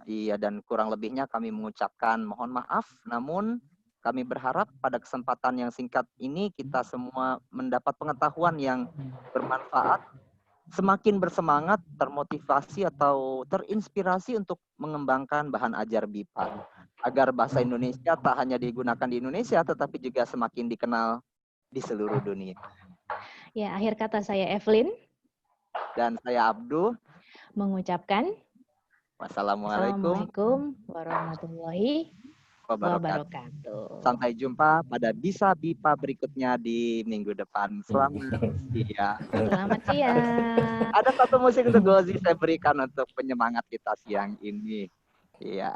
Iya, dan kurang lebihnya kami mengucapkan mohon maaf, namun kami berharap pada kesempatan yang singkat ini kita semua mendapat pengetahuan yang bermanfaat, semakin bersemangat, termotivasi atau terinspirasi untuk mengembangkan bahan ajar BIPA agar bahasa Indonesia tak hanya digunakan di Indonesia tetapi juga semakin dikenal di seluruh dunia. Ya, akhir kata saya Evelyn dan saya Abdu mengucapkan wassalamualaikum warahmatullahi wabarakatuh. Sampai jumpa pada Bisa Bipa berikutnya di minggu depan. Selamat siang. Selamat siang. Ada satu musik untuk Gozi saya berikan untuk penyemangat kita siang ini. Iya.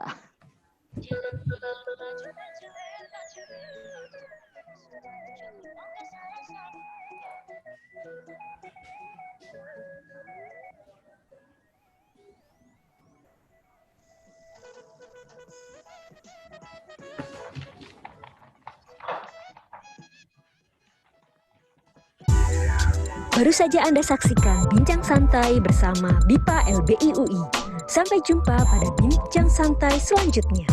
Baru saja Anda saksikan Bincang Santai bersama BIPA LBI UI. Sampai jumpa pada Bincang Santai selanjutnya.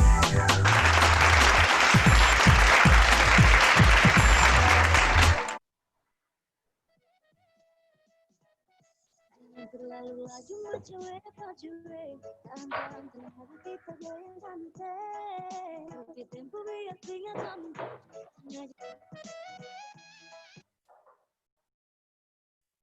Terlalu laju mencuek, tanpa hati kita goyang santai. Tapi tempo biar tinggal kamu.